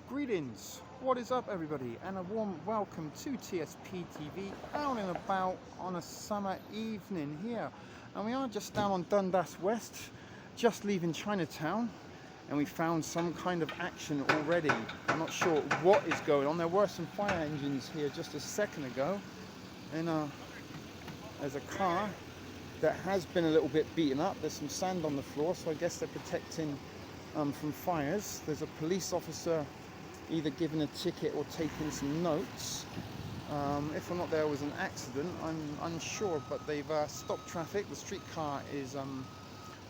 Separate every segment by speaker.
Speaker 1: Greetings, what is up everybody, and a warm welcome to TSP TV, out and about on a summer evening here. And we are just down on Dundas West, just leaving Chinatown, and we found some kind of action already. I'm not sure what is going on. There were some fire engines here just a second ago, and there's a car that has been a little bit beaten up. There's some sand on the floor, so I guess they're protecting from fires. There's a police officer either giving a ticket or taking some notes. If or not there was an accident, I'm unsure, but they've stopped traffic. The streetcar is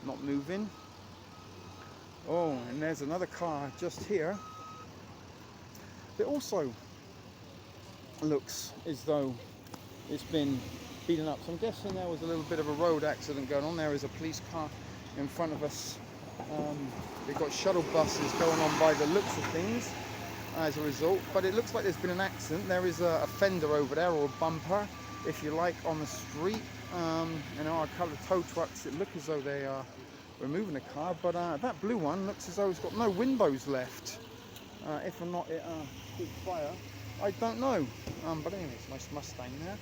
Speaker 1: not moving. Oh, and there's another car just here. It also looks as though it's been beaten up. So I'm guessing there was a little bit of a road accident going on. There is a police car in front of us. They've got shuttle buses going on by the looks of things as a result, but it looks like there's been an accident. There is a fender over there, or a bumper if you like, on the street. And our couple of tow trucks, it look as though they are removing a car, but that blue one looks as though it's got no windows left. If or not it did fire, I don't know. But anyway, it's a nice Mustang there.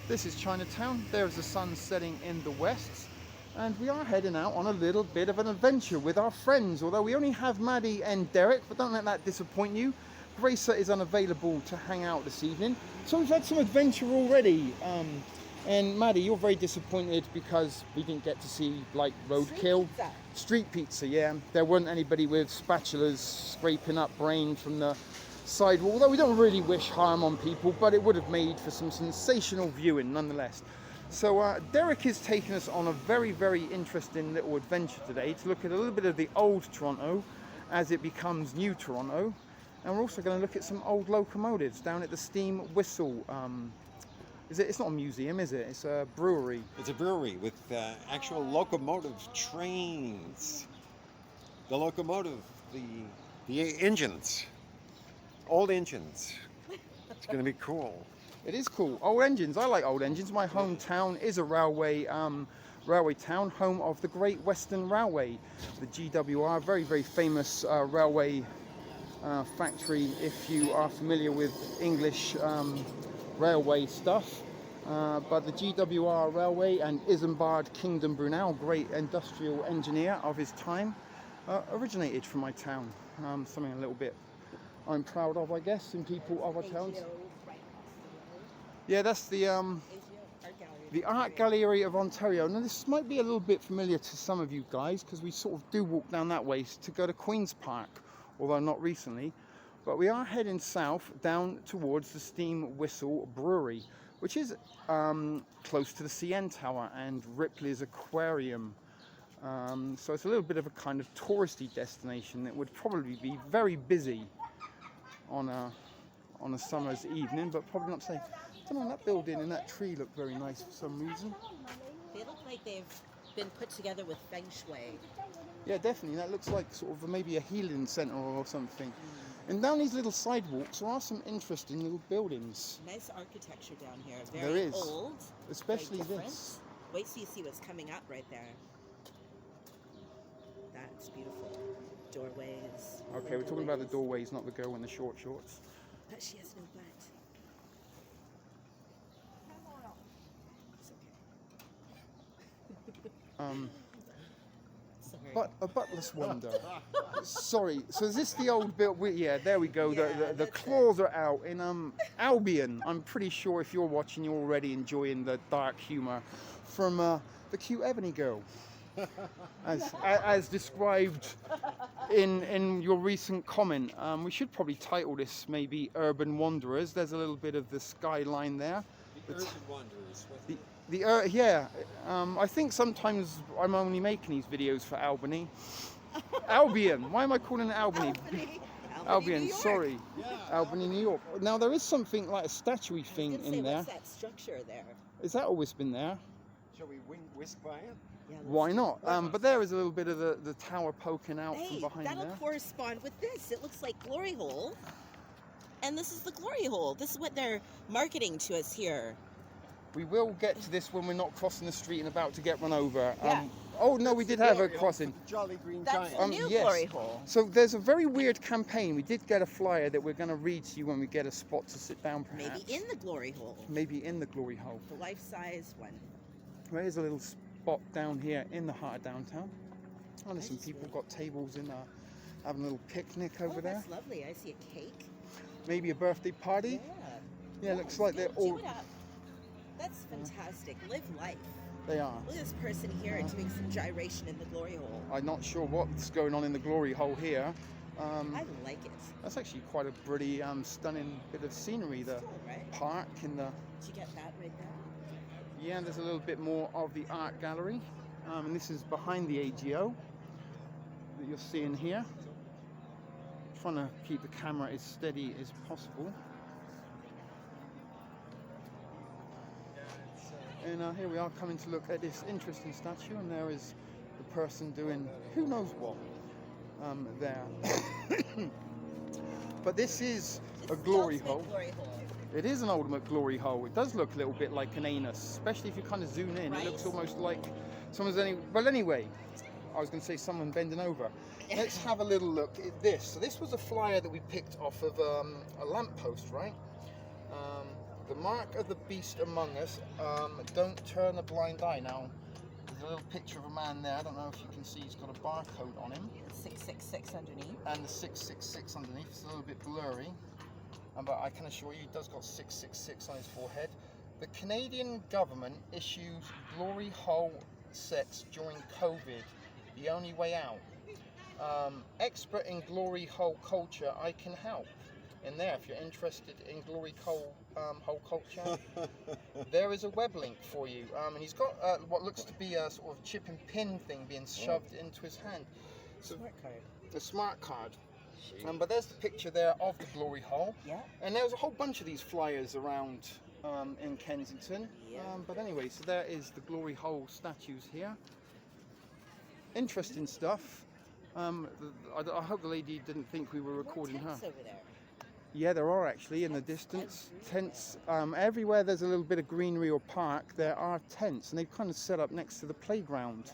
Speaker 1: This is Chinatown. There's the sun setting in the west, and we are heading out on a little bit of an adventure with our friends, although we only have Maddie and Derek, but don't let that disappoint you. Gracer is unavailable to hang out this evening, so we've had some adventure already. And Maddie, you're very disappointed because we didn't get to see like roadkill. Street pizza, yeah. There wasn't anybody with spatulas scraping up brain from the sidewalk, although we don't really wish harm on people, but it would have made for some sensational viewing nonetheless. So Derek is taking us on a very, very interesting little adventure today to look at a little bit of the old Toronto as it becomes new Toronto. And we're also going to look at some old locomotives down at the Steam Whistle. It's not a museum, is it? It's a brewery.
Speaker 2: It's a brewery with actual locomotive trains. The locomotive, the engines, old engines. It's going to be cool.
Speaker 1: It is cool. Old engines. I like old engines. My hometown is a railway town, home of the Great Western Railway, the GWR, very, very famous railway factory if you are familiar with English railway stuff. But the GWR Railway and Isambard Kingdom Brunel, great industrial engineer of his time, originated from my town. Something a little bit I'm proud of, I guess, in people of our towns. Yeah, that's the Art Gallery of Ontario. Now this might be a little bit familiar to some of you guys because we sort of do walk down that way to go to Queen's Park, although not recently. But we are heading south down towards the Steam Whistle Brewery, which is close to the CN Tower and Ripley's Aquarium. So it's a little bit of a kind of touristy destination that would probably be very busy on a summer's evening, but probably not safe. I don't know, that building and that tree look very nice for some reason.
Speaker 3: They look like they've been put together with feng shui.
Speaker 1: Yeah, definitely. That looks like sort of maybe a healing centre or something. And down these little sidewalks there are some interesting little buildings.
Speaker 3: Nice architecture down here. Very
Speaker 1: there is.
Speaker 3: Old.
Speaker 1: Especially
Speaker 3: very
Speaker 1: this.
Speaker 3: Wait till you see what's coming up right there. That's beautiful. Doorways.
Speaker 1: Okay, we're talking about the doorways, not the girl in the short shorts.
Speaker 3: But she has no butt. It's okay. Sorry.
Speaker 1: But a buttless wonder. Sorry. So is this the old build? Yeah, there we go.
Speaker 3: Yeah,
Speaker 1: the claws are out in Albion. I'm pretty sure if you're watching, you're already enjoying the dark humour from the cute Ebony girl, as described in your recent comment. We should probably title this maybe Urban Wanderers. There's a little bit of the skyline there.
Speaker 2: The Urban Wanderers.
Speaker 1: Yeah, I think sometimes I'm only making these videos for Albany. Albion, why am I calling it Albany? Albion, sorry.
Speaker 2: Yeah,
Speaker 1: Albany, New York. Now there is something like a statuey thing in there.
Speaker 3: What's that structure there?
Speaker 1: Is that always been there?
Speaker 2: Shall we whisk by it?
Speaker 3: Yeah,
Speaker 1: Why not? But there is a little bit of the tower poking out from behind
Speaker 3: that'll
Speaker 1: there.
Speaker 3: correspond with this. It looks like Glory Hole. And this is the Glory Hole. This is what they're marketing to us here.
Speaker 1: We will get to this when we're not crossing the street and about to get run over.
Speaker 3: Yeah.
Speaker 1: Oh no, we did have a crossing.
Speaker 2: Jolly Green
Speaker 3: That's
Speaker 2: Giant.
Speaker 3: the new
Speaker 1: yes.
Speaker 3: glory hole.
Speaker 1: So there's a very weird campaign. We did get a flyer that we're going to read to you when we get a spot to sit down, perhaps.
Speaker 3: Maybe in the glory hole.
Speaker 1: Maybe in the glory hole.
Speaker 3: The life-size one.
Speaker 1: There is a little spot down here in the heart of downtown. Oh, there's some
Speaker 3: Nice.
Speaker 1: people got tables in having a little picnic over there.
Speaker 3: That's lovely. I see a cake.
Speaker 1: Maybe a birthday party. Yeah, looks like they're all.
Speaker 3: Chew it up. That's fantastic. Live life.
Speaker 1: They are.
Speaker 3: Look at this person here doing some gyration in the glory hole.
Speaker 1: I'm not sure what's going on in the glory hole here.
Speaker 3: I like it.
Speaker 1: That's actually quite a pretty, stunning bit of scenery. The
Speaker 3: Cool, right?
Speaker 1: park and the.
Speaker 3: Did you get that right there?
Speaker 1: Yeah, there's a little bit more of the art gallery, and this is behind the AGO that you're seeing here. Trying to keep the camera as steady as possible. And here we are coming to look at this interesting statue, and there is the person doing who knows what there. But this is a glory hole.
Speaker 3: Glory hole.
Speaker 1: It is an ultimate glory hole. It does look a little bit like an anus, especially if you kind of zoom in.
Speaker 3: Right.
Speaker 1: It looks almost like someone's Well, anyway, I was going to say someone bending over. Let's have a little look at this. So this was a flyer that we picked off of a lamppost, right? The mark of the beast among us. Don't turn a blind eye. Now, there's a little picture of a man there. I don't know if you can see. He's got a barcode on him.
Speaker 3: 666 underneath.
Speaker 1: And the 666 underneath. It's a little bit blurry. But I can assure you he does got 666 on his forehead. The Canadian government issues glory hole sets during COVID. The only way out. Expert in glory hole culture, I can help. In there, if you're interested in glory hole culture, there is a web link for you. And he's got what looks to be a sort of chip and pin thing being shoved into his hand. So,
Speaker 3: Smart card.
Speaker 1: the smart card. But there's the picture there of the glory hole.
Speaker 3: Yeah.
Speaker 1: And there's a whole bunch of these flyers around in Kensington.
Speaker 3: Yeah.
Speaker 1: But anyway, so there is the glory hole statues here. Interesting stuff. I hope the lady didn't think we were recording her.
Speaker 3: Tents over there.
Speaker 1: Yeah, there are actually in the distance. Tents. Everywhere there's a little bit of greenery or park, there are tents. And they've kind of set up next to the playground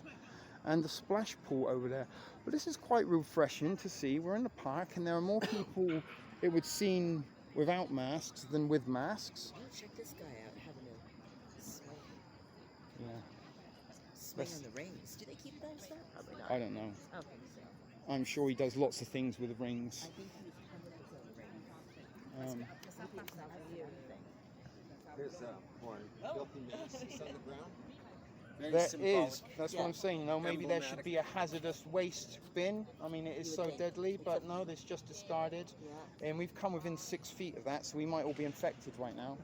Speaker 1: and the splash pool over there. But this is quite refreshing to see. We're in the park and there are more people, it would seem, without masks than with masks.
Speaker 3: Oh, check this guy out having a swing.
Speaker 1: Yeah,
Speaker 3: Swing on the rings. Do they keep those there? Probably not.
Speaker 1: I don't know.
Speaker 3: I don't think so.
Speaker 1: I'm sure he does lots of things with rings.
Speaker 3: I think he was coming up with a ring.
Speaker 1: Um,
Speaker 2: There's more filthiness on the ground. Very
Speaker 1: there
Speaker 2: symbolic.
Speaker 1: is. That's what
Speaker 3: Yeah.
Speaker 1: I'm saying. You know, maybe there should be a hazardous waste bin. I mean, it is
Speaker 3: You
Speaker 1: so
Speaker 3: would think.
Speaker 1: deadly, but no, it's just discarded.
Speaker 3: Yeah.
Speaker 1: And we've come within 6 feet of that, so we might all be infected right now.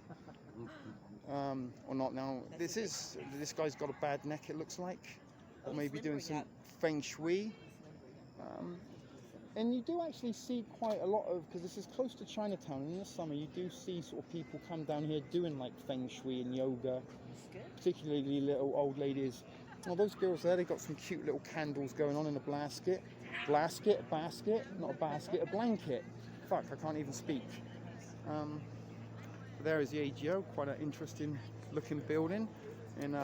Speaker 1: Or not now. This guy's got a bad neck, it looks like. Or maybe doing some feng shui. And you do actually see quite a lot of, because this is close to Chinatown, and in the summer you do see sort of people come down here doing like feng shui and yoga, particularly little old ladies. Well, those girls there, they got some cute little candles going on in a basket, not a basket, a blanket. Fuck, I can't even speak. There is the AGO, quite an interesting looking building. And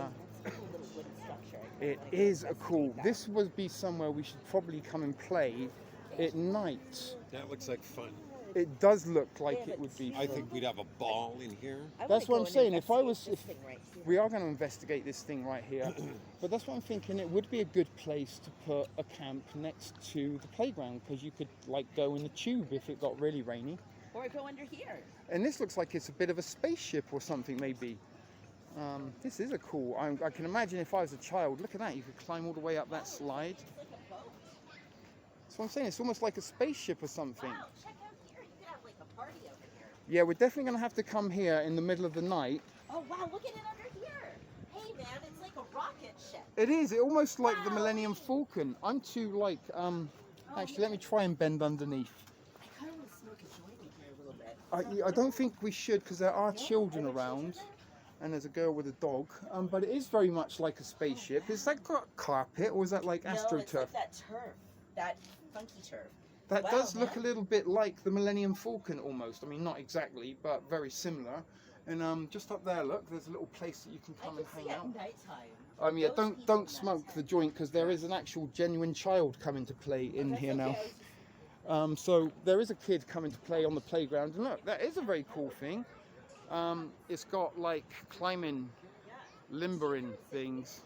Speaker 1: it is a cool, this would be somewhere we should probably come and play at night.
Speaker 2: That looks like fun.
Speaker 1: It does look like it would be fun.
Speaker 2: I think we'd have a ball in here.
Speaker 1: That's what I'm saying. If we are going to investigate this thing right here, but that's what I'm thinking. It would be a good place to put a camp next to the playground, because you could like go in the tube if it got really rainy.
Speaker 3: Or go under here.
Speaker 1: And this looks like it's a bit of a spaceship or something, maybe. This is a cool. I can imagine if I was a child. Look at that. You could climb all the way up that slide. That's what I'm saying. It's almost like a spaceship or something.
Speaker 3: Wow, check out here. You could have like a party over here.
Speaker 1: Yeah, we're definitely going to have to come here in the middle of the night.
Speaker 3: Oh wow, look at it under here. Hey man, it's like a rocket ship.
Speaker 1: It is. It almost like the Millennium Falcon. I'm too like. Actually, let me try and bend underneath.
Speaker 3: I kind of want to smoke a joint in here a little bit.
Speaker 1: I don't think we should, because there are children around, and there's a girl with a dog. But it is very much like a spaceship. Is that got carpet, or is that like
Speaker 3: No, it's
Speaker 1: AstroTurf?
Speaker 3: like that turf, that funky turf.
Speaker 1: That
Speaker 3: Wow,
Speaker 1: does look a
Speaker 3: man.
Speaker 1: little bit like the Millennium Falcon almost. I mean, not exactly, but very similar. And just up there, look, there's a little place that you can come
Speaker 3: I
Speaker 1: and
Speaker 3: can see
Speaker 1: hang
Speaker 3: at
Speaker 1: out.
Speaker 3: nighttime.
Speaker 1: Yeah, don't smoke the joint, because there is an actual genuine child coming to play in here now. So there is a kid coming to play on the playground, and look, that is a very cool thing. It's got like climbing, limbering things,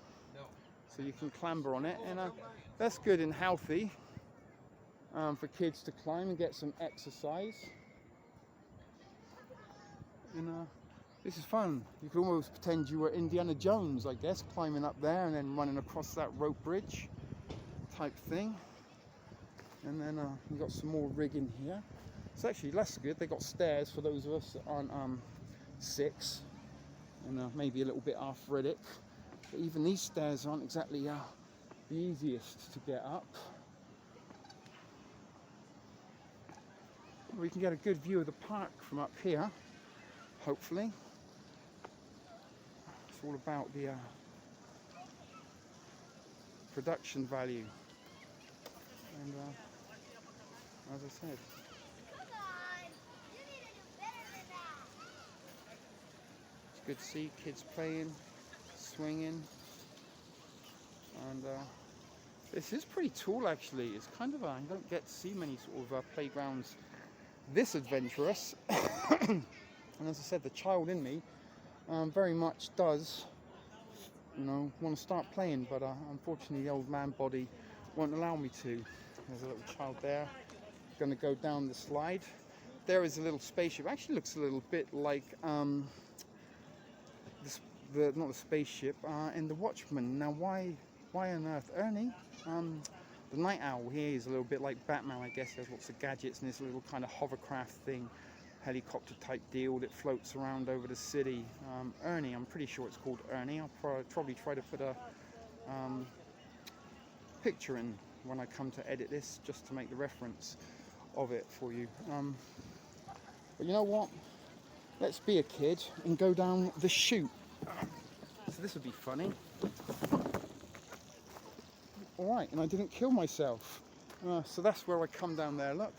Speaker 1: so you can clamber on it, and that's good and healthy for kids to climb and get some exercise. And this is fun. You could almost pretend you were Indiana Jones, I guess, climbing up there and then running across that rope bridge type thing. And then you got some more rigging here. It's actually less good. They got stairs for those of us that aren't 6 and maybe a little bit arthritic. But even these stairs aren't exactly the easiest to get up. We can get a good view of the park from up here, hopefully. It's all about the production value. And as I said, it's good to see kids playing, swinging, and this is pretty tall actually. It's kind of you don't get to see many sort of playgrounds this adventurous. And as I said, the child in me very much does, want to start playing, but unfortunately the old man body won't allow me to. There's a little child there, going to go down the slide. There is a little spaceship. Actually looks a little bit like not the spaceship in The Watchmen. Now why on earth Ernie? The night owl here is a little bit like Batman, I guess. There's lots of gadgets and this little kind of hovercraft thing, helicopter type deal that floats around over the city. Ernie, I'm pretty sure it's called Ernie. I'll probably try to put a picture in when I come to edit this, just to make the reference of it for you. But you know what? Let's be a kid and go down the chute. So this would be funny. Alright, and I didn't kill myself. So that's where I come down there. Look,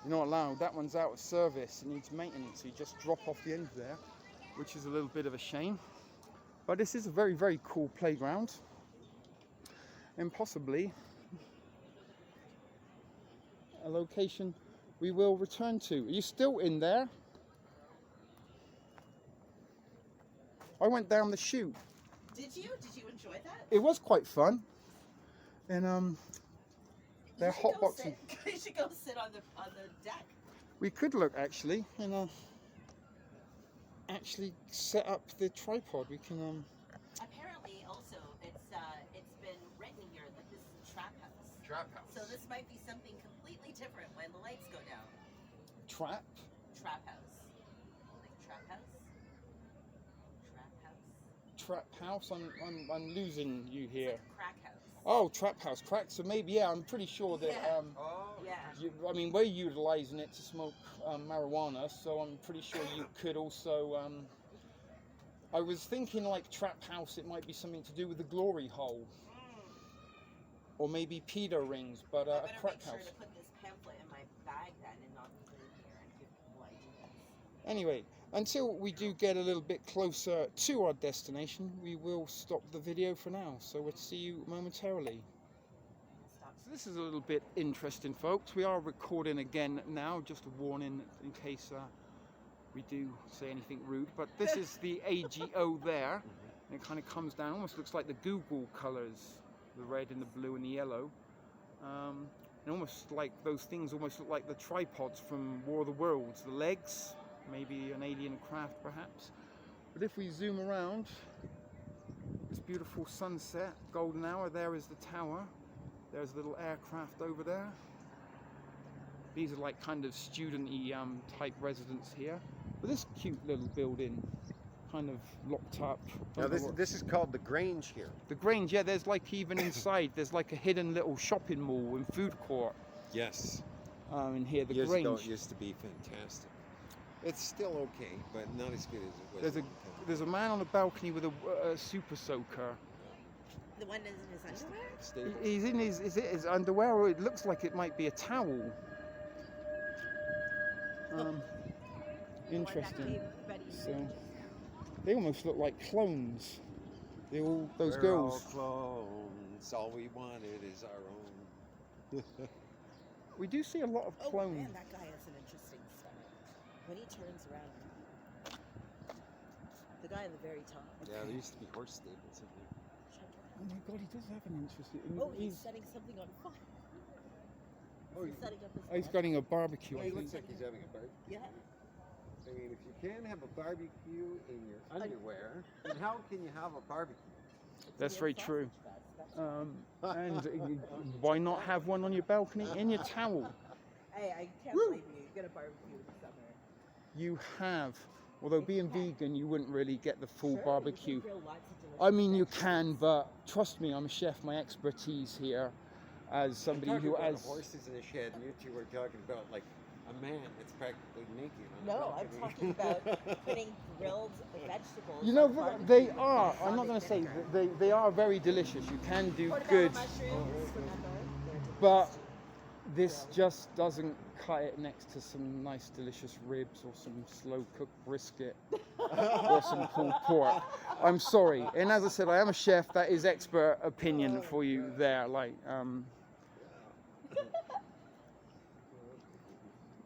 Speaker 1: you're not allowed. That one's out of service. It needs maintenance. So you just drop off the end there, which is a little bit of a shame. But this is a very, very cool playground. And possibly a location we will return to. Are you still in there? I went down the chute.
Speaker 3: Did you? Did you enjoy that?
Speaker 1: It was quite fun. And they're hotboxing.
Speaker 3: You should go sit on the deck.
Speaker 1: We could look actually, and actually set up the tripod. We can.
Speaker 3: Apparently, also it's been written here that this is a trap house.
Speaker 2: Trap house.
Speaker 3: So this might be something completely different when the lights go down.
Speaker 1: Trap
Speaker 3: house. Like trap house.
Speaker 1: Trap house. I'm losing you here.
Speaker 3: It's like a crack house.
Speaker 1: Oh, trap house, crack. So maybe, yeah, I'm pretty sure that.
Speaker 3: Yeah.
Speaker 1: We're utilizing it to smoke marijuana, so I'm pretty sure you could also. I was thinking like trap house. It might be something to do with the glory hole, or maybe pedo rings, but a crack house.
Speaker 3: I better make sure to put this pamphlet in my bag then, and not put it here and give people ideas.
Speaker 1: Anyway, until we do get a little bit closer to our destination, we will stop the video for now. So we'll see you momentarily. So this is a little bit interesting, folks. We are recording again now, just a warning in case we do say anything rude. But this is the AGO there. And it kind of comes down, almost looks like the Google colors, the red and the blue and the yellow. And almost like those things almost look like the tripods from War of the Worlds, the legs. Maybe an alien craft perhaps. But if we zoom around, this beautiful sunset, golden hour, there is the tower. There's a little aircraft over there. These are like kind of student-y type residents here. But this cute little building, kind of locked up.
Speaker 2: Now this is called the Grange here.
Speaker 1: The Grange, yeah, there's like even inside, there's like a hidden little shopping mall and food court.
Speaker 2: Yes.
Speaker 1: In here, the
Speaker 2: Years
Speaker 1: Grange.
Speaker 2: ago it used to be fantastic. It's still okay, but not as good as it was.
Speaker 1: There's a man on a balcony with a super soaker.
Speaker 3: The one in his underwear?
Speaker 1: He's in is it his underwear, or it looks like it might be a towel. Interesting. So they almost look like clones. those
Speaker 2: We're
Speaker 1: girls.
Speaker 2: all clones. All we wanted is our own.
Speaker 1: We do see a lot of
Speaker 3: Oh
Speaker 1: clones.
Speaker 3: man, that guy has an interesting stomach. When he turns around, the guy in the very top.
Speaker 2: Yeah, there used to be horse stables in here.
Speaker 3: Check it
Speaker 1: Oh my god, he does have an interesting.
Speaker 3: out. Oh, he's setting something on fire.
Speaker 2: Oh,
Speaker 3: He's setting up his.
Speaker 1: Oh, he's getting a barbecue.
Speaker 2: Oh,
Speaker 1: I
Speaker 2: he
Speaker 1: think.
Speaker 2: looks like he's having a barbecue.
Speaker 3: Yeah.
Speaker 2: I mean, if you can't have a barbecue in your underwear, then how can you have a barbecue?
Speaker 1: That's very true. And why not have one on your balcony in your towel?
Speaker 3: Hey, I can't blame you. You get a barbecue in the summer.
Speaker 1: You have. Although being vegan, you wouldn't really get the full
Speaker 3: Sure,
Speaker 1: barbecue.
Speaker 3: you can grill lots of delicious
Speaker 1: I mean, you
Speaker 3: things.
Speaker 1: can, but trust me, I'm a chef. My expertise here, as somebody
Speaker 2: I'm talking
Speaker 1: who
Speaker 2: about
Speaker 1: has.
Speaker 2: horses in a shed, and you two were talking about like a man that's practically naked. On
Speaker 3: No,
Speaker 2: the
Speaker 3: I'm
Speaker 2: balcony.
Speaker 3: talking about putting grilled vegetables.
Speaker 1: You know,
Speaker 3: on barbecue
Speaker 1: they
Speaker 3: with
Speaker 1: are. I'm
Speaker 3: balsamic
Speaker 1: not going to say
Speaker 3: vinegar.
Speaker 1: they are very delicious. You can do
Speaker 3: Portobello
Speaker 1: good,
Speaker 3: mushrooms, remember? They're
Speaker 1: but
Speaker 3: delicious.
Speaker 1: this just doesn't cut it next to some nice, delicious ribs or some slow-cooked brisket or some pulled pork. I'm sorry, and as I said, I am a chef. That is expert opinion for you there. Like,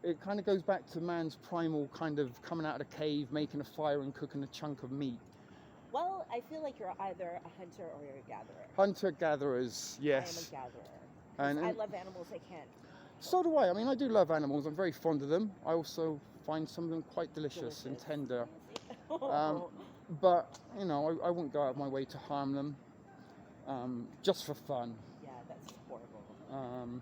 Speaker 1: it kind of goes back to man's primal kind of coming out of the cave, making a fire and cooking a chunk of meat.
Speaker 3: Well, I feel like you're either a hunter or you're a gatherer.
Speaker 1: Hunter-gatherers, yes.
Speaker 3: I am a gatherer.
Speaker 1: And
Speaker 3: I love animals. I can't.
Speaker 1: so do I. I mean, I do love animals. I'm very fond of them. I also find some of them quite delicious and tender. But, you know, I wouldn't go out of my way to harm them, just for fun.
Speaker 3: Yeah, that's horrible.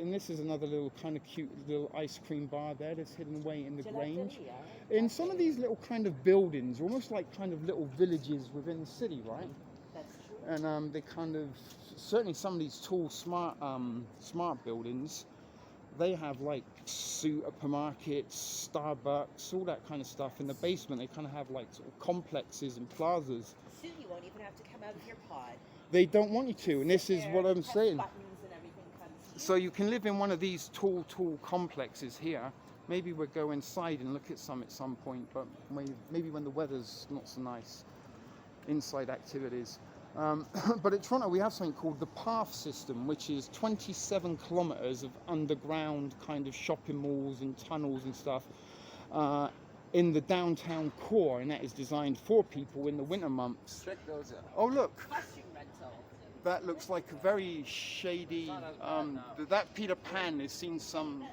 Speaker 1: And this is another little kind of cute little ice cream bar there that's hidden away in the Grange.
Speaker 3: Yeah.
Speaker 1: In some of these little kind of buildings, almost like kind of little villages within the city, right?
Speaker 3: That's true.
Speaker 1: And they kind of, certainly some of these tall, smart buildings, they have like supermarkets, Starbucks, all that kind of stuff. In the basement, they kind of have like sort of complexes and plazas.
Speaker 3: Soon you won't even have to come out of your pod.
Speaker 1: They don't want you to, and this is what I'm saying.
Speaker 3: Buttons and everything comes to you.
Speaker 1: So you can live in one of these tall complexes here. Maybe we'll go inside and look at some at some point, but maybe when the weather's not so nice. Inside activities. But at Toronto, we have something called the Path System, which is 27 kilometres of underground kind of shopping malls and tunnels and stuff in the downtown core, and that is designed for people in the winter months.
Speaker 2: Check those out.
Speaker 1: Oh, look.
Speaker 3: Costume rental.
Speaker 1: That looks like a very shady. That Peter Pan has seen some.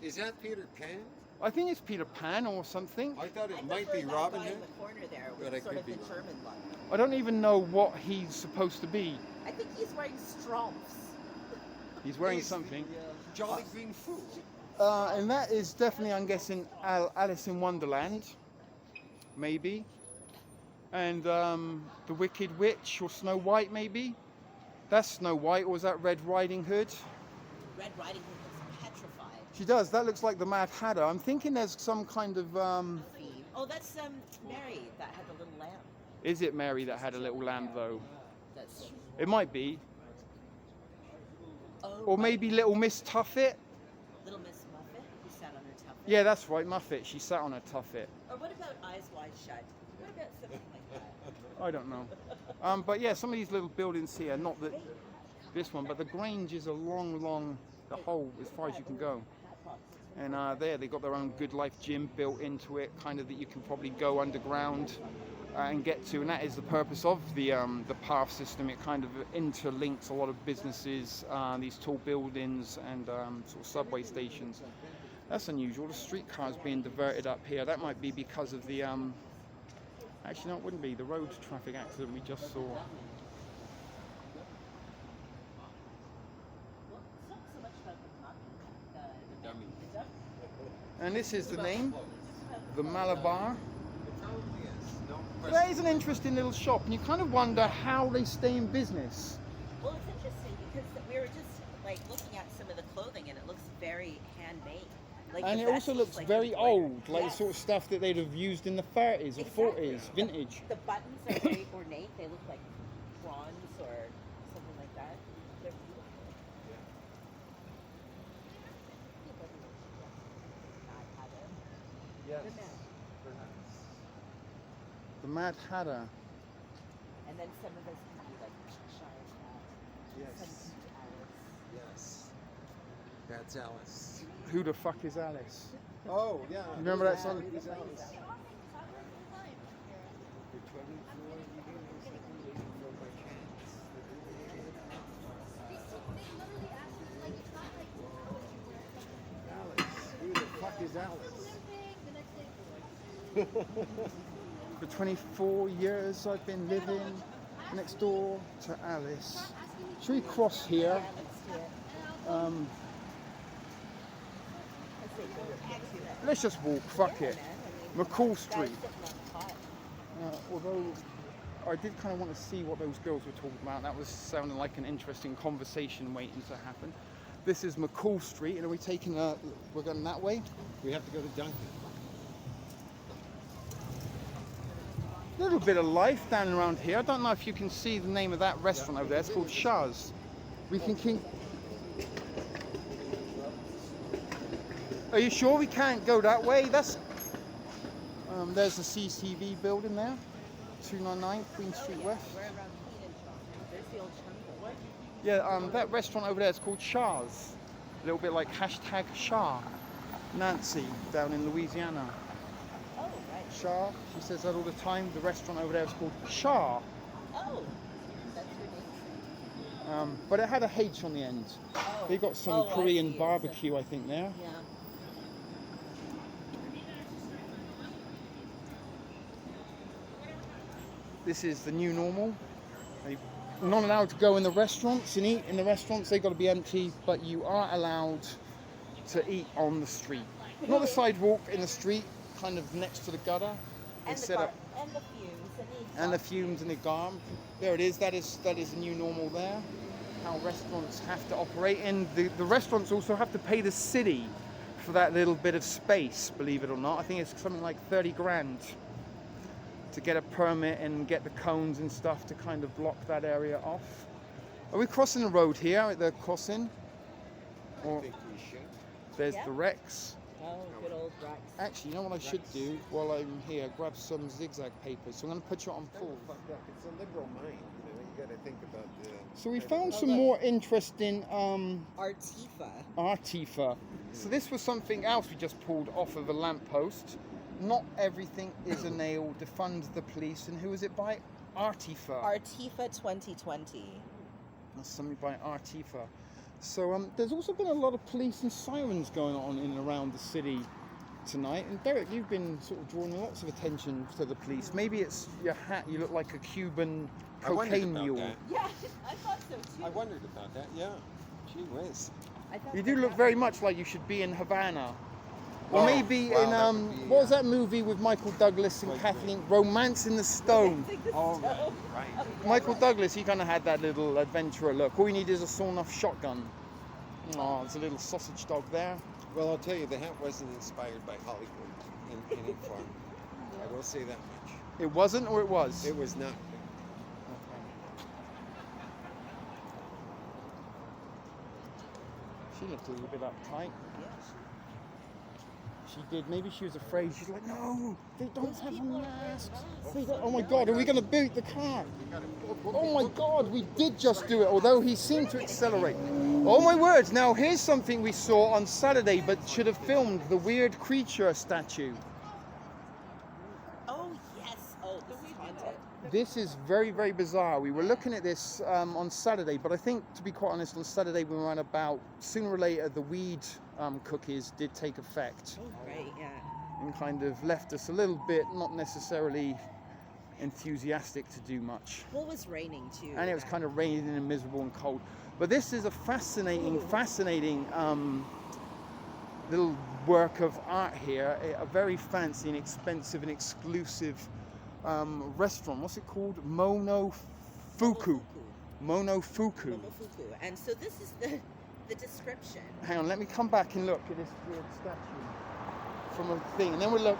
Speaker 2: Is that Peter Pan?
Speaker 1: I think it's Peter Pan or something.
Speaker 2: I thought it
Speaker 3: I
Speaker 2: might
Speaker 3: prefer
Speaker 2: be
Speaker 3: that
Speaker 2: Robin
Speaker 3: guy
Speaker 2: Hood.
Speaker 3: in the corner there
Speaker 2: But I
Speaker 3: with sort
Speaker 2: could
Speaker 3: of the
Speaker 2: be wrong.
Speaker 3: German look.
Speaker 1: I don't even know what he's supposed to be.
Speaker 3: I think he's wearing strumps.
Speaker 1: He's wearing
Speaker 2: He's
Speaker 1: something.
Speaker 2: the, Jolly Green Fool.
Speaker 1: And that is definitely, I'm guessing, Alice in Wonderland. Maybe. And the Wicked Witch or Snow White, maybe. That's Snow White, or was that Red Riding Hood?
Speaker 3: Red Riding Hood looks petrified.
Speaker 1: She does. That looks like the Mad Hatter. I'm thinking there's some kind of.
Speaker 3: Oh, that's Mary that had the little lamb.
Speaker 1: Is it Mary that had a little lamb, though?
Speaker 3: That's true.
Speaker 1: It might be.
Speaker 3: Oh,
Speaker 1: Or maybe Little Miss Tuffet.
Speaker 3: Little Miss Muffet who sat on her tuffet.
Speaker 1: Yeah, that's right, Muffet. She sat on a tuffet.
Speaker 3: Or what about Eyes Wide Shut? What about something like that?
Speaker 1: I don't know. But yeah, some of these little buildings here, not that this one, but the Grange is a long, the whole, as far as you can go. And there, they got their own Good Life gym built into it, kind of that you can probably go underground and get to. And that is the purpose of the path system. It kind of interlinks a lot of businesses, these tall buildings and sort of subway stations. That's unusual. The streetcars being diverted up here. That might be because of the actually, no, it wouldn't be. The road traffic accident we just saw. And this is the name, the Malabar. That is an interesting little shop, and you kind of wonder how they stay in business.
Speaker 3: Well, it's interesting because we were just like looking at some of the clothing, and it looks very handmade. Like
Speaker 1: And
Speaker 3: the
Speaker 1: it also
Speaker 3: vests,
Speaker 1: looks
Speaker 3: like
Speaker 1: very
Speaker 3: embroidered.
Speaker 1: old, like the
Speaker 3: Yes.
Speaker 1: sort of stuff that they'd have used in the 30s or
Speaker 3: Exactly.
Speaker 1: 40s, vintage.
Speaker 3: The buttons are very ornate. They look like bronze or something like that. They're beautiful.
Speaker 2: Yes.
Speaker 3: Good man.
Speaker 1: The The Mad Hatter.
Speaker 3: And then some of us can be like Shire Cat.
Speaker 2: Yes.
Speaker 3: Some can be Alice.
Speaker 2: Yes. That's Alice.
Speaker 1: Who the fuck is Alice?
Speaker 2: Oh, yeah.
Speaker 1: Remember that song?
Speaker 2: Who's Alice? For 24 years, I've been waiting for my chance. Alice. Who the fuck is Alice?
Speaker 1: For 24 years I've been living next door to Alice. Should we cross here?
Speaker 3: Yeah, let's do it. Let's see.
Speaker 1: Let's just walk, fuck it. McCall Street.
Speaker 3: Guys sitting on the pot.
Speaker 1: Although I did kind of want to see what those girls were talking about. That was sounding like an interesting conversation waiting to happen. This is McCall Street, and are we taking we're going that way?
Speaker 2: We have to go to Duncan.
Speaker 1: A little bit of life down around here. I don't know if you can see the name of that restaurant over there. It's called Choos. We can keep... Are you sure we can't go that way? That's... there's the CCTV building there. 299 Queen Street West.
Speaker 3: We're around Queen and Shaw. There's the old Chungo.
Speaker 1: Yeah, that restaurant over there is called Shah's. A little bit like hashtag Shah. Nancy down in Louisiana.
Speaker 3: Oh, right.
Speaker 1: Shah, she says that all the time. The restaurant over there is called Shah.
Speaker 3: Oh, that's your name?
Speaker 1: But it had a H on the end.
Speaker 3: Oh.
Speaker 1: They got some
Speaker 3: Oh, I
Speaker 1: Korean
Speaker 3: see.
Speaker 1: barbecue, I think, there.
Speaker 3: Yeah.
Speaker 1: This is the new normal. You're not allowed to go in the restaurants and eat in the restaurants. They've got to be empty, but you are allowed to eat on the street. Not the sidewalk, in the street, kind of next to the gutter. They
Speaker 3: And the,
Speaker 1: set up
Speaker 3: and the fumes
Speaker 1: and the fumes and the garm. There it is. That is the new normal there. How restaurants have to operate, and the restaurants also have to pay the city for that little bit of space. Believe it or not, I think it's something like 30 grand to get a permit and get the cones and stuff to kind of block that area off. Are we crossing the road here at the crossing?
Speaker 2: I
Speaker 1: Or
Speaker 2: think we should.
Speaker 1: there's
Speaker 3: Yeah.
Speaker 1: the Rex.
Speaker 3: Oh, good old Rex.
Speaker 1: Actually, you know what I should do while I'm here? Grab some zigzag papers. So I'm going to put you on
Speaker 2: Kind
Speaker 1: full.
Speaker 2: of fucked up. It's a liberal mind, you know. You got to think about the.
Speaker 1: So we found some more interesting
Speaker 3: Artifa.
Speaker 1: Artifa. So this was something else we just pulled off of a lamppost. Not everything is a nail. Defund the police. And who is it by? Artifa.
Speaker 3: Artifa 2020.
Speaker 1: That's something by Artifa. So there's also been a lot of police and sirens going on in and around the city tonight. And Derek, you've been sort of drawing lots of attention to the police. Maybe it's your hat. You look like a Cuban
Speaker 2: I wondered
Speaker 1: cocaine
Speaker 2: about
Speaker 1: mule.
Speaker 2: that.
Speaker 3: Yeah, I thought so too.
Speaker 2: I wondered about that. Yeah. Gee whiz.
Speaker 3: I thought
Speaker 1: You
Speaker 3: that
Speaker 1: do look
Speaker 3: that-
Speaker 1: very much like you should be in Havana. Or
Speaker 2: Oh,
Speaker 1: maybe
Speaker 2: well,
Speaker 1: in,
Speaker 2: that would be,
Speaker 1: what was that movie with Michael Douglas and
Speaker 2: Wait,
Speaker 1: Kathleen? Romance in the Stone.
Speaker 3: It's like the
Speaker 2: All right.
Speaker 3: stove.
Speaker 2: Right.
Speaker 1: Michael Douglas, he kind of had that little adventurer look. All you need is a sawn-off shotgun. Oh, there's a little sausage dog there.
Speaker 2: Well, I'll tell you, the hat wasn't inspired by Hollywood in any form. I will say that much.
Speaker 1: It wasn't, or it was?
Speaker 2: It was not.
Speaker 1: She looked a little bit uptight.
Speaker 3: Yes.
Speaker 1: She did. Maybe she was afraid. She's like, no, they don't
Speaker 3: Those
Speaker 1: have
Speaker 3: people are
Speaker 1: masks.
Speaker 3: wearing
Speaker 1: They don't- Oh my God, are we going to boot the car? Oh my God, we did just do it, although he seemed to accelerate. Oh my words, now here's something we saw on Saturday, but should have filmed, the weird creature statue.
Speaker 3: Oh, yes. Oh, this is haunted.
Speaker 1: This is very, very bizarre. We were looking at this on Saturday, but I think, to be quite honest, on Saturday we were on about, sooner or later, the weed cookies did take effect
Speaker 3: Oh, right, yeah.
Speaker 1: and kind of left us a little bit, not necessarily enthusiastic to do much.
Speaker 3: Well, it was raining too.
Speaker 1: And it was kind of raining and miserable and cold. But this is a fascinating little work of art here. A very fancy and expensive and exclusive restaurant. What's it called? Momofuku. Momofuku.
Speaker 3: Momofuku. And so this is the description.
Speaker 1: Hang on, let me come back and look at this weird statue from a thing. And then we'll look.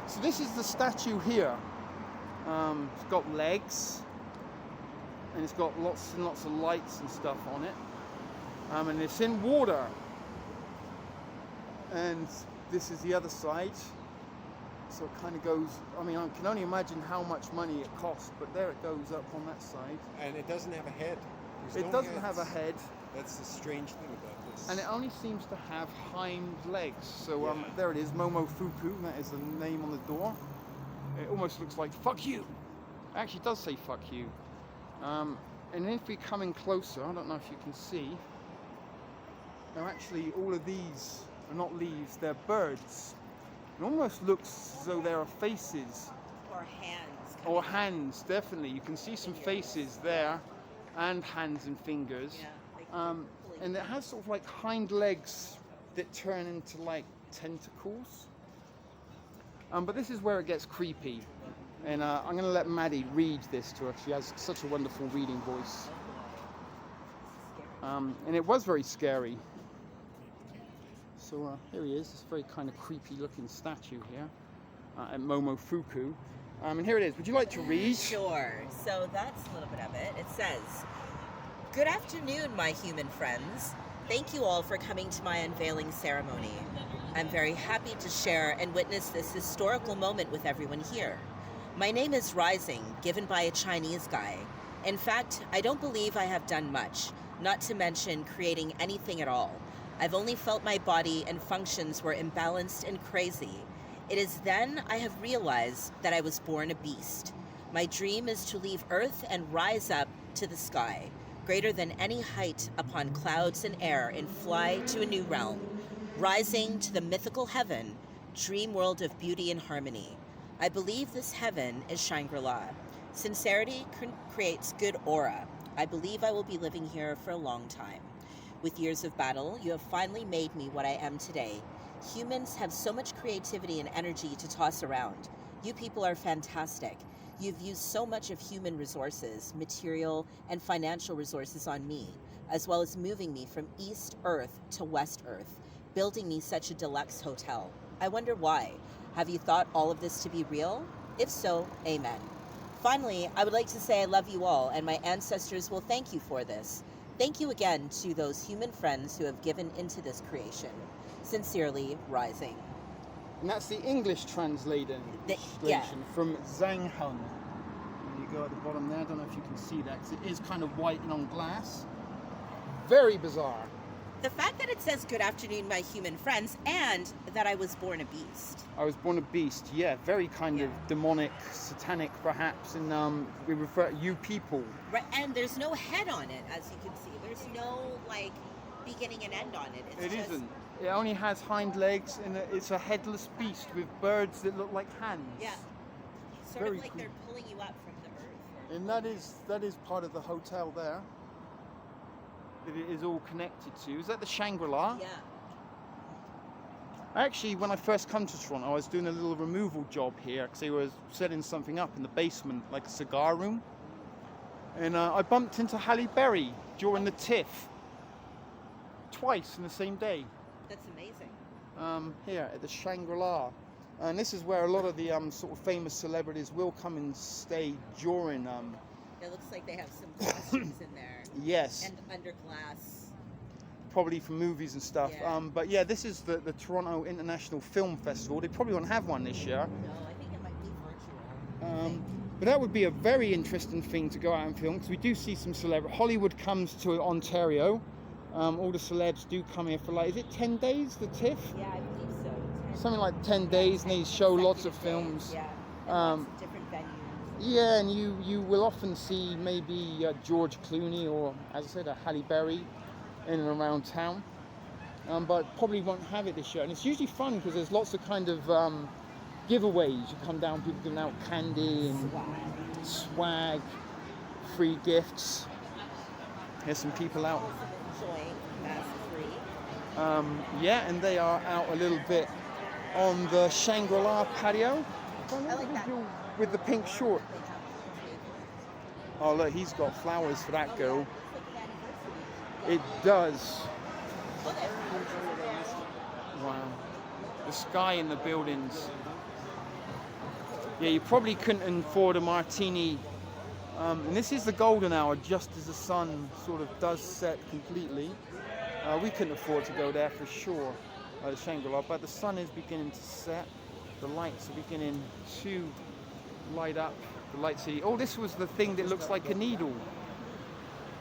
Speaker 1: So this is the statue here. It's got legs. And it's got lots and lots of lights and stuff on it. And it's in water. And this is the other side. So it kind of goes, I mean, I can only imagine how much money it costs, but there it goes up on that side.
Speaker 2: And it doesn't have a head.
Speaker 1: It doesn't have a head.
Speaker 2: That's the strange thing about this.
Speaker 1: And it only seems to have hind legs. So
Speaker 2: Yeah.
Speaker 1: there it is, Momofuku, that is the name on the door. It almost looks like, fuck you. It actually does say fuck you. And if we come in closer, I don't know if you can see, now actually all of these are not leaves, they're birds. It almost looks as though there are faces.
Speaker 3: Or hands.
Speaker 1: Or hands, definitely. You can see some faces there, and hands and fingers.
Speaker 3: Yeah.
Speaker 1: And it has sort of like hind legs that turn into like tentacles. But this is where it gets creepy. And I'm going to let Maddie read this to her. She has such a wonderful reading voice. And it was very scary. So here he is, this very kind of creepy looking statue here at Momofuku. And here it is. Would you like to read?
Speaker 3: Sure. So that's a little bit of it. It says, "Good afternoon, my human friends. Thank you all for coming to my unveiling ceremony. I'm very happy to share and witness this historical moment with everyone here. My name is Rising, given by a Chinese guy. In fact, I don't believe I have done much, not to mention creating anything at all. I've only felt my body and functions were imbalanced and crazy. It is then I have realized that I was born a beast. My dream is to leave Earth and rise up to the sky, greater than any height upon clouds and air, and fly to a new realm, rising to the mythical heaven, dream world of beauty and harmony. I believe this heaven is Shangri-La. Sincerity creates good aura. I believe I will be living here for a long time. With years of battle, you have finally made me what I am today. Humans have so much creativity and energy to toss around. You people are fantastic. You've used so much of human resources, material, and financial resources on me, as well as moving me from East Earth to West Earth, building me such a deluxe hotel. I wonder why. Have you thought all of this to be real? If so, amen. Finally, I would like to say I love you all, and my ancestors will thank you for this. Thank you again to those human friends who have given into this creation. Sincerely, Rising."
Speaker 1: And that's the English translation from Zhang Hun. There you go at the bottom there. I don't know if you can see that, because it is kind of white and on glass. Very bizarre.
Speaker 3: The fact that it says "Good afternoon, my human friends," and that I was born a beast.
Speaker 1: I was born a beast, yeah, very kind of demonic, satanic perhaps, and we refer to you people.
Speaker 3: Right, and there's no head on it, as you can see. There's no, like, beginning and end on it.
Speaker 1: It isn't. It only has hind legs, and it's a headless beast with birds that look like hands.
Speaker 3: Yeah. Sort
Speaker 1: Very
Speaker 3: of like
Speaker 1: cool.
Speaker 3: they're pulling you up from the earth.
Speaker 1: And that is part of the hotel there. That it is all connected to. Is that the Shangri-La?
Speaker 3: Yeah.
Speaker 1: Actually, when I first come to Toronto, I was doing a little removal job here because they were setting something up in the basement, like a cigar room. And I bumped into Halle Berry during the TIFF. Twice in the same day.
Speaker 3: That's amazing.
Speaker 1: Here at the Shangri-La. And this is where a lot of the sort of famous celebrities will come and stay during...
Speaker 3: It looks like they have some costumes in there.
Speaker 1: Yes.
Speaker 3: And under glass.
Speaker 1: Probably for movies and stuff.
Speaker 3: Yeah.
Speaker 1: But yeah, this is the Toronto International Film Festival. They probably won't have one this year.
Speaker 3: No, I think it might be virtual.
Speaker 1: But that would be a very interesting thing to go out and film, because we do see some celebrities. Hollywood comes to Ontario. All the celebs do come here for, like, is it 10 days, the TIFF?
Speaker 3: Yeah, I believe so.
Speaker 1: Something like 10 days, and they show lots of films.
Speaker 3: Yeah, and lots of different venues.
Speaker 1: Yeah, and you will often see maybe George Clooney or, as I said, a Halle Berry in and around town. But probably won't have it this year. And it's usually fun because there's lots of kind of giveaways. You come down, people giving out candy and swag, free gifts. There's some people out.
Speaker 3: Enjoying mask free.
Speaker 1: Yeah, and they are out a little bit on the Shangri-La patio.
Speaker 3: I like that.
Speaker 1: With the pink short. Oh look, he's got flowers for that girl. It does. Wow. The sky in the buildings. Yeah, you probably couldn't afford a martini. And this is the golden hour, just as the sun sort of does set completely. We couldn't afford to go there for sure, the Shangri-La, but the sun is beginning to set. the lights are beginning to light up. The lights are, oh, this was the thing that looks like a needle.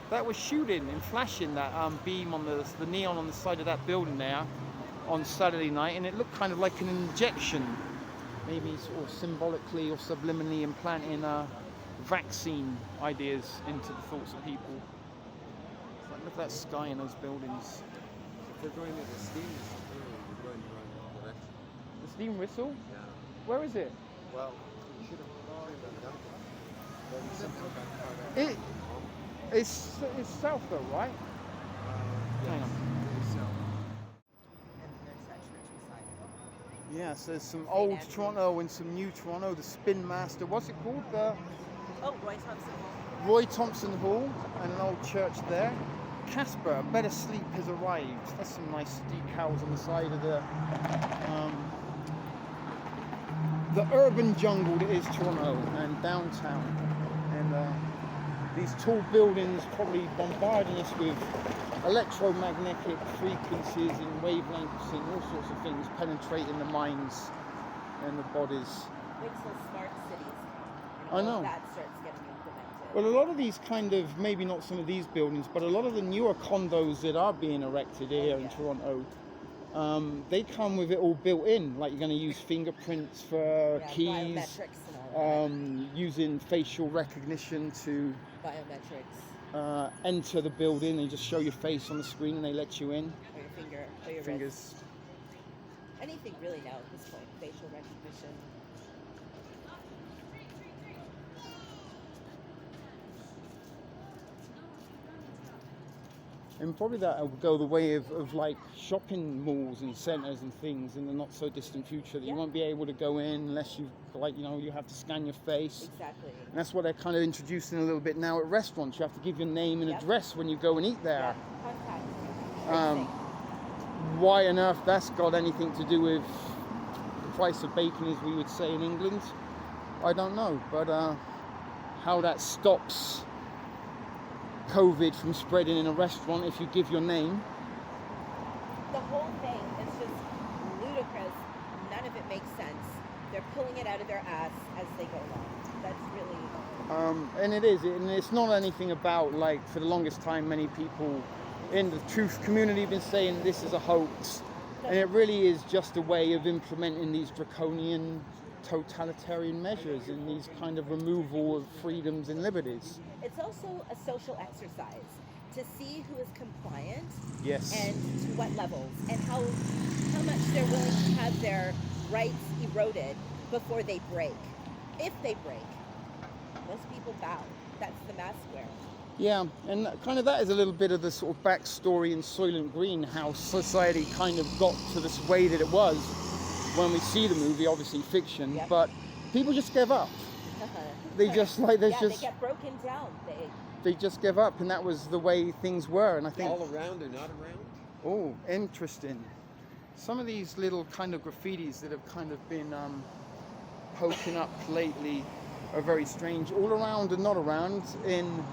Speaker 1: That was shooting and flashing that beam on the neon on the side of that building there on Saturday night, and it looked kind of like an injection, maybe sort of symbolically or subliminally implanting vaccine ideas into the thoughts of people. It's like, look at that sky in those buildings.
Speaker 2: If they're going to the steam whistle, we're going the wrong direction.
Speaker 1: The steam whistle?
Speaker 2: Yeah.
Speaker 1: Where is it?
Speaker 2: Well, you should have probably done that. There'll be something about
Speaker 1: It it's south though, right? Hang on.
Speaker 3: And there's that church beside it.
Speaker 1: Yeah, so there's some old Toronto and some new Toronto. The Spin Master, what's it called? The
Speaker 3: Oh, Roy Thompson Hall.
Speaker 1: Roy Thompson Hall, and an old church there. Casper, Better Sleep has arrived. That's some nice decals on the side of the urban jungle that is Toronto and downtown. And these tall buildings probably bombarding us with electromagnetic frequencies and wavelengths and all sorts of things penetrating the minds and the bodies.
Speaker 3: Wait till smart cities.
Speaker 1: I know.
Speaker 3: That starts getting implemented.
Speaker 1: Well, a lot of these kind of, maybe not some of these buildings, but a lot of the newer condos that are being erected here in Toronto, they come with it all built in. Like you're going to use fingerprints for keys,
Speaker 3: biometrics and all that.
Speaker 1: using facial recognition to
Speaker 3: Biometrics.
Speaker 1: enter the building. They just show your face on the screen and they let you in.
Speaker 3: Or your finger, or your
Speaker 1: Fingers.
Speaker 3: wrist. Anything really now at this point. Facial recognition.
Speaker 1: And probably that will go the way of like shopping malls and centres and things in the not so distant future, that you won't be able to go in unless you you have to scan your face.
Speaker 3: Exactly.
Speaker 1: And that's what they're kind of introducing a little bit now at restaurants. You have to give your name and address when you go and eat there.
Speaker 3: Contact.
Speaker 1: Why on earth that's got anything to do with the price of bacon, as we would say in England, I don't know. But how that stops COVID from spreading in a restaurant if you give your name.
Speaker 3: The whole thing is just ludicrous. None of it makes sense. They're pulling it out of their ass as they go along. That's really...
Speaker 1: And it is, and it's not anything about, like, for the longest time, many people in the truth community have been saying this is a hoax. And it really is just a way of implementing these draconian totalitarian measures and these kind of removal of freedoms and liberties.
Speaker 3: It's also a social exercise to see who is compliant
Speaker 1: Yes.
Speaker 3: and to what levels and how much they're willing to have their rights eroded before they break. If they break, most people bow. That's the mass square.
Speaker 1: Yeah, and kind of that is a little bit of the sort of backstory in Soylent Green, how society kind of got to this way that it was when we see the movie, obviously fiction, but people just gave up. They just like
Speaker 3: they get broken down.
Speaker 1: They just give up, and that was the way things were. And I think
Speaker 2: all around or not around.
Speaker 1: Oh, interesting. Some of these little kind of graffitis that have kind of been poking up lately are very strange. All around and not around in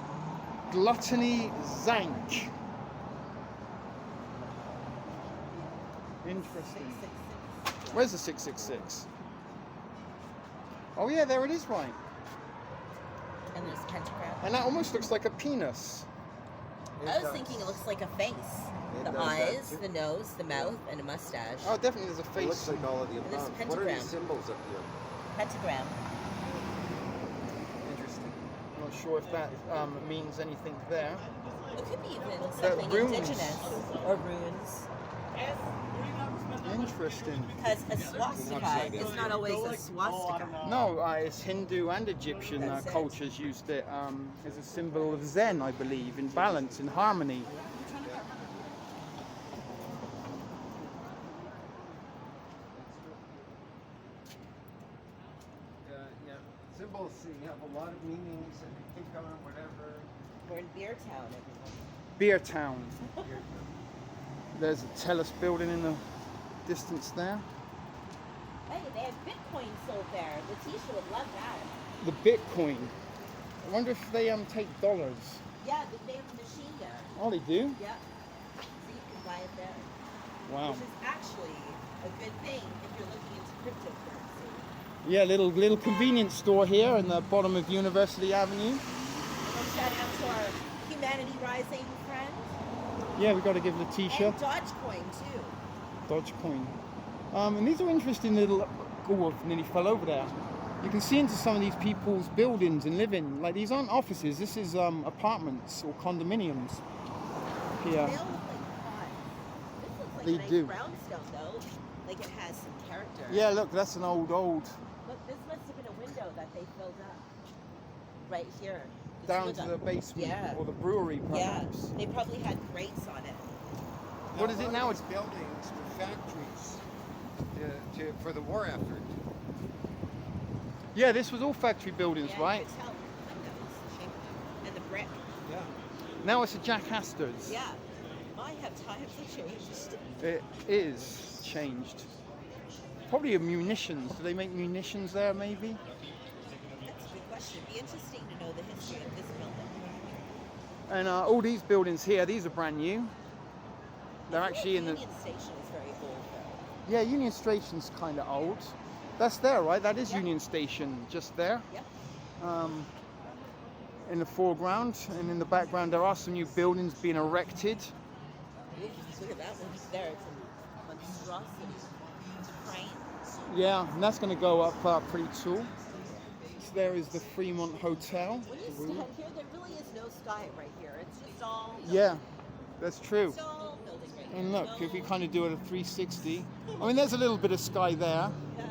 Speaker 1: Gluttony Zank. Interesting. Where's the 666? Oh yeah, there it is, right.
Speaker 3: And there's a pentagram.
Speaker 1: And that almost looks like a penis.
Speaker 3: I was thinking it looks like a face. The eyes, the nose, the mouth, and a mustache.
Speaker 1: Oh, definitely there's a face.
Speaker 2: It looks like all of the
Speaker 3: And there's a
Speaker 2: above. What are
Speaker 3: pentagram.
Speaker 2: these symbols up here?
Speaker 3: Pentagram.
Speaker 1: Interesting. I'm not sure if that means anything there.
Speaker 3: It could be even something
Speaker 1: runes.
Speaker 3: indigenous or runes.
Speaker 1: Interesting.
Speaker 3: Because a swastika is not always a swastika.
Speaker 1: No, it's Hindu and Egyptian
Speaker 3: That's it.
Speaker 1: cultures used it as a symbol of Zen, I believe, in balance, in harmony.
Speaker 2: Yeah. Symbols have a lot of meanings and they think on whatever.
Speaker 3: We're in Beer Town, everyone.
Speaker 1: Beer Town. There's a Telus building in the distance there.
Speaker 3: Hey, they have Bitcoin sold there. Letitia would love that.
Speaker 1: The Bitcoin. I wonder if they take dollars.
Speaker 3: Yeah, they have a machine there.
Speaker 1: Oh, they do?
Speaker 3: Yeah. So you can buy it there.
Speaker 1: Wow.
Speaker 3: Which is actually a good thing if you're looking into cryptocurrency.
Speaker 1: Yeah, little convenience store here in the bottom of University Avenue.
Speaker 3: And shout out to our Humanity Rising friend.
Speaker 1: Yeah, we got to give Letitia.
Speaker 3: And Dogecoin too.
Speaker 1: Dogecoin. And these are interesting little. Oh, I've nearly fell over there. You can see into some of these people's buildings and living. Like, these aren't offices. This is apartments or condominiums here.
Speaker 3: They all look like pods. This looks like
Speaker 1: They
Speaker 3: a nice
Speaker 1: do.
Speaker 3: brownstone though. Like it has some character.
Speaker 1: Yeah, look, that's an old.
Speaker 3: Look, this must have been a window that they filled up. Right here. Just
Speaker 1: Down
Speaker 3: look
Speaker 1: to
Speaker 3: up.
Speaker 1: the basement
Speaker 3: Yeah.
Speaker 1: or the brewery,
Speaker 3: Yeah,
Speaker 1: perhaps.
Speaker 3: they probably had grates on it.
Speaker 1: What is it now?
Speaker 2: It's buildings for factories for the war effort.
Speaker 1: Yeah, this was all factory buildings,
Speaker 3: Yeah,
Speaker 1: right?
Speaker 3: you could tell the windows and the brick.
Speaker 2: Yeah.
Speaker 1: Now it's a Jack Astor's.
Speaker 3: Yeah. I have times have changed.
Speaker 1: It is changed. Probably a munitions. Do they make munitions there, maybe?
Speaker 3: That's a good question. It'd be interesting to know the history of this building.
Speaker 1: And all these buildings here, these are brand new. They're
Speaker 3: I feel
Speaker 1: actually
Speaker 3: like
Speaker 1: in the.
Speaker 3: Union Station is very old though.
Speaker 1: Yeah, Union Station's kind of old. That's there, right? That is
Speaker 3: Yep.
Speaker 1: Union Station, just there.
Speaker 3: Yep.
Speaker 1: In the foreground, and in the background there are some new buildings being erected.
Speaker 3: Ooh, look at that one there. It's a monstrosity. It's a crane.
Speaker 1: Yeah, and that's going to go up pretty tall. So there is the Fremont Hotel.
Speaker 3: When you stand here, there really is no sky right here. It's just all building.
Speaker 1: Yeah, that's true.
Speaker 3: It's all building right here.
Speaker 1: And look,
Speaker 3: No-
Speaker 1: if we kind of do it at 360, I mean, there's a little bit of sky there,
Speaker 3: Yeah.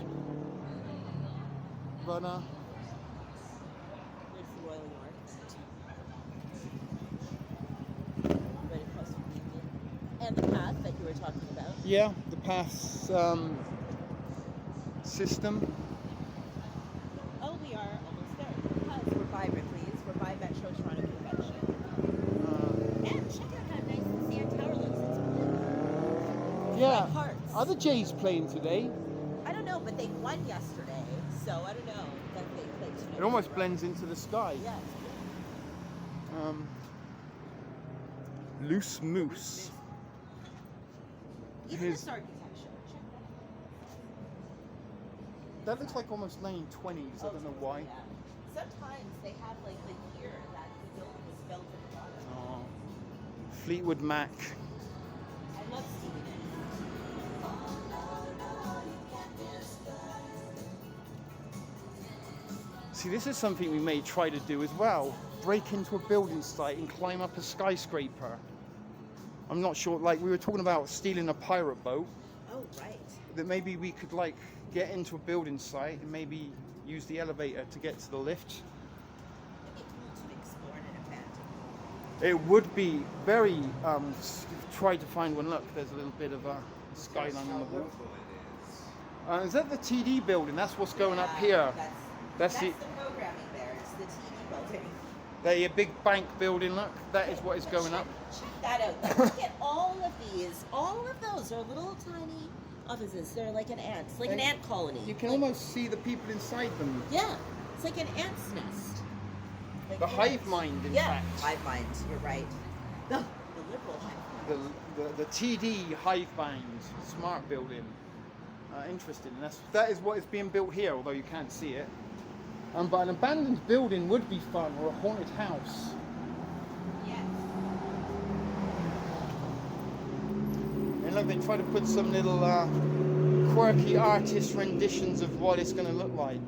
Speaker 1: but
Speaker 3: There's the Royal York. Right across from the Union. And the path that you were talking about.
Speaker 1: yeah, the pass system.
Speaker 3: Oh, we are almost there. Because we're by Ripley's. We're by Metro Toronto Convention. And check out how nice the CN Tower looks. It's blue.
Speaker 1: Yeah,
Speaker 3: Like hearts.
Speaker 1: are the Jays playing today?
Speaker 3: I don't know, but they won yesterday. So I don't know that they played tonight.
Speaker 1: It almost blends into the sky.
Speaker 3: Yeah, it's blue.
Speaker 1: Loose Moose.
Speaker 3: Even
Speaker 1: Here's-
Speaker 3: this architecture. Check
Speaker 1: That looks like almost 1920s, I don't know why.
Speaker 3: Yeah. Sometimes they have like the year that the building was built in the bottom.
Speaker 1: Oh. Fleetwood Mac.
Speaker 3: I love Stevie Nicks.
Speaker 1: See, this is something we may try to do as well. Break into a building site and climb up a skyscraper. I'm not sure, like we were talking about stealing a pirate boat,
Speaker 3: Oh, right.
Speaker 1: that maybe we could like get into a building site and maybe use the elevator to get to the lift.
Speaker 3: It'd be cool to explore an event.
Speaker 1: It would be very, try to find one. Look, there's a little bit of a skyline on the wall. Is that the TD building? That's what's going up here.
Speaker 3: That's
Speaker 1: That's
Speaker 3: the
Speaker 1: it.
Speaker 3: programming there. It's the TV building.
Speaker 1: There, a big bank building, look. That is what is going up.
Speaker 3: Check that out. Like, look at all of these. All of those are little tiny offices. They're like an ant. It's like an
Speaker 1: And
Speaker 3: ant colony.
Speaker 1: You can
Speaker 3: Like-
Speaker 1: almost see the people inside them.
Speaker 3: Yeah. It's like an ant's nest. Like
Speaker 1: The
Speaker 3: ants.
Speaker 1: hive mind, in
Speaker 3: Yeah.
Speaker 1: fact.
Speaker 3: Hive mind. You're right. The liberal hive mind.
Speaker 1: The TD hive mind, smart building. Interesting. And that is what is being built here, although you can't see it. But an abandoned building would be fun, or a haunted house.
Speaker 3: Yes.
Speaker 1: And look, they try to put some little quirky artist renditions of what it's going to look like.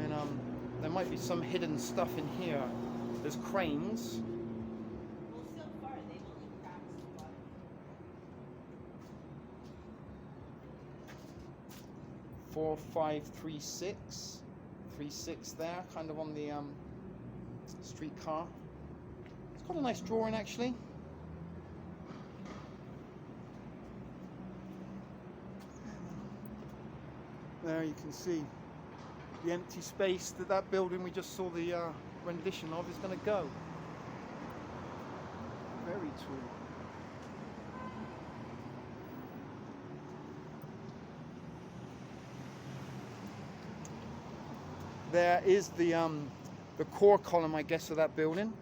Speaker 1: And there might be some hidden stuff in here. There's cranes.
Speaker 3: Well, so far they've only cracked the bottom.
Speaker 1: 4536. 36 there, kind of on the streetcar. It's got a nice drawing actually. There you can see the empty space that building we just saw the rendition of is going to go. Very tall. There is the core column, I guess, of that building.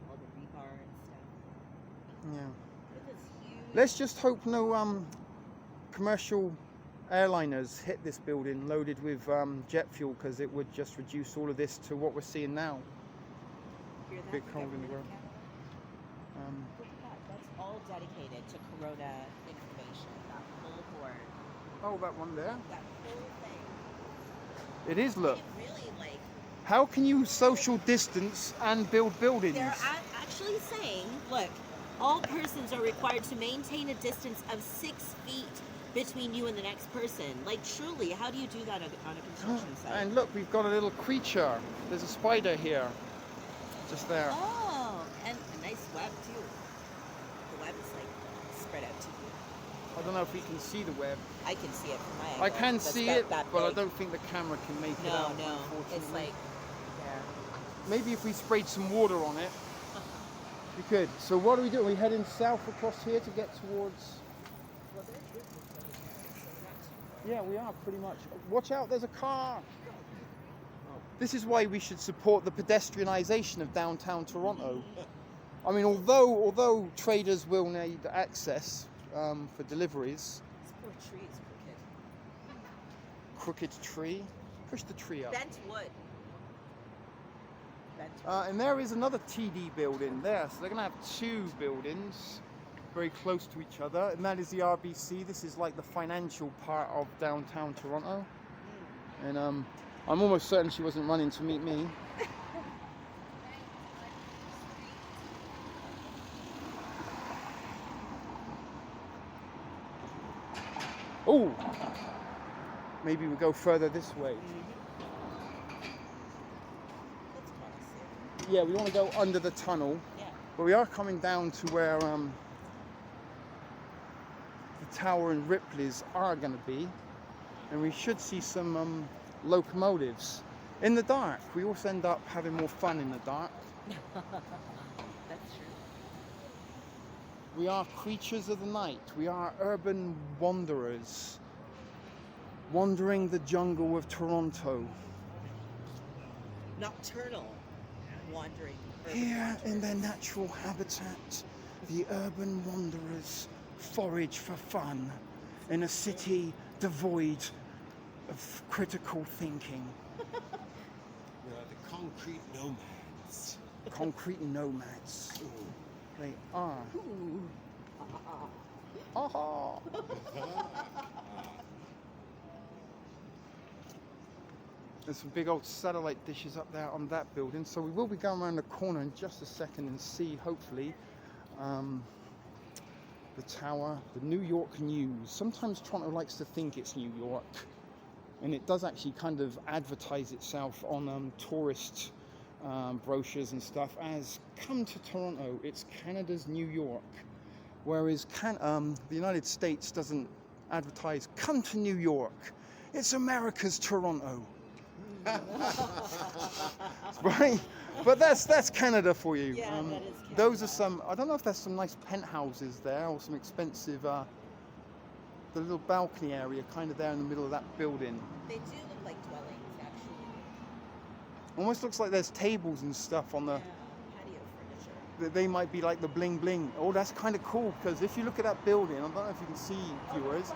Speaker 3: All the rebar and stuff.
Speaker 1: Yeah.
Speaker 3: Look at this huge.
Speaker 1: Let's just hope no commercial airliners hit this building loaded with jet fuel, because it would just reduce all of this to what we're seeing now.
Speaker 3: Hear that?
Speaker 1: Big
Speaker 3: The
Speaker 1: hole in the
Speaker 3: government
Speaker 1: road.
Speaker 3: of Canada? Look at that. That's all dedicated to Corona information. That whole board.
Speaker 1: Oh, that one there.
Speaker 3: That whole thing.
Speaker 1: It is, look.
Speaker 3: It really, like,
Speaker 1: How can you social distance and build buildings?
Speaker 3: they're actually saying, look, all persons are required to maintain a distance of 6 feet between you and the next person. Like, truly, how do you do that on a construction site?
Speaker 1: And look, we've got a little creature. There's a spider here. Just there.
Speaker 3: Oh, and a nice web, too. The web is, like, spread out to you.
Speaker 1: I don't know if we can see the web.
Speaker 3: I can see it from my angle.
Speaker 1: I can
Speaker 3: That's
Speaker 1: see
Speaker 3: that-
Speaker 1: it,
Speaker 3: that
Speaker 1: but I
Speaker 3: big.
Speaker 1: don't think the camera can make it
Speaker 3: No,
Speaker 1: out,
Speaker 3: no.
Speaker 1: unfortunately.
Speaker 3: It's like there.
Speaker 1: Maybe if we sprayed some water on it, we could. So what are we doing? Are we heading south across here to get towards...
Speaker 3: Well, there's business over there, so we're not too far.
Speaker 1: Yeah, we are, pretty much. Watch out, there's a car! This is why we should support the pedestrianisation of downtown Toronto. I mean, although traders will need access for deliveries.
Speaker 3: This poor tree is crooked.
Speaker 1: Crooked tree. Push the tree up.
Speaker 3: Bent wood. Bent wood.
Speaker 1: And there is another TD building there. So they're going to have two buildings very close to each other. And that is the RBC. This is like the financial part of downtown Toronto. And I'm almost certain she wasn't running to meet me. Oh! Maybe we go further this way.
Speaker 3: That's promising.
Speaker 1: Yeah, we want to go under the tunnel.
Speaker 3: Yeah.
Speaker 1: But we are coming down to where the tower and Ripley's are going to be. And we should see some locomotives. In the dark, we also end up having more fun in the dark.
Speaker 3: That's true.
Speaker 1: We are creatures of the night. We are urban wanderers, wandering the jungle of Toronto.
Speaker 3: Nocturnal wandering. urban
Speaker 1: Here in their
Speaker 3: wanderers.
Speaker 1: natural habitat, the urban wanderers forage for fun in a city devoid of critical thinking.
Speaker 2: We are the concrete nomads.
Speaker 1: Concrete nomads. They are.
Speaker 3: Ooh.
Speaker 1: Aha! There's some big old satellite dishes up there on that building, so we will be going around the corner in just a second and see, hopefully, the tower, the New York News. Sometimes Toronto likes to think it's New York, and it does actually kind of advertise itself on tourist brochures and stuff as "Come to Toronto, it's Canada's New York," whereas the United States doesn't advertise "Come to New York, it's America's Toronto." Right? But that's Canada for you.
Speaker 3: Yeah, that is
Speaker 1: Those
Speaker 3: Canada.
Speaker 1: are some, I don't know if there's some nice penthouses there or some expensive, the little balcony area kind of there in the middle of that building.
Speaker 3: They do look like dwellings, actually.
Speaker 1: Almost looks like there's tables and stuff on the,
Speaker 3: Yeah, patio furniture.
Speaker 1: they might be like the bling bling. Oh, that's kind of cool, because if you look at that building, I don't know if you can see, viewers,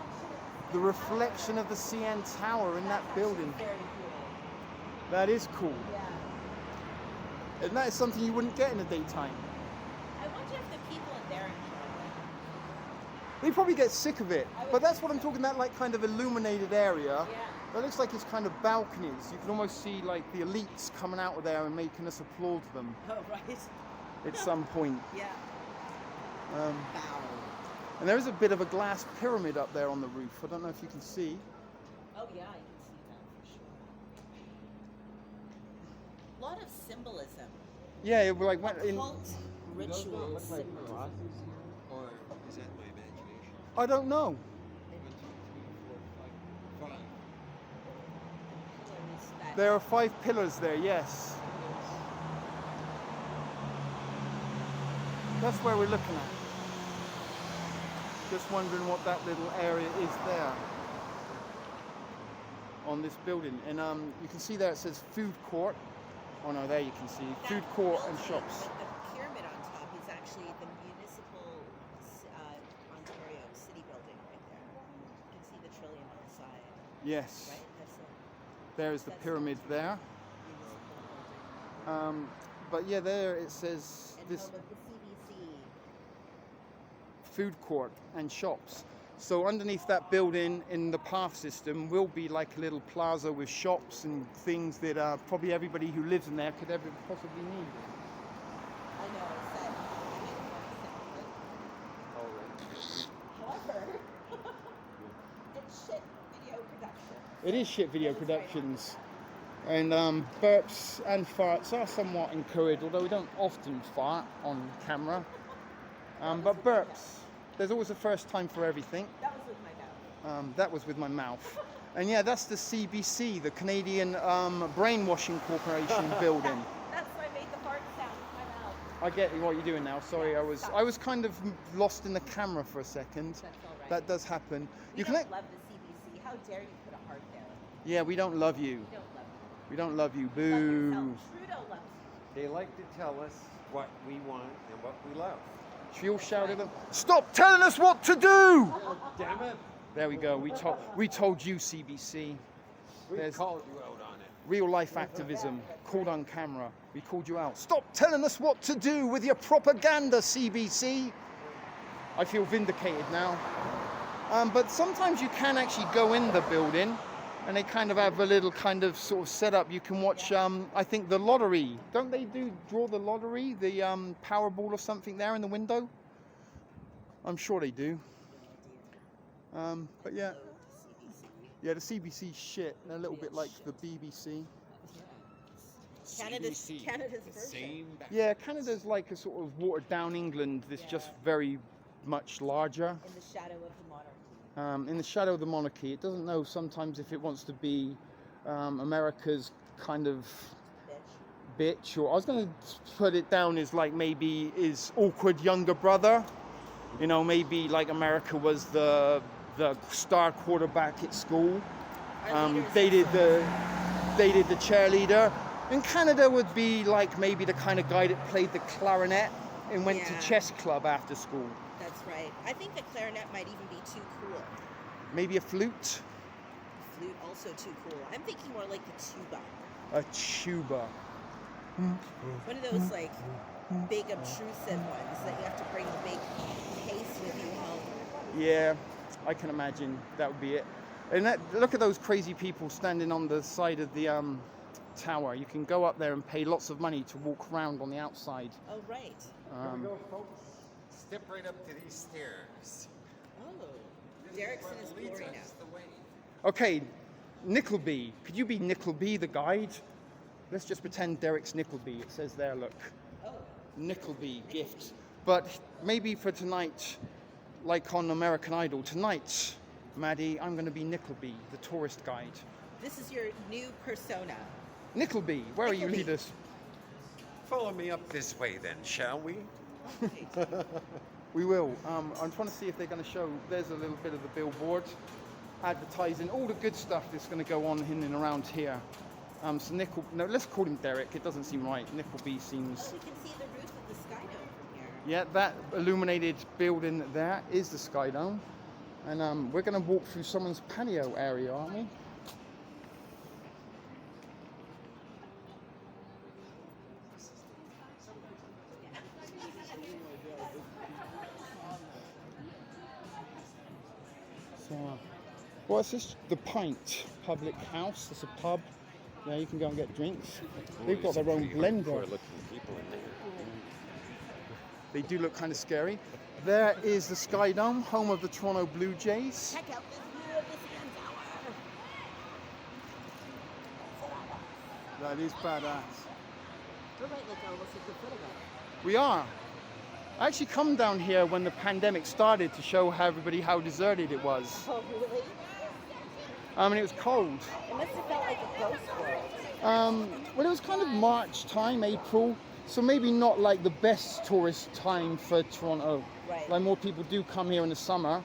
Speaker 1: the reflection of the CN Tower in that building.
Speaker 3: Very cool.
Speaker 1: That is cool.
Speaker 3: Yeah.
Speaker 1: And that is something you wouldn't get in the daytime.
Speaker 3: I wonder if the people in there enjoy it.
Speaker 1: They probably get sick of it.
Speaker 3: I would
Speaker 1: But that's
Speaker 3: think
Speaker 1: what I'm
Speaker 3: so.
Speaker 1: talking about, like kind of illuminated area.
Speaker 3: Yeah.
Speaker 1: That looks like it's kind of balconies. You can almost see like the elites coming out of there and making us applaud them
Speaker 3: Oh, right.
Speaker 1: at some point.
Speaker 3: Yeah.
Speaker 1: Um,
Speaker 3: Bow.
Speaker 1: and there is a bit of a glass pyramid up there on the roof. I don't know if you can see.
Speaker 3: Oh, yeah, I can see that for sure. A lot of symbolism.
Speaker 1: Yeah, it was like went in.
Speaker 3: Occult rituals.
Speaker 2: Or is that my imagination?
Speaker 1: I don't know.
Speaker 2: 1, 2, 3, 4, 5, 5.
Speaker 3: Pillars that-
Speaker 1: There are 5 pillars there. Yes, that's where we're looking at. Just wondering what that little area is there on this building. And you can see there it says food court. Oh no, there you can see
Speaker 3: that
Speaker 1: food court and
Speaker 3: building
Speaker 1: shops.
Speaker 3: with the pyramid on top is actually the municipal Ontario city building right there. You can see the trillion on the side.
Speaker 1: Yes.
Speaker 3: Right?
Speaker 1: There is the
Speaker 3: That's
Speaker 1: pyramid
Speaker 3: the
Speaker 1: there.
Speaker 3: municipal building.
Speaker 1: But yeah, there it says
Speaker 3: And
Speaker 1: this
Speaker 3: home of the CBC.
Speaker 1: food court and shops. So underneath that building in the path system will be like a little plaza with shops and things that probably everybody who lives in there could ever possibly need.
Speaker 3: I know, I said. However, it's shit video production.
Speaker 1: It is shit video
Speaker 3: That is right.
Speaker 1: productions. And burps and farts are somewhat encouraged, although we don't often fart on camera. But burps, there's always a first time for everything.
Speaker 3: That was with my mouth.
Speaker 1: That was with my mouth. And yeah, that's the CBC, the Canadian Brainwashing Corporation building.
Speaker 3: That's why I made the fart sound with my mouth.
Speaker 1: I get what you're doing now. Sorry, I was kind of lost in the camera for a second.
Speaker 3: That's all right.
Speaker 1: That does happen.
Speaker 3: We don't love the CBC. How dare you put a heart there?
Speaker 1: Yeah, we don't love you.
Speaker 3: We don't love you.
Speaker 1: We don't love you.
Speaker 3: Love
Speaker 1: Boo.
Speaker 3: yourself. Trudeau loves you.
Speaker 2: They like to tell us what we want and what we love.
Speaker 1: Should we all shout at them? Stop telling us what to do!
Speaker 2: Oh, damn it.
Speaker 1: There we go. We told you, CBC.
Speaker 2: We
Speaker 1: There's-
Speaker 2: called you out on it.
Speaker 1: Real life activism, called on camera. We called you out. Stop telling us what to do with your propaganda, CBC. I feel vindicated now. But sometimes you can actually go in the building and they kind of have a little kind of sort of setup. You can watch, I think, the lottery. Don't they draw the lottery, the Powerball or something there in the window? I'm sure they do. But yeah. Yeah, the CBC shit. They're a little bit like the BBC.
Speaker 3: Canada's
Speaker 2: CBC,
Speaker 3: Canada's
Speaker 2: the
Speaker 3: version.
Speaker 2: same back-
Speaker 1: Yeah, Canada's like a sort of watered down England that's just very much larger.
Speaker 3: In the shadow of the monarchy.
Speaker 1: In the shadow of the monarchy. It doesn't know sometimes if it wants to be America's kind of bitch, or I was going to put it down as like maybe his awkward younger brother. You know, maybe like America was the star quarterback at school.
Speaker 3: Our leaders
Speaker 1: They
Speaker 3: are
Speaker 1: did the cheerleader. And Canada would be like maybe the kind of guy that played the clarinet and went to
Speaker 3: Yeah.
Speaker 1: chess club after school.
Speaker 3: That's right. I think the clarinet might even be too cool.
Speaker 1: Maybe a flute,
Speaker 3: The flute also too cool. I'm thinking more like the tuba.
Speaker 1: a tuba.
Speaker 3: One of those like big obtrusive ones that you have to bring a big case with you home.
Speaker 1: Yeah, I can imagine that would be it. And look at those crazy people standing on the side of the tower. You can go up there and pay lots of money to walk around on the outside.
Speaker 3: Oh right.
Speaker 2: Here we go, folks. Step right up to these stairs.
Speaker 3: Oh.
Speaker 2: This
Speaker 3: Derek's
Speaker 2: is
Speaker 3: in his
Speaker 2: what leads
Speaker 3: glory
Speaker 2: us
Speaker 3: now.
Speaker 2: the way.
Speaker 1: Okay, Nickleby. Could you be Nickleby, the guide? Let's just pretend Derek's Nickleby. It says there, look.
Speaker 3: Oh.
Speaker 1: Nickleby gift. But maybe for tonight, like on American Idol, tonight, Maddie, I'm going to be Nickleby, the tourist guide.
Speaker 3: This is your new persona.
Speaker 1: Nickleby, where are you,
Speaker 3: Nickleby.
Speaker 1: leaders?
Speaker 2: Follow me up this way then, shall we?
Speaker 1: We will. I'm trying to see if they're going to show. There's a little bit of the billboard advertising all the good stuff that's going to go on in and around here. So no, let's call him Derek. It doesn't seem right. Nickleby seems.
Speaker 3: Oh, we can see the roof of the Sky Dome from here.
Speaker 1: Yeah, that illuminated building there is the Sky Dome, and we're going to walk through someone's patio area, aren't we? So, what's this? The Pint Public House. It's a pub. Yeah, you can go and get drinks. They've got their own blender.
Speaker 2: Looking people in there.
Speaker 1: They do look kind of scary. There is the Sky Dome, home of the Toronto Blue Jays.
Speaker 3: Check out this view of the CN Tower.
Speaker 1: That is badass.
Speaker 3: We're right like almost at the foot of it.
Speaker 1: We are. I actually come down here when the pandemic started to show everybody how deserted it was.
Speaker 3: Oh really?
Speaker 1: I mean, it was cold.
Speaker 3: It must have felt like a ghost world.
Speaker 1: Well, it was kind of March time, April, so maybe not like the best tourist time for Toronto.
Speaker 3: Right.
Speaker 1: Like more people do come here in the summer.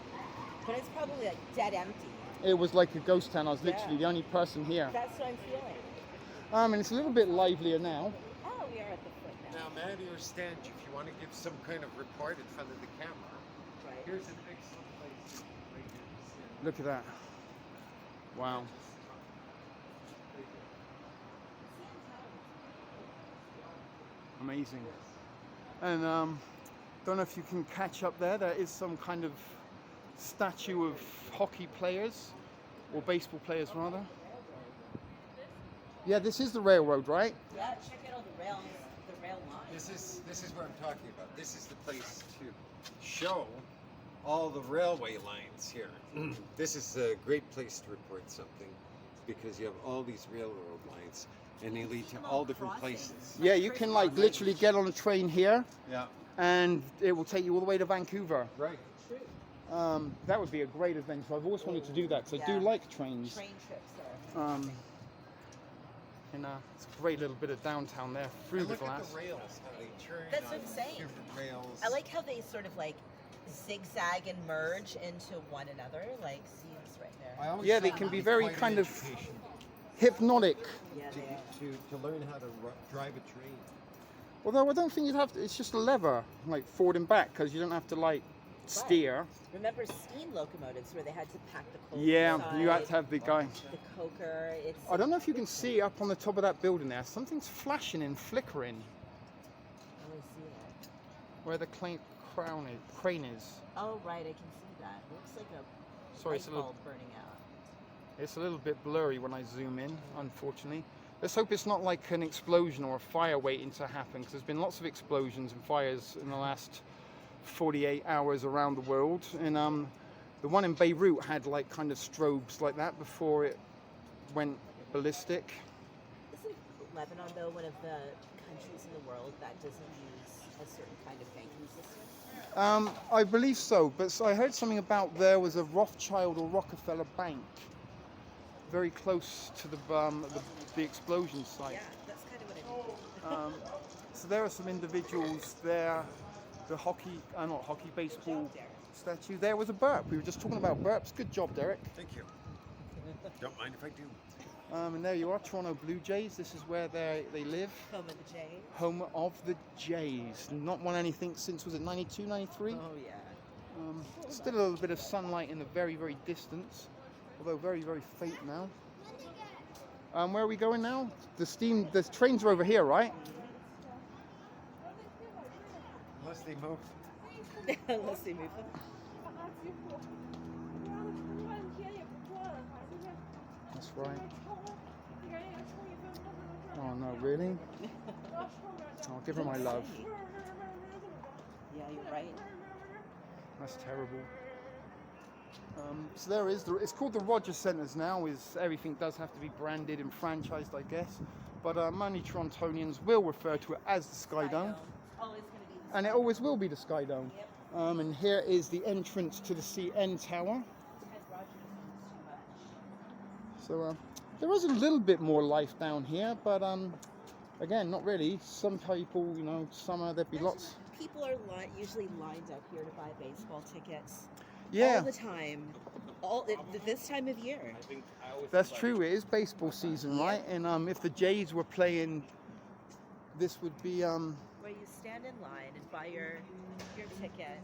Speaker 3: But it's probably like dead empty.
Speaker 1: It was like a ghost town. I was literally
Speaker 3: Yeah.
Speaker 1: the only person here.
Speaker 3: That's what I'm feeling.
Speaker 1: And it's a little bit livelier now.
Speaker 3: Oh, we are at the foot now.
Speaker 2: Now, Maddie or Stanch, if you want to give some kind of report in front of the camera,
Speaker 3: Right.
Speaker 2: here's an excellent place right here to sit.
Speaker 1: Look at that. Wow. Amazing. And don't know if you can catch up there. There is some kind of statue of hockey players, or baseball players rather. Yeah, this is the railroad, right?
Speaker 3: Yeah, check out all the rail lines.
Speaker 2: This is what I'm talking about. This is the place to show all the railway lines here. This is a great place to report something because you have all these railroad lines and they lead to all different places.
Speaker 1: Yeah, you can like literally get on a train here,
Speaker 2: Yeah.
Speaker 1: and it will take you all the way to Vancouver.
Speaker 2: Right.
Speaker 1: That would be a great adventure. I've always wanted to do that because I do
Speaker 3: Yeah.
Speaker 1: like trains.
Speaker 3: Train trips are
Speaker 1: And it's a great little bit of downtown there through
Speaker 2: And
Speaker 1: the
Speaker 2: look at
Speaker 1: glass.
Speaker 2: the rails, how they turn
Speaker 3: That's
Speaker 2: on
Speaker 3: what I'm saying.
Speaker 2: different rails.
Speaker 3: I like how they sort of like zigzag and merge into one another, like seams right there.
Speaker 2: I always
Speaker 1: Yeah, they
Speaker 2: thought
Speaker 1: can
Speaker 2: it
Speaker 1: be
Speaker 2: was
Speaker 1: very
Speaker 2: quite an
Speaker 1: kind of
Speaker 2: education
Speaker 1: Hypnotic.
Speaker 3: Yeah, they are.
Speaker 2: to learn how to drive a train.
Speaker 1: Although I don't think you'd have to, it's just a lever, like forward and back, because you don't have to like steer.
Speaker 3: Remember steam locomotives where they had to pack the coal
Speaker 1: Yeah,
Speaker 3: inside,
Speaker 1: you had to have the guy.
Speaker 3: the coker. It's
Speaker 1: I don't know if you can see up on the top of that building there, something's flashing and flickering
Speaker 3: I don't see it.
Speaker 1: where the crane is.
Speaker 3: Oh right, I can see that. It looks like a
Speaker 1: Sorry,
Speaker 3: light
Speaker 1: it's a little,
Speaker 3: bulb burning out.
Speaker 1: it's a little bit blurry when I zoom in, unfortunately. Let's hope it's not like an explosion or a fire waiting to happen, because there's been lots of explosions and fires in the last 48 hours around the world. And the one in Beirut had like kind of strobes like that before it went ballistic.
Speaker 3: Isn't Lebanon though one of the countries in the world that doesn't use a certain kind of banking system?
Speaker 1: I believe so, but I heard something about there was a Rothschild or Rockefeller bank very close to the explosion site.
Speaker 3: Yeah, that's kind of what I mean.
Speaker 1: So there are some individuals there. The not hockey, baseball statue. There was a burp. We were just talking about burps. Good job, Derek.
Speaker 2: Thank you. Don't mind if I do.
Speaker 1: And there you are, Toronto Blue Jays. This is where they live.
Speaker 3: Home of the Jays.
Speaker 1: Home of the Jays. Not won anything since, was it 92, 93?
Speaker 3: Oh yeah.
Speaker 1: Still a little bit of sunlight in the very, very distance. Although very, very faint now. Where are we going now? The trains are over here, right?
Speaker 2: Unless they move.
Speaker 3: Unless they move them.
Speaker 1: That's right. Oh no, really? I'll give her my love.
Speaker 3: Yeah, you're right.
Speaker 1: That's terrible. So there is, it's called the Rogers Centres now, everything does have to be branded and franchised, I guess. But many Torontonians will refer to it as the Sky Dome.
Speaker 3: Always going to be the
Speaker 1: And it always will be the Sky Dome.
Speaker 3: Yep.
Speaker 1: And here is the entrance to the CN Tower. So there is a little bit more life down here, but again, not really. Some people, summer there'd be lots.
Speaker 3: People are usually lined up here to buy baseball tickets.
Speaker 1: Yeah,
Speaker 3: All the time. This time of year.
Speaker 1: that's true. It is baseball season, right? And if the Jays were playing, this would be
Speaker 3: Where you stand in line and buy your ticket.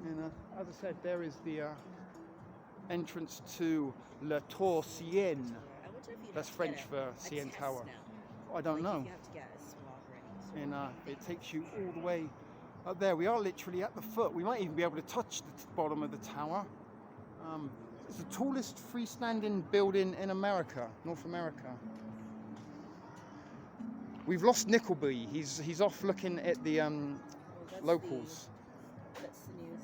Speaker 1: And as I said, there is the entrance to La Tour CN.
Speaker 3: I wonder if you'd
Speaker 1: That's
Speaker 3: have to
Speaker 1: French
Speaker 3: get
Speaker 1: for
Speaker 3: a
Speaker 1: CN
Speaker 3: test
Speaker 1: Tower.
Speaker 3: now.
Speaker 1: I don't
Speaker 3: Like,
Speaker 1: know.
Speaker 3: You have to get a swab or any
Speaker 1: And
Speaker 3: sort of
Speaker 1: it takes you all the way up there. We are literally at the foot. We might even be able to touch the bottom of the tower. It's the tallest freestanding building in America, North America. We've lost Nickleby. He's off looking at the
Speaker 3: That's
Speaker 1: locals.
Speaker 3: That's the news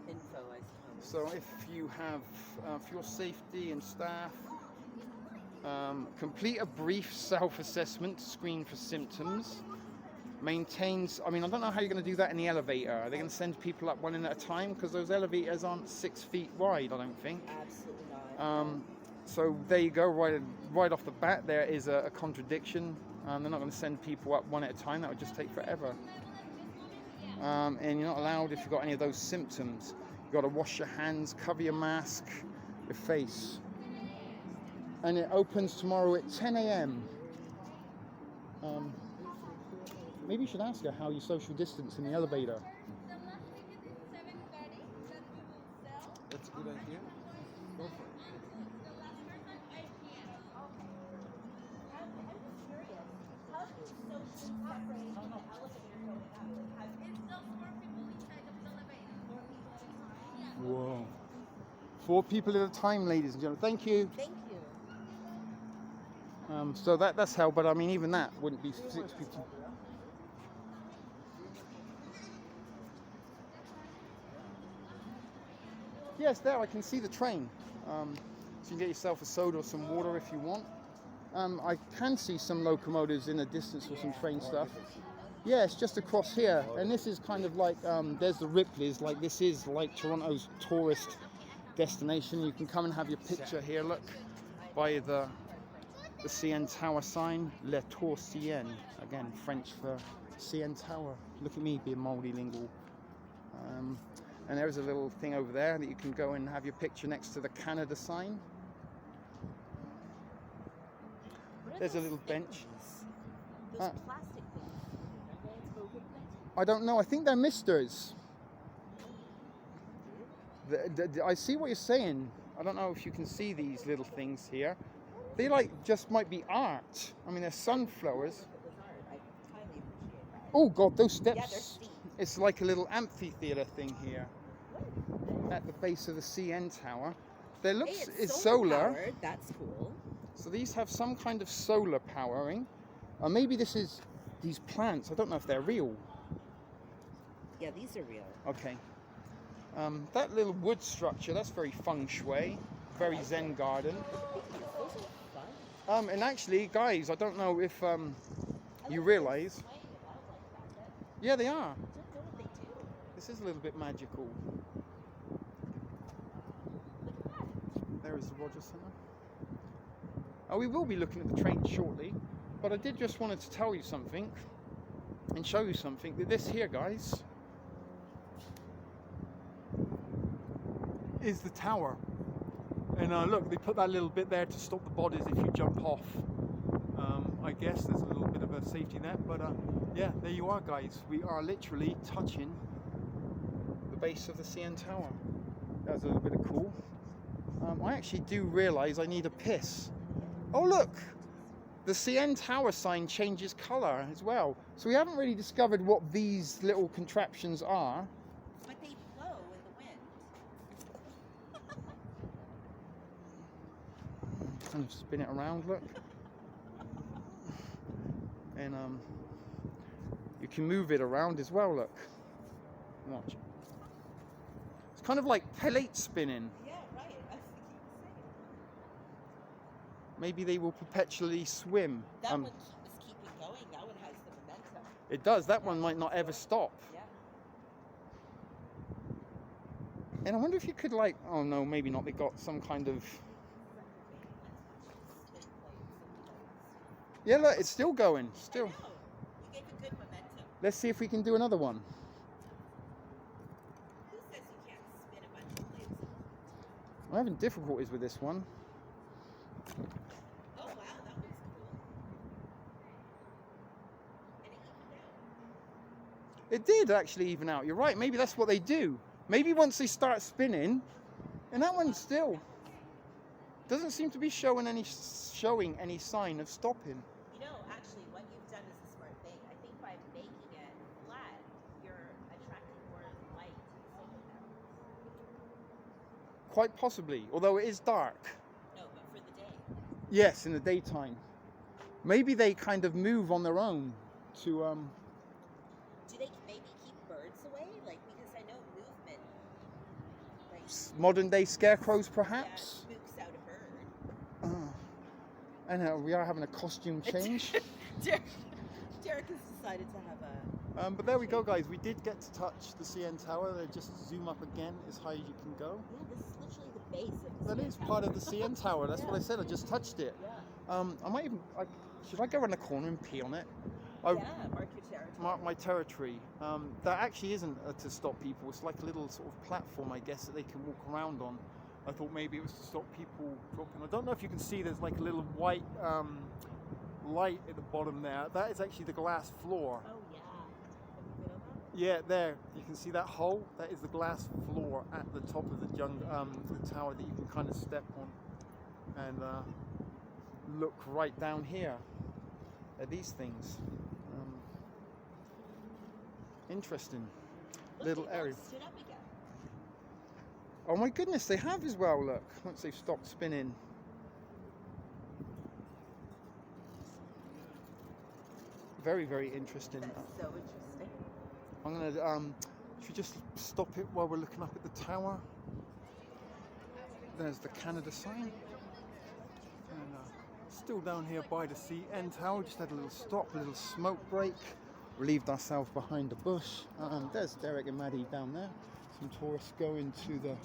Speaker 3: info, I
Speaker 1: So
Speaker 3: suppose.
Speaker 1: if you have, for your safety and staff, complete a brief self-assessment to screen for symptoms. Maintains, I don't know how you're going to do that in the elevator. Are they going to send people up one in at a time? Because those elevators aren't 6 feet wide, I don't think.
Speaker 3: Absolutely not.
Speaker 1: So there you go, right off the bat, there is a contradiction. They're not going to send people up one at a time. That would just take forever. And you're not allowed if you've got any of those symptoms. You've got to wash your hands, cover your mask, your face. And it opens tomorrow at 10 a.m. Maybe you should ask her how you social distance in the elevator.
Speaker 2: That's a good idea.
Speaker 1: Go for it.
Speaker 3: I'm just curious. How do you socially separate the elevator going up? Like,
Speaker 4: It's just 4 people inside of the elevator.
Speaker 3: 4 people at a time?
Speaker 1: Whoa. 4 people at a time, ladies and gentlemen. Thank you.
Speaker 3: Thank you.
Speaker 1: So that's hell, but I mean, even that wouldn't be 6 people. Yes, there, I can see the train. So you can get yourself a soda or some water if you want. I can see some locomotives in the distance or some train stuff. Yeah, it's just across here. And this is kind of like, there's the Ripley's, like this is like Toronto's tourist destination. You can come and have your picture here, look, by the CN Tower sign, Le Tour CN, again French for CN Tower. Look at me being multilingual. And there's a little thing over there that you can go and have your picture next to the Canada sign. There's a little bench.
Speaker 3: Those plastic things.
Speaker 1: I don't know, I think they're misters. I see what you're saying. I don't know if you can see these little things here. They like just might be art. I mean, they're sunflowers. Oh God, those steps.
Speaker 3: Yeah, they're steep.
Speaker 1: It's like a little amphitheater thing here at the base of the CN Tower. There looks,
Speaker 3: Hey,
Speaker 1: it's
Speaker 3: solar powered. That's cool.
Speaker 1: So these have some kind of solar powering. Or maybe this is these plants. I don't know if they're real.
Speaker 3: Yeah, these are real.
Speaker 1: Okay. That little wood structure, that's very feng shui. Very Zen garden.
Speaker 3: Those are fun.
Speaker 1: And actually, guys, I don't know if you realize. Yeah, they are.
Speaker 3: Don't know what they do.
Speaker 1: This is a little bit magical. There is the Rogers Centre. Oh, we will be looking at the train shortly, but I did just wanted to tell you something and show you something. That this here, guys, is the tower. And look, they put that little bit there to stop the bodies if you jump off. I guess there's a little bit of a safety net, but yeah, there you are, guys. We are literally touching the base of the CN Tower. That was a little bit of cool. I actually do realise I need a piss. Oh look, the CN Tower sign changes colour as well. So we haven't really discovered what these little contraptions are.
Speaker 3: But they blow in the wind.
Speaker 1: Kind of spin it around, look. And you can move it around as well, look. Watch. It's kind of like plate spinning.
Speaker 3: Yeah, right. I was thinking the same.
Speaker 1: Maybe they will perpetually swim.
Speaker 3: That one is keeping going. That one has the momentum.
Speaker 1: It does. That one might not ever stop.
Speaker 3: Yeah.
Speaker 1: And I wonder if you could like, oh no, maybe not. They got some kind of. Yeah, look, it's still going. Still.
Speaker 3: I know. You gave a good momentum.
Speaker 1: Let's see if we can do another one.
Speaker 3: Who says you can't spin a bunch of plates?
Speaker 1: I'm having difficulties with this one.
Speaker 3: Oh wow, that one's cool. And it evened out.
Speaker 1: It did actually even out. You're right. Maybe that's what they do. Maybe once they start spinning, and that one still doesn't seem to be showing any sign of stopping.
Speaker 3: You know, actually, what you've done is a smart thing. I think by making it flat, you're attracting more light to the solar panels.
Speaker 1: Quite possibly, although it is dark.
Speaker 3: No, but for the day.
Speaker 1: Yes, in the daytime. Maybe they kind of move on their own to
Speaker 3: Do they maybe keep birds away? Like, because I know movement, like,
Speaker 1: modern day scarecrows, perhaps.
Speaker 3: yeah, spooks out a bird.
Speaker 1: And we are having a costume change.
Speaker 3: Derek has decided to have a.
Speaker 1: But there we go, guys. We did get to touch the CN Tower. They just zoom up again as high as you can go.
Speaker 3: Yeah, this is literally the base of the
Speaker 1: That
Speaker 3: CN
Speaker 1: is
Speaker 3: Tower.
Speaker 1: part of the CN Tower. That's what I said. I just touched it.
Speaker 3: Yeah.
Speaker 1: I might even. Should I go around the corner and pee on it?
Speaker 3: Yeah, mark your territory.
Speaker 1: Mark my territory. That actually isn't to stop people. It's like a little sort of platform, I guess, that they can walk around on. I thought maybe it was to stop people dropping. I don't know if you can see. There's like a little white light at the bottom there. That is actually the glass floor.
Speaker 3: Oh yeah. Have you been on
Speaker 1: Yeah, there you can see that hole. That is the glass floor at the top of the the tower that you can kind of step on and look right down here at these things. Interesting little area.
Speaker 3: Stood up again.
Speaker 1: Oh my goodness, they have as well. Look, once they've stopped spinning. Very, very interesting.
Speaker 3: That's so interesting.
Speaker 1: I'm gonna should we just stop it while we're looking up at the tower? There's the Canada sign. And still down here by the CN tower, just had a little stop, a little smoke break. Relieved ourselves behind the bush. There's Derek and Maddie down there. Some tourists going to the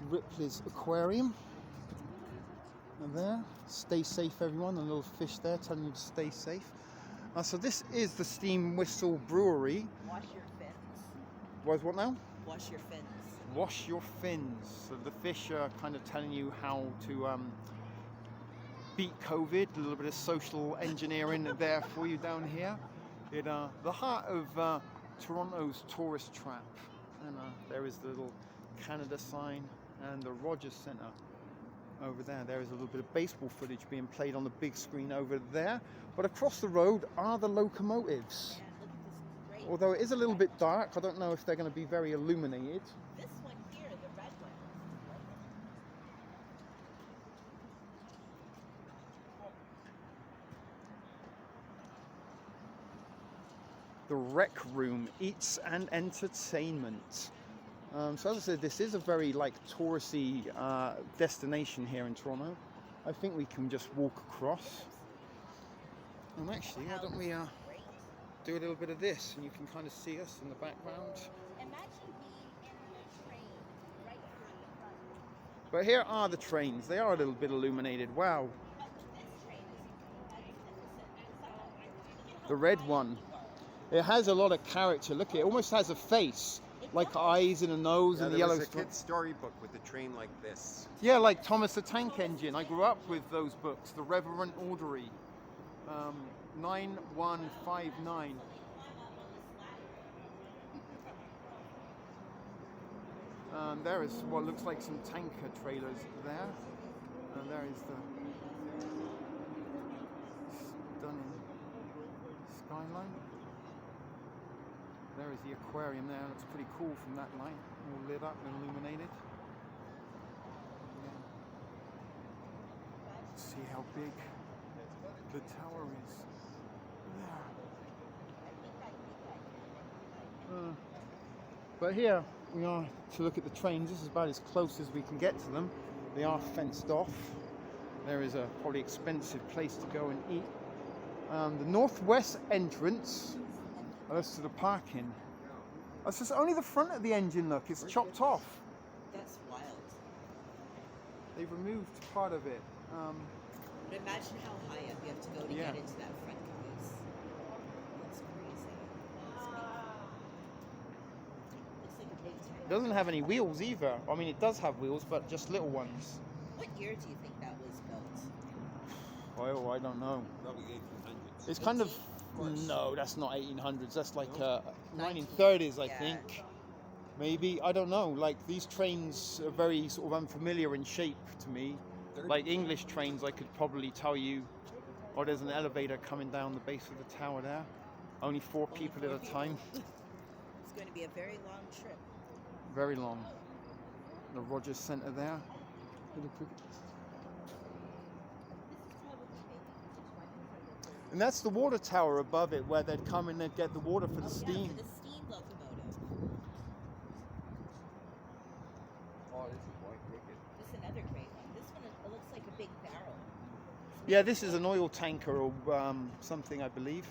Speaker 1: Ripley's Aquarium. And there, stay safe everyone, a little fish there telling you to stay safe. So this is the Steam Whistle Brewery.
Speaker 3: Wash your fins.
Speaker 1: Was what now?
Speaker 3: Wash your fins.
Speaker 1: Wash your fins. So the fish are kind of telling you how to beat COVID. A little bit of social engineering there for you down here. In the heart of Toronto's tourist trap. And there is the little Canada sign and the Rogers Centre over there. There is a little bit of baseball footage being played on the big screen over there. But across the road are the locomotives.
Speaker 3: Yeah, look at this great.
Speaker 1: Although it is a little bit dark, I don't know if they're going to be very illuminated.
Speaker 3: This one here, the red one.
Speaker 1: The Rec Room, Eats and Entertainment. So as I said, this is a very like touristy destination here in Toronto. I think we can just walk across. And actually, why don't we
Speaker 3: Great.
Speaker 1: do a little bit of this, and you can kind of see us in the background.
Speaker 4: Imagine being in the train right through the front.
Speaker 1: But here are the trains. They are a little bit illuminated. Wow.
Speaker 4: But this train is magnificent.
Speaker 1: The red one. It has a lot of character. Look, it almost has a face, like eyes and a nose and the
Speaker 2: there
Speaker 1: yellow
Speaker 2: was a
Speaker 1: stripe.
Speaker 2: kid's storybook with a train like this.
Speaker 1: Yeah, like Thomas the Tank Engine. I grew up with those books. The Reverend Orderly. 9159. There is what looks like some tanker trailers there. And there is the stunning skyline. There is the aquarium there. Looks pretty cool from that light. All lit up and illuminated. Yeah. Let's see how big the tower is. There. But here we are to look at the trains. This is about as close as we can get to them. They are fenced off. There is a probably expensive place to go and eat. The northwest entrance. Oh, that's to the parking. That's just only the front of the engine. Look, it's chopped off.
Speaker 3: That's wild.
Speaker 1: They've removed part of it.
Speaker 3: But imagine how high up you have to go to
Speaker 1: Yeah.
Speaker 3: get into that front caboose. That's crazy. That's big. Looks like a big
Speaker 1: It
Speaker 3: train.
Speaker 1: doesn't have any wheels either. I mean, it does have wheels, but just little ones.
Speaker 3: What year do you think that was built?
Speaker 1: Oh, I don't know.
Speaker 2: Probably 1800s.
Speaker 1: It's kind of
Speaker 2: course.
Speaker 1: no, that's not 1800s. That's like
Speaker 2: No?
Speaker 1: 1930s, I
Speaker 3: Yeah.
Speaker 1: think. Maybe I don't know. Like these trains are very sort of unfamiliar in shape to me. Like English trains, I could probably tell you. Oh, there's an elevator coming down the base of the tower there. Only four
Speaker 3: Only
Speaker 1: people
Speaker 3: four
Speaker 1: at a time.
Speaker 3: It's going to be a very long trip.
Speaker 1: Very long. The Rogers Centre there. And that's the water tower above it where they'd come and they'd get the water for the steam.
Speaker 3: Yeah, for the steam locomotive.
Speaker 2: Oh, this is white wicked.
Speaker 3: This is another great one. This one, it looks like a big barrel.
Speaker 1: Yeah, this is an oil tanker or something, I believe.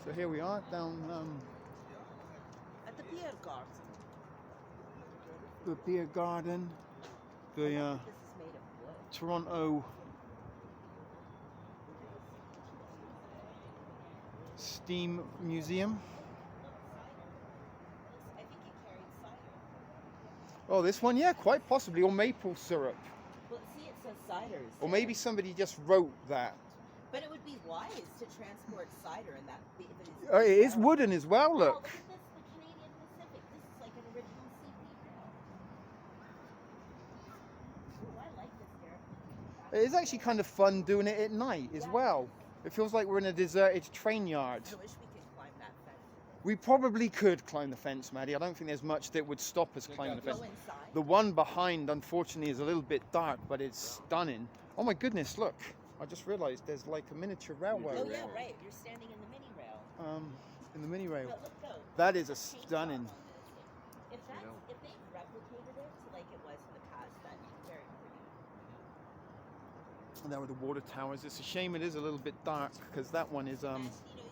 Speaker 1: So here we are down
Speaker 3: At the beer garden.
Speaker 1: the beer garden, the
Speaker 3: This is made of wood.
Speaker 1: Toronto Steam Museum.
Speaker 3: I think it carried cider.
Speaker 1: Oh, this one, yeah, quite possibly, or maple syrup.
Speaker 3: Well, see, it says ciders.
Speaker 1: Or maybe somebody just wrote that
Speaker 3: But it would be wise to transport cider in that.
Speaker 1: It is wooden as well,
Speaker 3: Wow,
Speaker 1: look.
Speaker 3: look at this, the Canadian Pacific. This is like an original CP rail. Ooh, I like this here.
Speaker 1: It is actually kind of fun doing it at night as well. It feels like we're in a deserted train yard.
Speaker 3: I wish we could climb that fence.
Speaker 1: We probably could climb the fence, Maddie. I don't think there's much that would stop us climbing the
Speaker 3: Go
Speaker 1: fence.
Speaker 3: inside.
Speaker 1: The one behind, unfortunately, is a little bit dark, but it's stunning. Oh my goodness, look. I just realized there's like a miniature railway.
Speaker 3: Oh yeah, right. You're standing in the mini rail.
Speaker 1: In the mini rail.
Speaker 3: But look though.
Speaker 1: That is a
Speaker 3: the paint
Speaker 1: stunning.
Speaker 3: job on this. If they replicated it to like it was in the past, that'd be very pretty.
Speaker 1: And there were the water towers. It's a shame it is a little bit dark because that one is
Speaker 3: And, you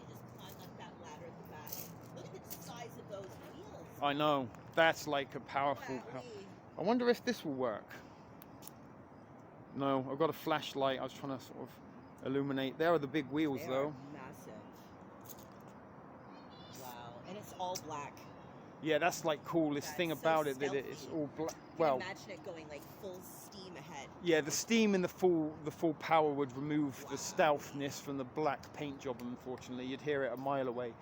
Speaker 3: just climb up that ladder at the back. Look at the size of those wheels.
Speaker 1: I know. That's like a powerful.
Speaker 3: Wowee.
Speaker 1: I wonder if this will work. No, I've got a flashlight. I was trying to sort of illuminate. There are the big wheels,
Speaker 3: They
Speaker 1: though.
Speaker 3: are massive. Wow, and it's all black.
Speaker 1: Yeah, that's like coolest
Speaker 3: That's
Speaker 1: thing
Speaker 3: so
Speaker 1: about it that it's
Speaker 3: stealthy.
Speaker 1: all black.
Speaker 3: You
Speaker 1: Well,
Speaker 3: can imagine it going like full steam ahead.
Speaker 1: yeah, the steam and the full power would remove the
Speaker 3: Wow.
Speaker 1: stealthness from the black paint job. Unfortunately, you'd hear it a mile away.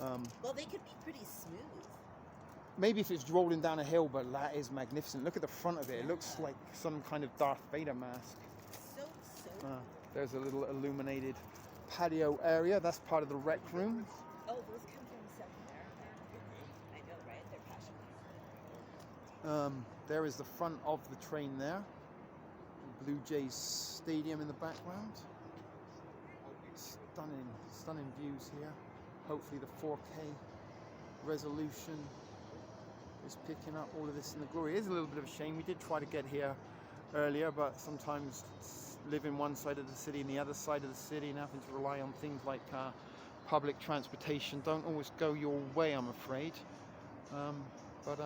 Speaker 3: Well, they could be pretty smooth.
Speaker 1: Maybe if it's rolling down a hill, but that is magnificent. Look at the front of it. It looks like some kind of Darth Vader mask.
Speaker 3: So
Speaker 1: There's a little illuminated patio area. That's part of the rec room.
Speaker 3: Oh, those come from South America. I know, right? They're passionate.
Speaker 1: There is the front of the train there. Blue Jays Stadium in the background. Stunning views here. Hopefully the 4K resolution is picking up all of this in the glory. It is a little bit of a shame. We did try to get here earlier, but sometimes living one side of the city and the other side of the city and having to rely on things like public transportation don't always go your way, I'm afraid. But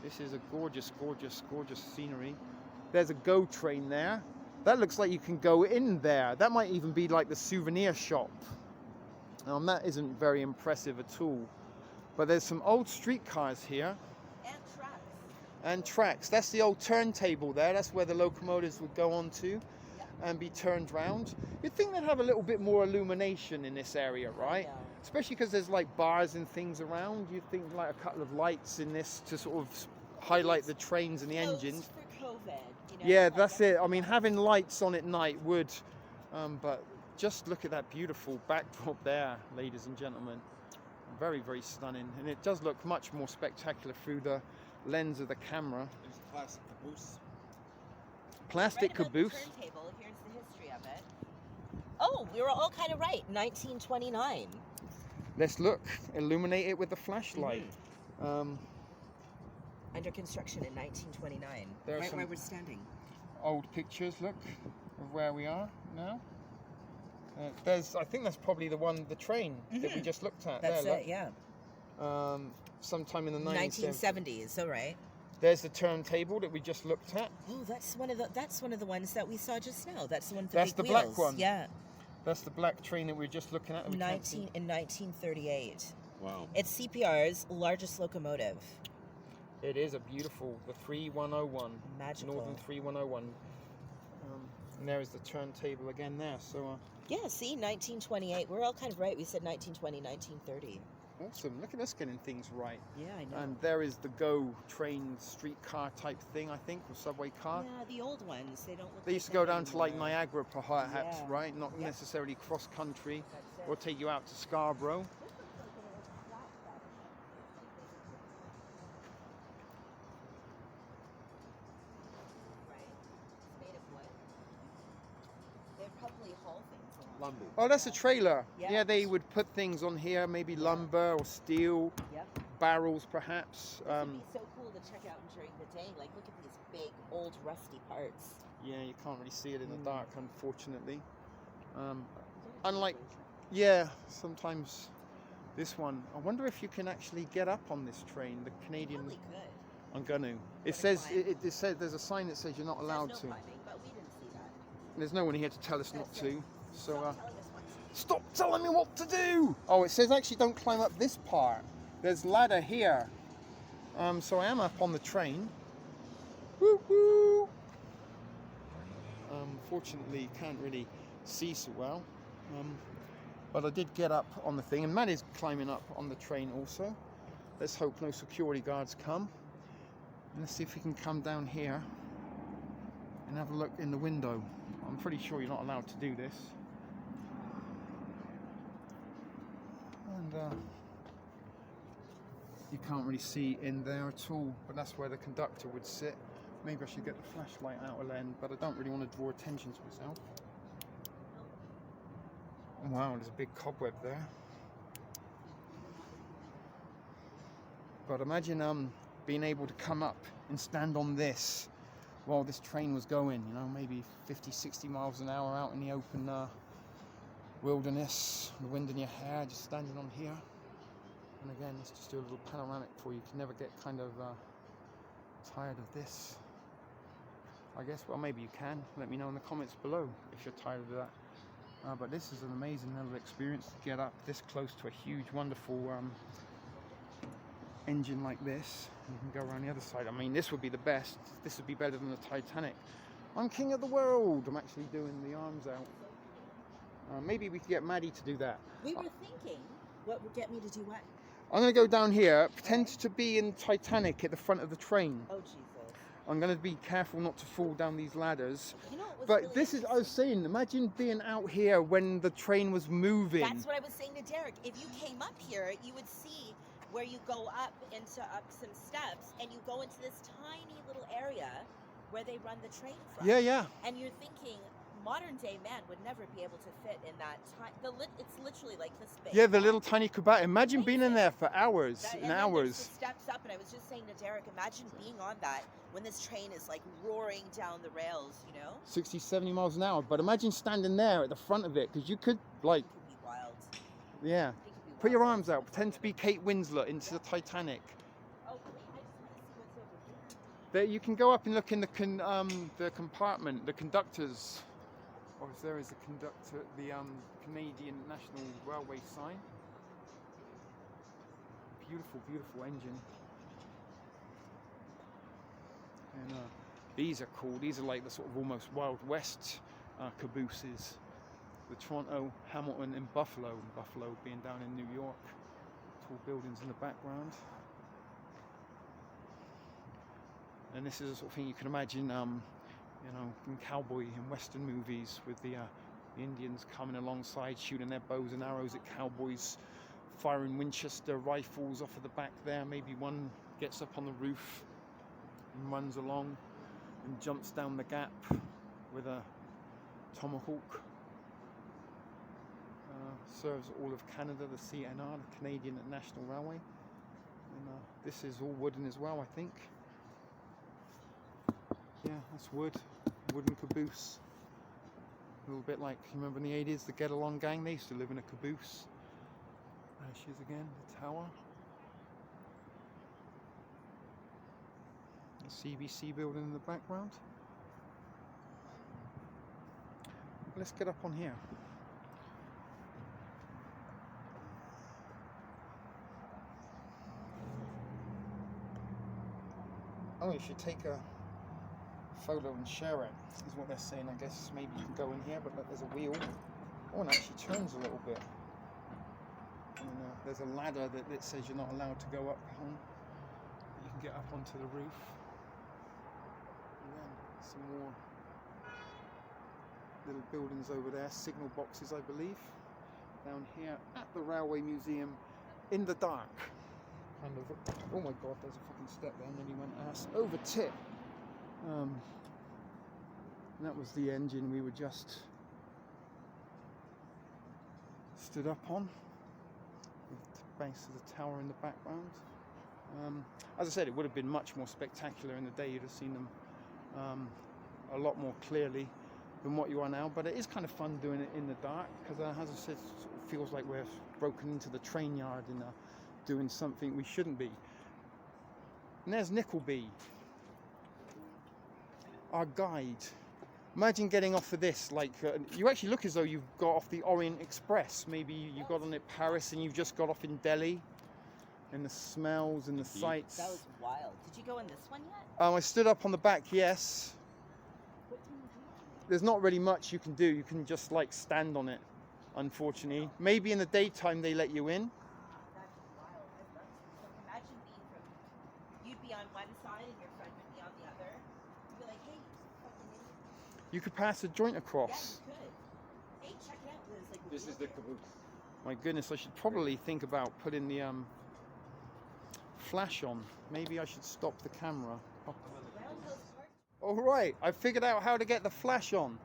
Speaker 1: this is a gorgeous scenery. There's a GO train there. That looks like you can go in there. That might even be like the souvenir shop. That isn't very impressive at all. But there's some old streetcars here.
Speaker 3: And tracks.
Speaker 1: And tracks. That's the old turntable there. That's where the locomotives would go on to and be turned round. You'd think they'd have a little bit more illumination in this area, right?
Speaker 3: Yeah.
Speaker 1: Especially because there's like bars and things around. You'd think like a couple of lights in this to sort of highlight the trains and the
Speaker 3: Closed
Speaker 1: engines.
Speaker 3: for COVID, you know,
Speaker 1: Yeah,
Speaker 3: like
Speaker 1: that's it. I mean, having lights on at night would, but just look at that beautiful backdrop there, ladies and gentlemen. Very, very stunning. And it does look much more spectacular through the lens of the camera.
Speaker 2: There's plastic caboose.
Speaker 1: Plastic
Speaker 3: right above the
Speaker 1: caboose.
Speaker 3: turntable, here's the history of it. Oh, we were all kind of right. 1929.
Speaker 1: Let's look. Illuminate it with the flashlight.
Speaker 3: Under construction in 1929.
Speaker 1: There are
Speaker 3: Right
Speaker 1: some-
Speaker 3: where we're standing.
Speaker 1: Old pictures, look, of where we are now. I think that's probably the train that we just looked at.
Speaker 3: That's
Speaker 1: there,
Speaker 3: it, yeah.
Speaker 1: look. Sometime in the
Speaker 3: 1970s. All right.
Speaker 1: There's the turntable that we just looked at.
Speaker 3: Oh, that's one of the ones that we saw just now. That's the one with the
Speaker 1: That's
Speaker 3: big
Speaker 1: the black
Speaker 3: wheels.
Speaker 1: one.
Speaker 3: Yeah.
Speaker 1: That's the black train that we were just looking at. that we can't see.
Speaker 3: In 1938.
Speaker 2: Wow.
Speaker 3: It's CPR's largest locomotive.
Speaker 1: It is a beautiful, the 3101.
Speaker 3: Magical.
Speaker 1: Northern 3101. And there is the turntable again there. So
Speaker 3: Yeah, see, 1928. We're all kind of right. We said 1920, 1930.
Speaker 1: awesome. Look at us getting things right.
Speaker 3: Yeah, I know.
Speaker 1: And there is the GO train streetcar type thing, I think, or subway car.
Speaker 3: Yeah, the old ones, they don't look
Speaker 1: They used to
Speaker 3: like
Speaker 1: go
Speaker 3: that
Speaker 1: down to like
Speaker 3: anymore.
Speaker 1: Niagara perhaps,
Speaker 3: Yeah.
Speaker 1: right? Not
Speaker 3: Yep.
Speaker 1: necessarily cross country
Speaker 3: That's it.
Speaker 1: or take you out to Scarborough.
Speaker 3: Right. It's made of wood. They'd probably haul things along.
Speaker 2: Lumber.
Speaker 1: Oh, that's a trailer.
Speaker 3: Yeah.
Speaker 1: Yeah, they would put things on here, maybe lumber or steel,
Speaker 3: Yep.
Speaker 1: barrels perhaps.
Speaker 3: This would be so cool to check out during the day. Like, look at these big, old, rusty parts.
Speaker 1: Yeah, you can't really see it in the dark, unfortunately.
Speaker 3: Mm.
Speaker 1: Unlike, yeah, sometimes this one. I wonder if you can actually get up on this train, the Canadian.
Speaker 3: Probably could.
Speaker 1: I'm going to. It
Speaker 3: Wanna
Speaker 1: says
Speaker 3: climb?
Speaker 1: it says there's a sign that says you're not allowed
Speaker 3: There's
Speaker 1: to.
Speaker 3: no climbing, but we didn't see that.
Speaker 1: There's no one here to tell us not
Speaker 3: That's
Speaker 1: to.
Speaker 3: it.
Speaker 1: So
Speaker 3: Stop telling us what to do.
Speaker 1: stop telling me what to do. Oh, it says actually don't climb up this part. There's ladder here. So I am up on the train. Woo woo. unfortunately you can't really see so well. But I did get up on the thing, and Matt is climbing up on the train also. Let's hope no security guards come. And let's see if we can come down here and have a look in the window. I'm pretty sure you're not allowed to do this. And you can't really see in there at all, but that's where the conductor would sit. Maybe I should get the flashlight out of lens, but I don't really want to draw attention to myself. Wow, there's a big cobweb there. But imagine being able to come up and stand on this while this train was going, you know, maybe 50, 60 miles an hour out in the open wilderness, the wind in your hair, just standing on here. And again, let's just do a little panoramic for you. You can never get kind of tired of this. I guess, well, maybe you can. Let me know in the comments below if you're tired of that. But this is an amazing little experience to get up this close to a huge, wonderful engine like this. You can go around the other side. I mean, this would be the best. This would be better than the Titanic. I'm king of the world. I'm actually doing the arms out. Maybe we could get Maddie to do that.
Speaker 3: We were thinking, what would get me to do what?
Speaker 1: I'm going to go down here, pretend to be in Titanic at the front of the train.
Speaker 3: Oh, Jesus.
Speaker 1: I'm going to be careful not to fall down these ladders.
Speaker 3: You know what was
Speaker 1: But
Speaker 3: really
Speaker 1: this is, I was saying, imagine being out here when the train was moving.
Speaker 3: That's what I was saying to Derek. If you came up here, you would see where you go up some steps, and you go into this tiny little area where they run the train from.
Speaker 1: Yeah, yeah.
Speaker 3: And you're thinking, modern day man would never be able to fit in that time. It's literally like this big.
Speaker 1: Yeah, the little tiny cabana. Imagine being in there for hours
Speaker 3: And
Speaker 1: and
Speaker 3: then
Speaker 1: hours.
Speaker 3: there's the steps up, and I was just saying to Derek, imagine being on that when this train is like roaring down the rails, you know?
Speaker 1: 60, 70 miles an hour. But imagine standing there at the front of it, because you could, like,
Speaker 3: It could be wild.
Speaker 1: yeah.
Speaker 3: It could be
Speaker 1: Put your
Speaker 3: wild.
Speaker 1: arms out. Pretend to be Kate Winslet into the Titanic.
Speaker 3: Oh, wait, I just want to see what's over here.
Speaker 1: There, you can go up and look in the compartment, the conductors. Or there is the conductor, the Canadian National Railway sign. Beautiful, beautiful engine. And these are cool. These are like the sort of almost Wild West cabooses. The Toronto, Hamilton, and Buffalo. Buffalo being down in New York. Tall buildings in the background. And this is the sort of thing you can imagine, you know, in cowboy and western movies, with the Indians coming alongside, shooting their bows and arrows at cowboys, firing Winchester rifles off of the back there. Maybe one gets up on the roof and runs along and jumps down the gap with a tomahawk. Serves all of Canada, the CNR, the Canadian National Railway. And this is all wooden as well, I think. Yeah, that's wood. Wooden caboose. A little bit like, you remember in the 80s, the Get Along Gang? They used to live in a caboose. There she is again, the tower. The CBC building in the background. Let's get up on here. Oh, you should take a photo and share it, is what they're saying. I guess maybe you can go in here, but look, there's a wheel. Oh, and it actually turns a little bit. And there's a ladder that says you're not allowed to go up on. You can get up onto the roof. And then some more little buildings over there, signal boxes, I believe. Down here at the Railway Museum, in the dark. Kind of, oh my god, there's a fucking step there, nearly went ass over tip. And that was the engine we were just stood up on, with the base of the tower in the background. As I said, it would have been much more spectacular in the day. You'd have seen them a lot more clearly than what you are now, but it is kind of fun doing it in the dark, because as I said, it sort of feels like we're broken into the train yard and doing something we shouldn't be. And there's Nickleby, our guide. Imagine getting off of this, like, you actually look as though you've got off the Orient Express. Maybe you got on at Paris and you've just got off in Delhi. And the smells and the sights.
Speaker 3: That was wild. Did you go in this one yet?
Speaker 1: I stood up on the back, yes.
Speaker 3: What time did you
Speaker 1: there's not really much you can do. You can just like stand on it, unfortunately. Maybe in the daytime they let you in.
Speaker 3: That'd be wild. Like, imagine being from, you'd be on one side and your friend would be on the other. You'd be like, hey, fucking idiot.
Speaker 1: You could pass a joint
Speaker 3: Yeah,
Speaker 1: across.
Speaker 3: you could. Hey, check it out. There's like
Speaker 2: This is the caboose.
Speaker 1: My goodness, I should probably think about putting the flash on. Maybe I should stop the camera. Oh. All right, I figured out how to get the flash on.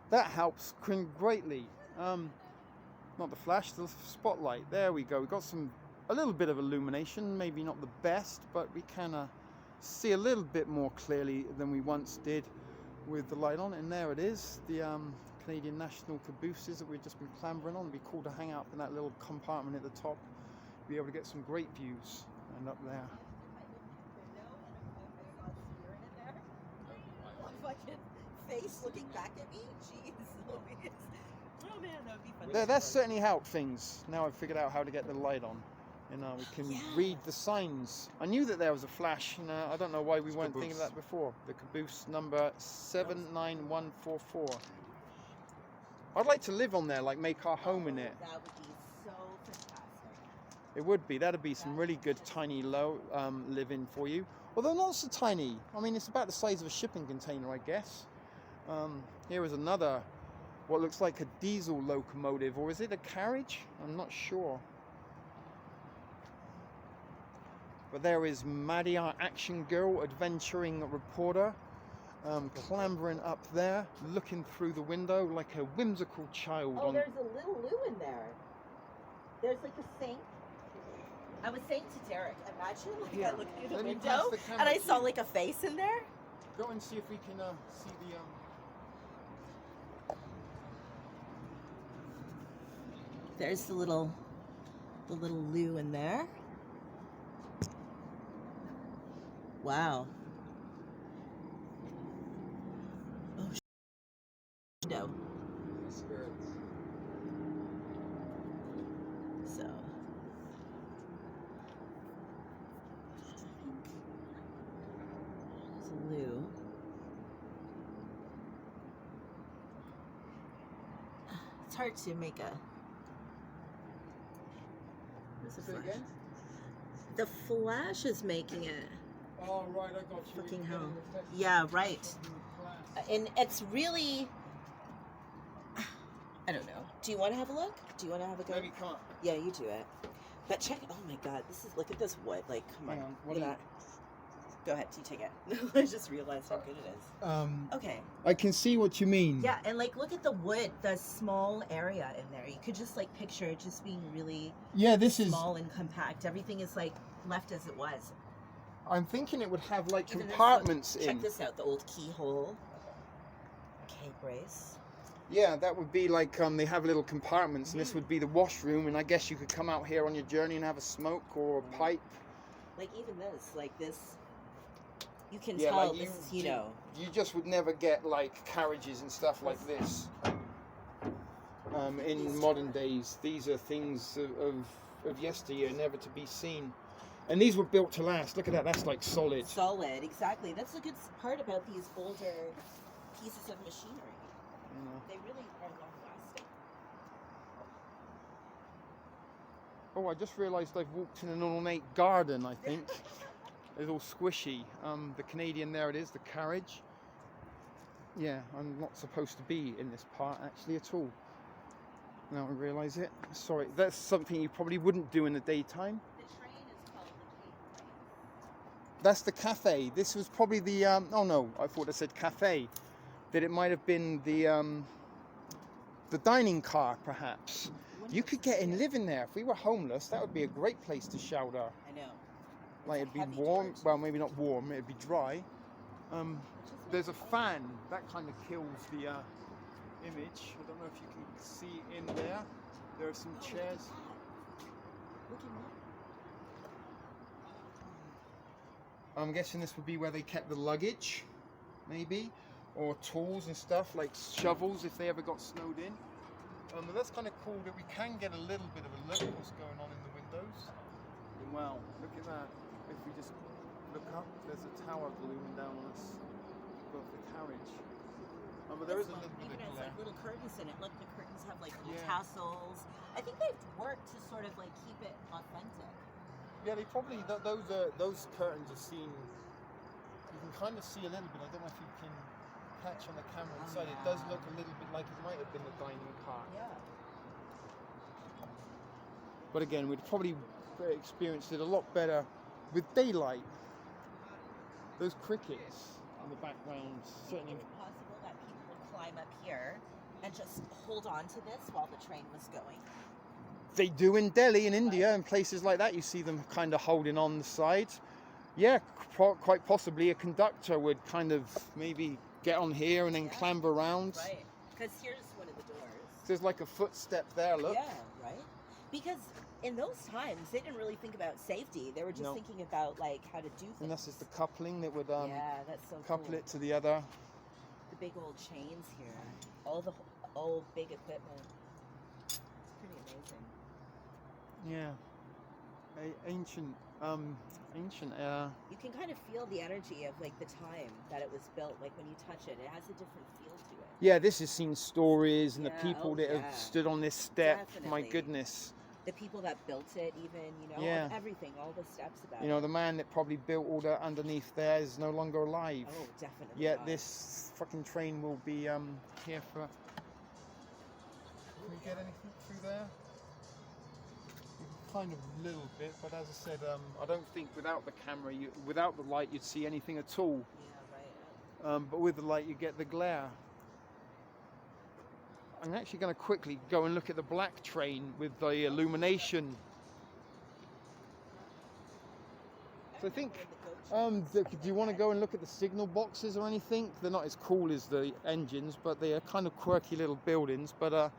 Speaker 1: That helps greatly. Not the flash, the spotlight. There we go. We got a little bit of illumination. Maybe not the best, but we can see a little bit more clearly than we once did with the light on. And there it is, the Canadian national cabooses that we've just been clambering on. It'd be cool to hang out in that little compartment at the top. Be able to get some great views. And up there.
Speaker 3: Fucking face looking back at me. Jeez Louise. Oh man, that would be funny.
Speaker 1: There, that certainly helped things. Now I've figured out how to get the light on. And we can read the signs. I knew that there was a flash, and I don't know why we weren't thinking of that before. The caboose number 79144. I'd like to live on there, like make our home in it.
Speaker 3: That would be so fantastic.
Speaker 1: It would be. That'd be some really good tiny living for you. Although not so tiny. I mean, it's about the size of a shipping container, I guess. Here is another, what looks like a diesel locomotive, or is it a carriage? I'm not sure. But there is Maddie, our action girl, adventuring reporter, clambering up there, looking through the window like a whimsical child.
Speaker 3: Oh, there's a little loo in there. There's like a sink. I was saying to Derek, imagine like I looked through the window and I saw like a face in there.
Speaker 1: Go and see if we can see the
Speaker 3: There's the little loo in there. Wow. Oh, no.
Speaker 2: Spirits.
Speaker 3: So. There's a loo. It's hard to make a. Where's the
Speaker 1: Say
Speaker 3: flash?
Speaker 1: again?
Speaker 3: The flash is making it.
Speaker 1: Oh, right, I got you.
Speaker 3: Fucking hell. Yeah, right. And it's really. I don't know. Do you want to have a look? Do you want to have a go?
Speaker 1: Maybe can't.
Speaker 3: Yeah, you do it. But check. Oh my God! Look at this wood. Like, come on.
Speaker 1: Hang on, what
Speaker 3: Look
Speaker 1: do
Speaker 3: at that. Go ahead. You take it. I just realized how good it is. Okay.
Speaker 1: I can see what you mean.
Speaker 3: Yeah, and like, look at the wood. The small area in there. You could just like picture it just being really
Speaker 1: Yeah, this is.
Speaker 3: small and compact. Everything is like left as it was.
Speaker 1: I'm thinking it would have like
Speaker 3: Even this,
Speaker 1: compartments
Speaker 3: look,
Speaker 1: in.
Speaker 3: Check this out. The old keyhole. Okay, brace.
Speaker 1: Yeah, that would be like they have little compartments, and this would be the washroom, and I guess you could come out here on your journey and have a smoke or a pipe.
Speaker 3: Like even this, like this. You can
Speaker 1: Yeah,
Speaker 3: tell
Speaker 1: like
Speaker 3: this is, you know.
Speaker 1: You just would never get like carriages and stuff like this. In modern days, these are things of yesteryear, never to be seen. And these were built to last. Look at that, that's like solid.
Speaker 3: Solid, exactly. That's the good part about these older pieces of machinery.
Speaker 1: You know.
Speaker 3: They really are long lasting.
Speaker 1: Oh, I just realised I've walked in an ornate garden, I think. It's all squishy. The Canadian, there it is, the carriage. Yeah, I'm not supposed to be in this part actually at all. Now I realise it. Sorry, that's something you probably wouldn't do in the daytime.
Speaker 3: The train is called the Cape Train.
Speaker 1: That's the cafe. This was probably the, oh no, I thought it said cafe. That it might have been the dining car, perhaps. You could get in, live in there. If we were homeless, that would be a great place to shelter.
Speaker 3: I know.
Speaker 1: Like it'd be
Speaker 3: Heavy
Speaker 1: warm,
Speaker 3: dirt.
Speaker 1: well maybe not warm, it'd be dry. There's a fan, that kind of kills the image. I don't know if you can see in there. There are some chairs.
Speaker 3: Look at that.
Speaker 1: I'm guessing this would be where they kept the luggage, maybe, or tools and stuff like shovels if they ever got snowed in. But that's kind of cool that we can get a little bit of a look at what's going on in the windows. And wow, look at that. If we just look up, there's a tower looming down on us above the carriage. Oh, but there
Speaker 3: This
Speaker 1: is a
Speaker 3: one
Speaker 1: little bit
Speaker 3: even
Speaker 1: of
Speaker 3: has
Speaker 1: glare.
Speaker 3: like little curtains in it. Look, the curtains have like little
Speaker 1: Yeah.
Speaker 3: tassels. I think they've worked to sort of like keep it authentic.
Speaker 1: Yeah, they probably those curtains are seen. You can kind of see a little bit. I don't know if you can catch on the camera
Speaker 3: Oh,
Speaker 1: inside. It does
Speaker 3: yeah.
Speaker 1: look a little bit like it might have been the dining car.
Speaker 3: Yeah.
Speaker 1: But again, we'd probably experienced it a lot better with daylight. Those crickets in the background certainly.
Speaker 3: Is it possible that people would climb up here and just hold on to this while the train was going?
Speaker 1: They do in Delhi, in India, and places like that. You see them kind of holding on the side. Yeah, quite possibly a conductor would kind of maybe get on here and then clamber around.
Speaker 3: Right. Because here's one of the doors.
Speaker 1: There's like a footstep there, look.
Speaker 3: Yeah, right. Because in those times, they didn't really think about safety. They were just
Speaker 1: No.
Speaker 3: thinking about like how to do things.
Speaker 1: And that's just the coupling that would
Speaker 3: yeah, that's so
Speaker 1: couple
Speaker 3: cool.
Speaker 1: it to the other.
Speaker 3: The big old chains here, all the old big equipment. It's pretty amazing.
Speaker 1: Yeah. Ancient.
Speaker 3: You can kind of feel the energy of like the time that it was built. Like when you touch it, it has a different feel to it.
Speaker 1: Yeah, this has seen stories and
Speaker 3: Yeah,
Speaker 1: the people
Speaker 3: oh,
Speaker 1: that
Speaker 3: yeah.
Speaker 1: have stood on this step. My
Speaker 3: Definitely.
Speaker 1: goodness.
Speaker 3: The people that built it, even
Speaker 1: Yeah.
Speaker 3: everything, all the steps about
Speaker 1: You know,
Speaker 3: it.
Speaker 1: the man that probably built all that underneath there is no longer alive.
Speaker 3: Oh, definitely.
Speaker 1: Yet
Speaker 3: not.
Speaker 1: this fucking train will be here for. Can we get anything through there? Kind of a little bit, but as I said, I don't think without the camera, without the light, you'd see anything at all.
Speaker 3: Yeah, right.
Speaker 1: But with the light, you get the glare. I'm actually going to quickly go and look at the black train with the illumination. So I think, do you want to go and look at the signal boxes or anything? They're not as cool as the engines, but they are kind of quirky little buildings. But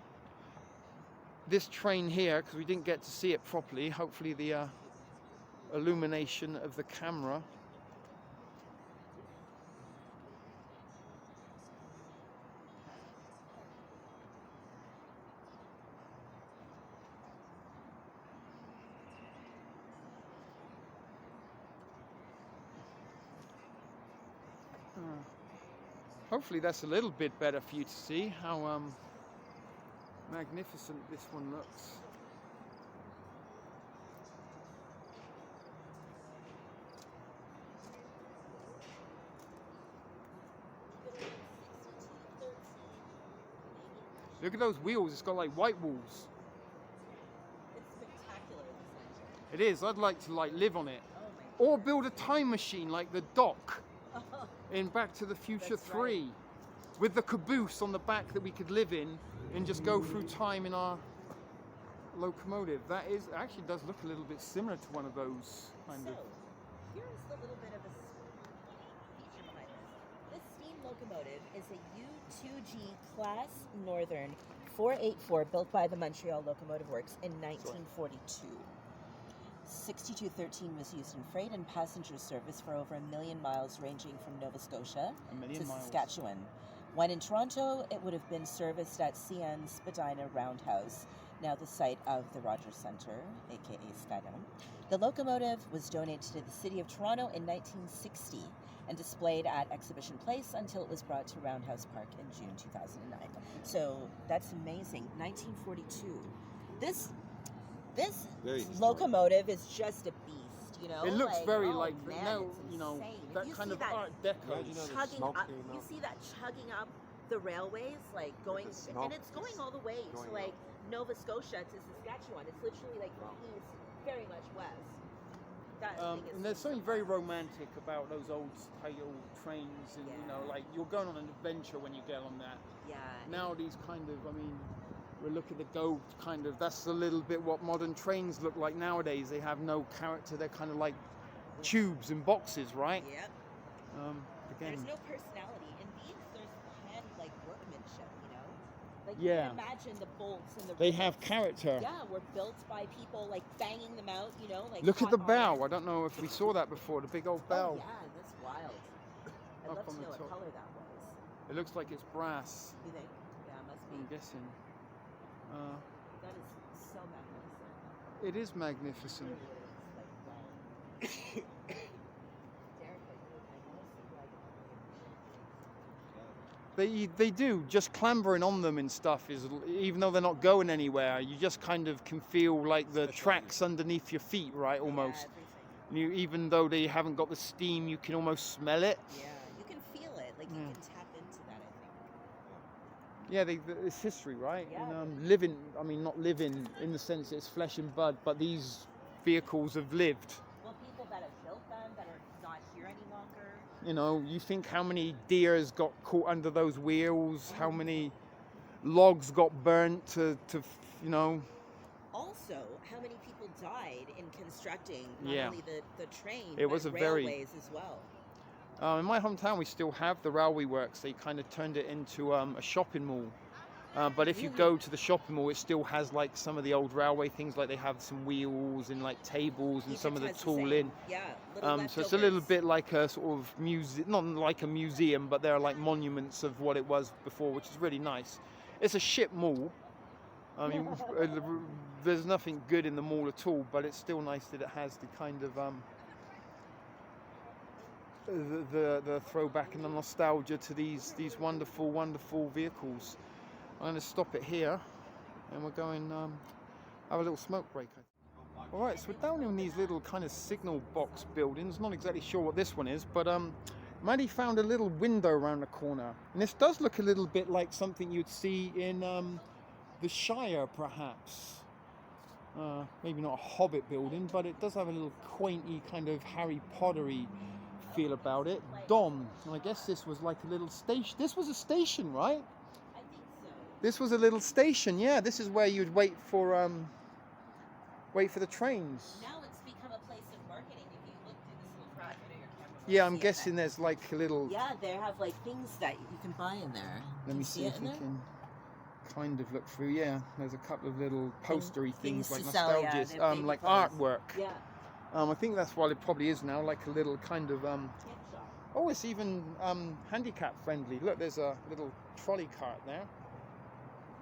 Speaker 1: this train here, because we didn't get to see it properly, hopefully the illumination of the camera. Hopefully that's a little bit better for you to see how magnificent this one looks. Look at those wheels, it's got like white walls.
Speaker 3: It's spectacular, this engine.
Speaker 1: It is, I'd like to like live on it.
Speaker 3: Oh my
Speaker 1: Or build a time machine like the Doc in Back to the Future
Speaker 3: That's
Speaker 1: 3.
Speaker 3: right.
Speaker 1: With the caboose on the back that we could live in and just go through time in our locomotive. That is, actually does look a little bit similar to one of those kind
Speaker 3: So,
Speaker 1: of.
Speaker 3: here's the little bit of a feature behind this. This steam locomotive is a U2G Class Northern 484 built by the Montreal Locomotive Works in 1942. 6213 was used in freight and passenger service for over 1 million miles, ranging from Nova Scotia to Saskatchewan. When in Toronto, it would have been serviced at CN Spadina Roundhouse, now the site of the Rogers Centre, aka Skydome. The locomotive was donated to the City of Toronto in 1960 and displayed at Exhibition Place until it was brought to Roundhouse Park in June 2009. So that's amazing. 1942. This
Speaker 2: Very historic.
Speaker 3: locomotive is just a beast, you know?
Speaker 1: It looks very
Speaker 3: oh
Speaker 1: like,
Speaker 3: man,
Speaker 1: no,
Speaker 3: it's
Speaker 1: you know,
Speaker 3: insane.
Speaker 1: that
Speaker 3: You
Speaker 1: kind
Speaker 3: see
Speaker 1: of
Speaker 3: that
Speaker 1: Art Deco.
Speaker 2: Imagine how the
Speaker 3: chugging
Speaker 2: smoke
Speaker 3: up,
Speaker 2: came
Speaker 3: you
Speaker 2: out.
Speaker 3: see that chugging up the railways, like going,
Speaker 2: The smoke
Speaker 3: and it's going
Speaker 2: is
Speaker 3: all the way
Speaker 2: going
Speaker 3: to like
Speaker 2: up.
Speaker 3: Nova Scotia to Saskatchewan. It's literally like from east, very much west. That thing is
Speaker 1: And there's
Speaker 3: so
Speaker 1: something very
Speaker 3: fast.
Speaker 1: romantic about those old style trains, and you know,
Speaker 3: Yeah.
Speaker 1: like you're going on an adventure when you get on that.
Speaker 3: Yeah.
Speaker 1: Now these kind of, I mean, we look at the Go kind of, that's a little bit what modern trains look like nowadays. They have no character, they're kind of like tubes and boxes, right?
Speaker 3: Yep.
Speaker 1: Again,
Speaker 3: There's no personality. In these, there's hand like workmanship, you know? Like
Speaker 1: Yeah.
Speaker 3: you can imagine the bolts and the
Speaker 1: they have
Speaker 3: rivets.
Speaker 1: character.
Speaker 3: Yeah, were built by people like banging them out, you know, like
Speaker 1: Look at
Speaker 3: hot
Speaker 1: the bell.
Speaker 3: iron.
Speaker 1: I don't know if we saw that before, the big old
Speaker 3: Oh
Speaker 1: bell.
Speaker 3: yeah, that's wild. I'd
Speaker 1: Up
Speaker 3: love
Speaker 1: on
Speaker 3: to
Speaker 1: the
Speaker 3: know what
Speaker 1: top.
Speaker 3: color that was.
Speaker 1: It looks like it's brass,
Speaker 3: You think? Yeah, it must be.
Speaker 1: I'm guessing.
Speaker 3: That is so magnificent.
Speaker 1: It is magnificent.
Speaker 3: It is, like, wow. Derek, I noticed, like,
Speaker 1: They do. Just clambering on them and stuff is, even though they're not going anywhere, you just kind of can feel like the tracks underneath your feet, right? Almost.
Speaker 3: Yeah,
Speaker 1: Even though they haven't got the steam, you can almost smell it.
Speaker 3: yeah, you can feel it. Like you can tap into that, I think.
Speaker 1: Yeah, it's history, right?
Speaker 3: Yeah,
Speaker 1: And living. I mean, not living in the sense it's flesh and blood, but these vehicles have lived.
Speaker 3: Well, people that have built them that are not here any longer.
Speaker 1: You know, you think how many deers got caught under those wheels, how many logs got burnt to you know.
Speaker 3: Also, how many people died in constructing not
Speaker 1: Yeah.
Speaker 3: only the train,
Speaker 1: It
Speaker 3: but
Speaker 1: was a
Speaker 3: railways as well.
Speaker 1: In my hometown, we still have the railway works. They kind of turned it into a shopping mall. But if you go to the shopping mall, it still has like some of the old railway things, like they have some wheels and like tables and
Speaker 3: Egypt
Speaker 1: some of the
Speaker 3: has the same.
Speaker 1: tooling.
Speaker 3: Yeah, little
Speaker 1: So it's a little
Speaker 3: leftovers.
Speaker 1: bit like a sort of museum, not like a museum, but they're like monuments of what it was before, which is really nice. It's a shit mall. I mean, there's nothing good in the mall at all, but it's still nice that it has the kind of the throwback and the nostalgia to these wonderful, wonderful vehicles. I'm going to stop it here, and we're going have a little smoke break. All right, so we're down in these little kind of signal box buildings. Not exactly sure what this one is, but Maddie found a little window around the corner, and this does look a little bit like something you'd see in the Shire, perhaps. Maybe not a Hobbit building, but it does have a little quainty kind of Harry Pottery feel about it. Dom, and I guess this was like a little station. This was a station, right?
Speaker 3: I think so.
Speaker 1: This was a little station, yeah. This is where you'd wait for the trains.
Speaker 3: Now it's become a place of marketing. If you look through this little crack under your camera.
Speaker 1: Yeah,
Speaker 3: you'll
Speaker 1: I'm
Speaker 3: see it
Speaker 1: guessing
Speaker 3: there.
Speaker 1: there's like a little.
Speaker 3: Yeah, they have like things that you can buy in there.
Speaker 1: Let
Speaker 3: Can
Speaker 1: me
Speaker 3: you
Speaker 1: see
Speaker 3: it
Speaker 1: if
Speaker 3: in
Speaker 1: we
Speaker 3: there?
Speaker 1: can kind of look through. Yeah, there's a couple of little postery things
Speaker 3: things
Speaker 1: like
Speaker 3: to sell, yeah,
Speaker 1: nostalgia,
Speaker 3: they're baby
Speaker 1: like
Speaker 3: clothes.
Speaker 1: artwork.
Speaker 3: Yeah.
Speaker 1: I think that's what it probably is now, like a little kind of
Speaker 3: Gift shop.
Speaker 1: Oh, it's even handicap friendly. Look, there's a little trolley cart there.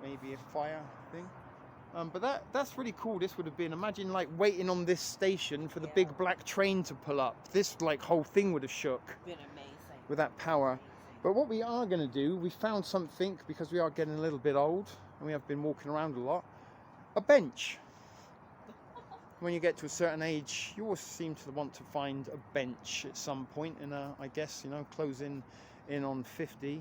Speaker 1: Maybe a fire thing. But that's really cool. This would have been, imagine like waiting on this station for the
Speaker 3: Yeah.
Speaker 1: big black train to pull up. This like whole thing would have shook
Speaker 3: Been amazing.
Speaker 1: with that power. But what we are going to do, we found something, because we are getting a little bit old and we have been walking around a lot. A bench. When you get to a certain age, you always seem to want to find a bench at some point. And I guess, you know, closing in on 50,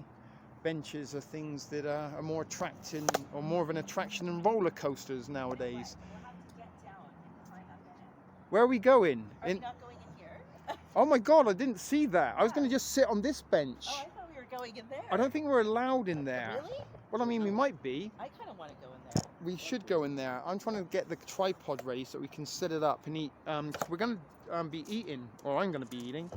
Speaker 1: benches are things that are more attracting, or more of an attraction than roller coasters nowadays.
Speaker 3: We'll have to get down and climb up in it.
Speaker 1: Where are we going?
Speaker 3: Are we not going in here?
Speaker 1: Oh my God, I didn't see that. I was going to just sit on this bench.
Speaker 3: Oh, I thought we were going in there.
Speaker 1: I don't think we're allowed in there.
Speaker 3: Really?
Speaker 1: Well, I mean, we might be.
Speaker 3: I kind of want to go in there.
Speaker 1: We should go in there. I'm trying to get the tripod ready so we can set it up and eat. We're going to be eating, or I'm going to be eating,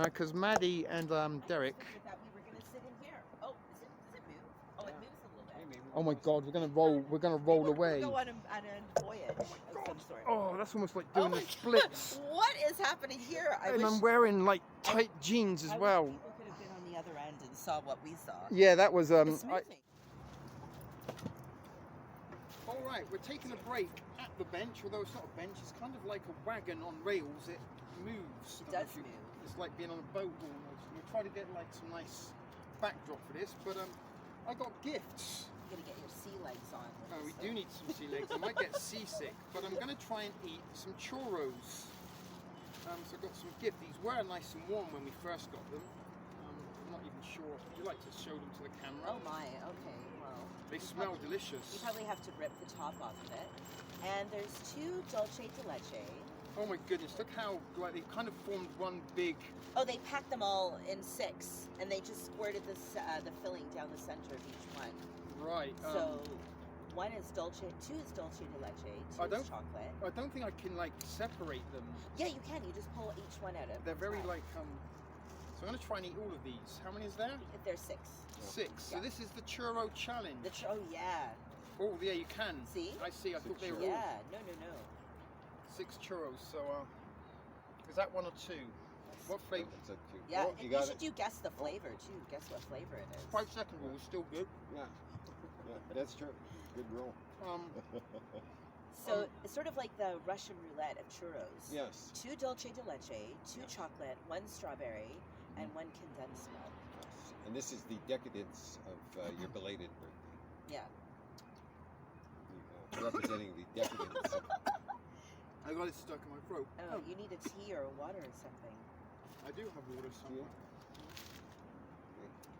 Speaker 1: because Maddie and Derek.
Speaker 3: I thought we were going to sit in here. Oh, does it move? Oh, it moves a little bit.
Speaker 1: Oh my God, we're going to roll. We're going to roll away.
Speaker 3: We'll go on a voyage of some sort.
Speaker 1: Oh, that's almost like doing
Speaker 3: my
Speaker 1: the splits.
Speaker 3: God. What is happening here? I
Speaker 1: And
Speaker 3: wish,
Speaker 1: I'm wearing like tight jeans as
Speaker 3: I wish
Speaker 1: well.
Speaker 3: people could have been on the other end and saw what we saw.
Speaker 1: Yeah, that was
Speaker 3: It's moving.
Speaker 1: All right, we're taking a break at the bench, although it's not a bench, it's kind of like a wagon on rails. It moves.
Speaker 3: It does move.
Speaker 1: It's like being on a boat almost. We'll try to get like some nice backdrop for this, but I got gifts.
Speaker 3: You're going to get your sea legs on.
Speaker 1: No, we do need some sea legs. I might get seasick, but I'm going to try and eat some churros. So I got some gifts. These were nice and warm when we first got them. I'm not even sure. Would you like to show them to the camera?
Speaker 3: Oh my, okay, well.
Speaker 1: They smell delicious.
Speaker 3: You probably have to rip the top off of it. And there's 2 dulce de leche.
Speaker 1: Oh my goodness, look how like they kind of formed one big.
Speaker 3: Oh, they packed them all in 6, and they just squirted the filling down the center of each one.
Speaker 1: Right.
Speaker 3: So, 1 is dulce, 2 is dulce de leche, 2 is chocolate.
Speaker 1: I don't think I can like separate them.
Speaker 3: Yeah, you can. You just pull each one out of.
Speaker 1: They're
Speaker 3: the
Speaker 1: very
Speaker 3: top.
Speaker 1: like So I'm going to try and eat all of these. How many is there?
Speaker 3: There's 6.
Speaker 1: 6. So
Speaker 3: Yeah.
Speaker 1: this is the churro challenge.
Speaker 3: Oh yeah.
Speaker 1: Oh yeah, you can.
Speaker 3: See?
Speaker 1: I see. I thought they were
Speaker 3: Yeah.
Speaker 1: all
Speaker 3: No.
Speaker 1: 6 churros. So is that 1 or 2? What flavor?
Speaker 2: It's a two.
Speaker 3: Yeah,
Speaker 2: Oh,
Speaker 3: and
Speaker 2: you
Speaker 3: you
Speaker 2: got
Speaker 3: should
Speaker 2: it.
Speaker 3: do guess the flavor too. Guess what flavor it is.
Speaker 1: 5-second rule is still good.
Speaker 2: Yeah. Yeah, that's true. Good roll.
Speaker 3: So it's sort of like the Russian roulette of churros.
Speaker 2: Yes.
Speaker 3: 2 dulce de leche, 2
Speaker 2: Yeah.
Speaker 3: chocolate, 1 strawberry, and 1 condensed milk.
Speaker 2: And this is the decadence of your belated birthday.
Speaker 3: Yeah.
Speaker 2: Representing the decadence.
Speaker 1: I got it stuck in my throat.
Speaker 3: Oh, you need a tea or water or something.
Speaker 1: I do have water somewhere.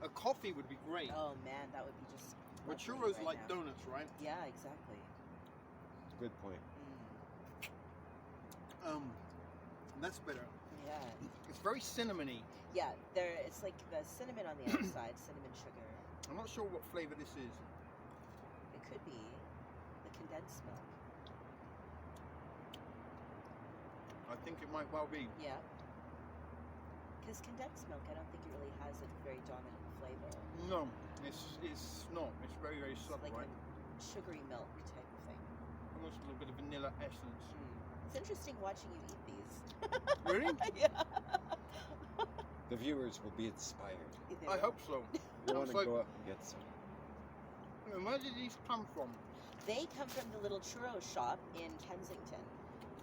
Speaker 1: A coffee would be great.
Speaker 3: Oh man, that would be just.
Speaker 1: But
Speaker 3: lovely
Speaker 1: churros
Speaker 3: right
Speaker 1: like
Speaker 3: now.
Speaker 1: donuts, right?
Speaker 3: Yeah, exactly.
Speaker 2: Good point.
Speaker 1: That's better.
Speaker 3: Yeah.
Speaker 1: It's very cinnamony.
Speaker 3: Yeah, it's like the cinnamon on the outside, cinnamon sugar.
Speaker 1: I'm not sure what flavor this is.
Speaker 3: It could be the condensed milk.
Speaker 1: I think it might well be.
Speaker 3: Yeah. Because condensed milk, I don't think it really has a very dominant flavor.
Speaker 1: No, it's not. It's very, very
Speaker 3: It's
Speaker 1: subtle,
Speaker 3: like
Speaker 1: right?
Speaker 3: a sugary milk type of thing.
Speaker 1: Almost a little bit of vanilla essence.
Speaker 3: It's interesting watching you eat these.
Speaker 1: Really?
Speaker 3: Yeah.
Speaker 2: The viewers will be inspired.
Speaker 1: I hope so.
Speaker 2: You want to
Speaker 1: like-
Speaker 2: go up and get some.
Speaker 1: And where did these come from?
Speaker 3: They come from the little churro shop in Kensington,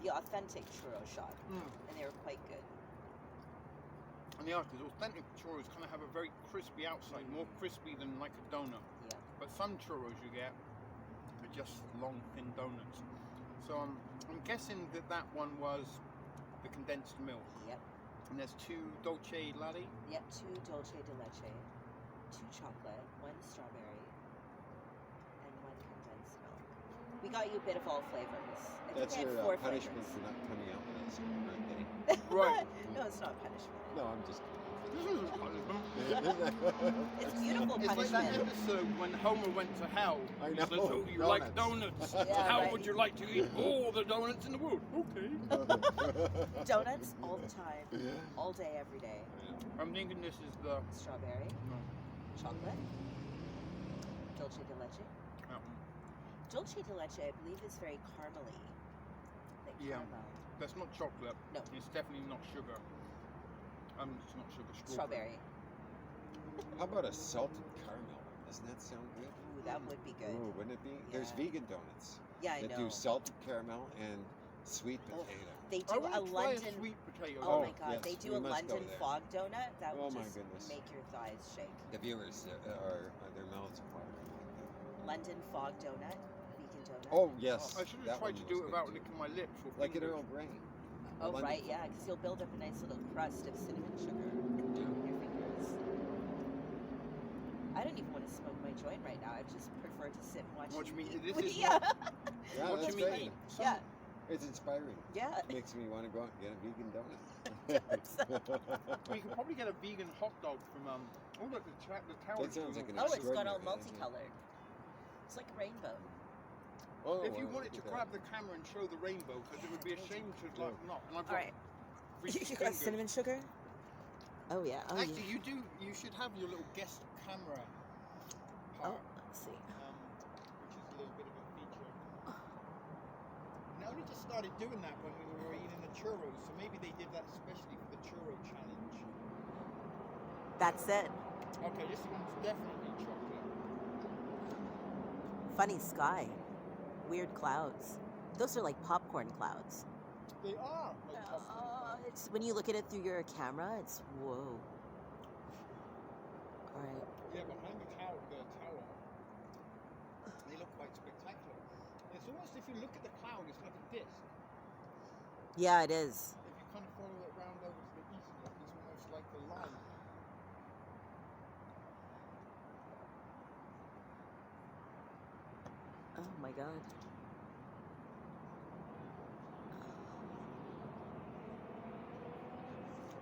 Speaker 3: the authentic churro shop, and they were quite good.
Speaker 1: And they are, because authentic churros kind of have a very crispy outside, more crispy than like a donut.
Speaker 3: Yeah.
Speaker 1: But some churros you get are just long, thin donuts. So I'm guessing that one was the condensed milk.
Speaker 3: Yep.
Speaker 1: And there's 2 dolce latte.
Speaker 3: Yep. 2 dulce de leche, 2 chocolate, 1 strawberry, and 1 condensed milk. We got you a bit of all flavors. I
Speaker 2: That's
Speaker 3: think I
Speaker 2: your
Speaker 3: had 4
Speaker 2: punishment
Speaker 3: flavors.
Speaker 2: for not coming out with us on your birthday.
Speaker 1: Right.
Speaker 3: No, it's not punishment.
Speaker 2: No, I'm just
Speaker 1: This is a punishment.
Speaker 2: kidding.
Speaker 3: It's beautiful
Speaker 1: It's like
Speaker 3: punishment.
Speaker 1: that episode when Homer went to hell.
Speaker 2: I
Speaker 1: He
Speaker 2: know.
Speaker 1: says, "Oh, you like donuts?
Speaker 3: Yeah,
Speaker 1: How
Speaker 3: right.
Speaker 1: would you like to eat all the donuts in the world?" Okay.
Speaker 3: Donuts all the time, all day, every day.
Speaker 1: I'm thinking this is the.
Speaker 3: Strawberry,
Speaker 1: No.
Speaker 3: chocolate, dulce de leche. Dulce de leche, I believe, is very caramely. Like
Speaker 1: Yeah.
Speaker 3: caramel.
Speaker 1: That's not chocolate.
Speaker 3: No.
Speaker 1: It's definitely not sugar. It's not sugar.
Speaker 3: Strawberry.
Speaker 2: How about a salted caramel? Doesn't that sound good?
Speaker 3: Ooh, that would be good.
Speaker 2: Ooh, wouldn't it be? There's
Speaker 3: Yeah.
Speaker 2: vegan donuts
Speaker 3: Yeah, I
Speaker 2: that
Speaker 3: know.
Speaker 2: do salted caramel and sweet
Speaker 3: Oh,
Speaker 2: potato.
Speaker 3: They
Speaker 1: I
Speaker 3: do
Speaker 1: want
Speaker 3: a
Speaker 1: to try
Speaker 3: London.
Speaker 1: a sweet potato.
Speaker 3: Oh
Speaker 2: Oh,
Speaker 3: my god,
Speaker 2: yes,
Speaker 3: they do
Speaker 2: we
Speaker 3: a
Speaker 2: must go
Speaker 3: London
Speaker 2: there.
Speaker 3: fog donut that
Speaker 2: Oh
Speaker 3: would
Speaker 2: my
Speaker 3: just
Speaker 2: goodness.
Speaker 3: make your thighs shake.
Speaker 2: The viewers are their mouths are watering.
Speaker 3: London fog donut, vegan donut.
Speaker 2: Oh yes,
Speaker 1: I should have
Speaker 2: that
Speaker 1: tried
Speaker 2: one
Speaker 1: to
Speaker 2: was
Speaker 1: do it
Speaker 2: good
Speaker 1: without
Speaker 2: too.
Speaker 1: licking my lips. Or
Speaker 2: Like an
Speaker 1: fingers.
Speaker 2: Earl Grey.
Speaker 3: Oh
Speaker 2: London
Speaker 3: right,
Speaker 2: fog.
Speaker 3: yeah, because you'll build up a nice little crust of cinnamon sugar in your fingers. I don't even want to smoke my joint right now. I just prefer to sit and watch.
Speaker 1: Watch
Speaker 3: you
Speaker 1: me.
Speaker 3: eat.
Speaker 1: This is
Speaker 3: yeah.
Speaker 2: Yeah,
Speaker 1: Watch
Speaker 2: that's
Speaker 1: me
Speaker 2: great.
Speaker 1: eat.
Speaker 3: Yeah.
Speaker 2: It's inspiring.
Speaker 3: Yeah.
Speaker 2: It makes me want to go out and get a vegan donut.
Speaker 1: We could probably get a vegan hot dog from Oh look, the tower.
Speaker 2: That sounds like an
Speaker 3: Oh, it's got all
Speaker 2: extraordinary idea.
Speaker 3: multicolored. It's like a rainbow.
Speaker 2: Oh,
Speaker 1: If you
Speaker 2: well,
Speaker 1: wanted
Speaker 2: look
Speaker 1: to
Speaker 2: at
Speaker 1: grab
Speaker 2: that.
Speaker 1: the camera and show the rainbow, because it would be a shame to like not. And I've got
Speaker 3: All right.
Speaker 1: three
Speaker 3: You got
Speaker 1: fingers.
Speaker 3: cinnamon sugar? Oh yeah. Oh
Speaker 1: Actually,
Speaker 3: yeah.
Speaker 1: you should have your little guest camera
Speaker 3: Oh,
Speaker 1: part,
Speaker 3: let's see.
Speaker 1: which is a little bit of a feature. And I only just started doing that when we were eating the churros, so maybe they did that especially for the churro challenge.
Speaker 3: That's it.
Speaker 1: Okay, this one's definitely chocolate.
Speaker 3: Funny sky. Weird clouds. Those are like popcorn clouds.
Speaker 1: They are. Like popcorn.
Speaker 3: It's when you look at it through your camera, it's whoa. All right.
Speaker 1: Yeah, behind the tower, they look quite spectacular. It's almost, if you look at the cloud, it's like a disc.
Speaker 3: Yeah, it is.
Speaker 1: If you kind of follow it around over to the east, it's almost like the line.
Speaker 3: Oh my god.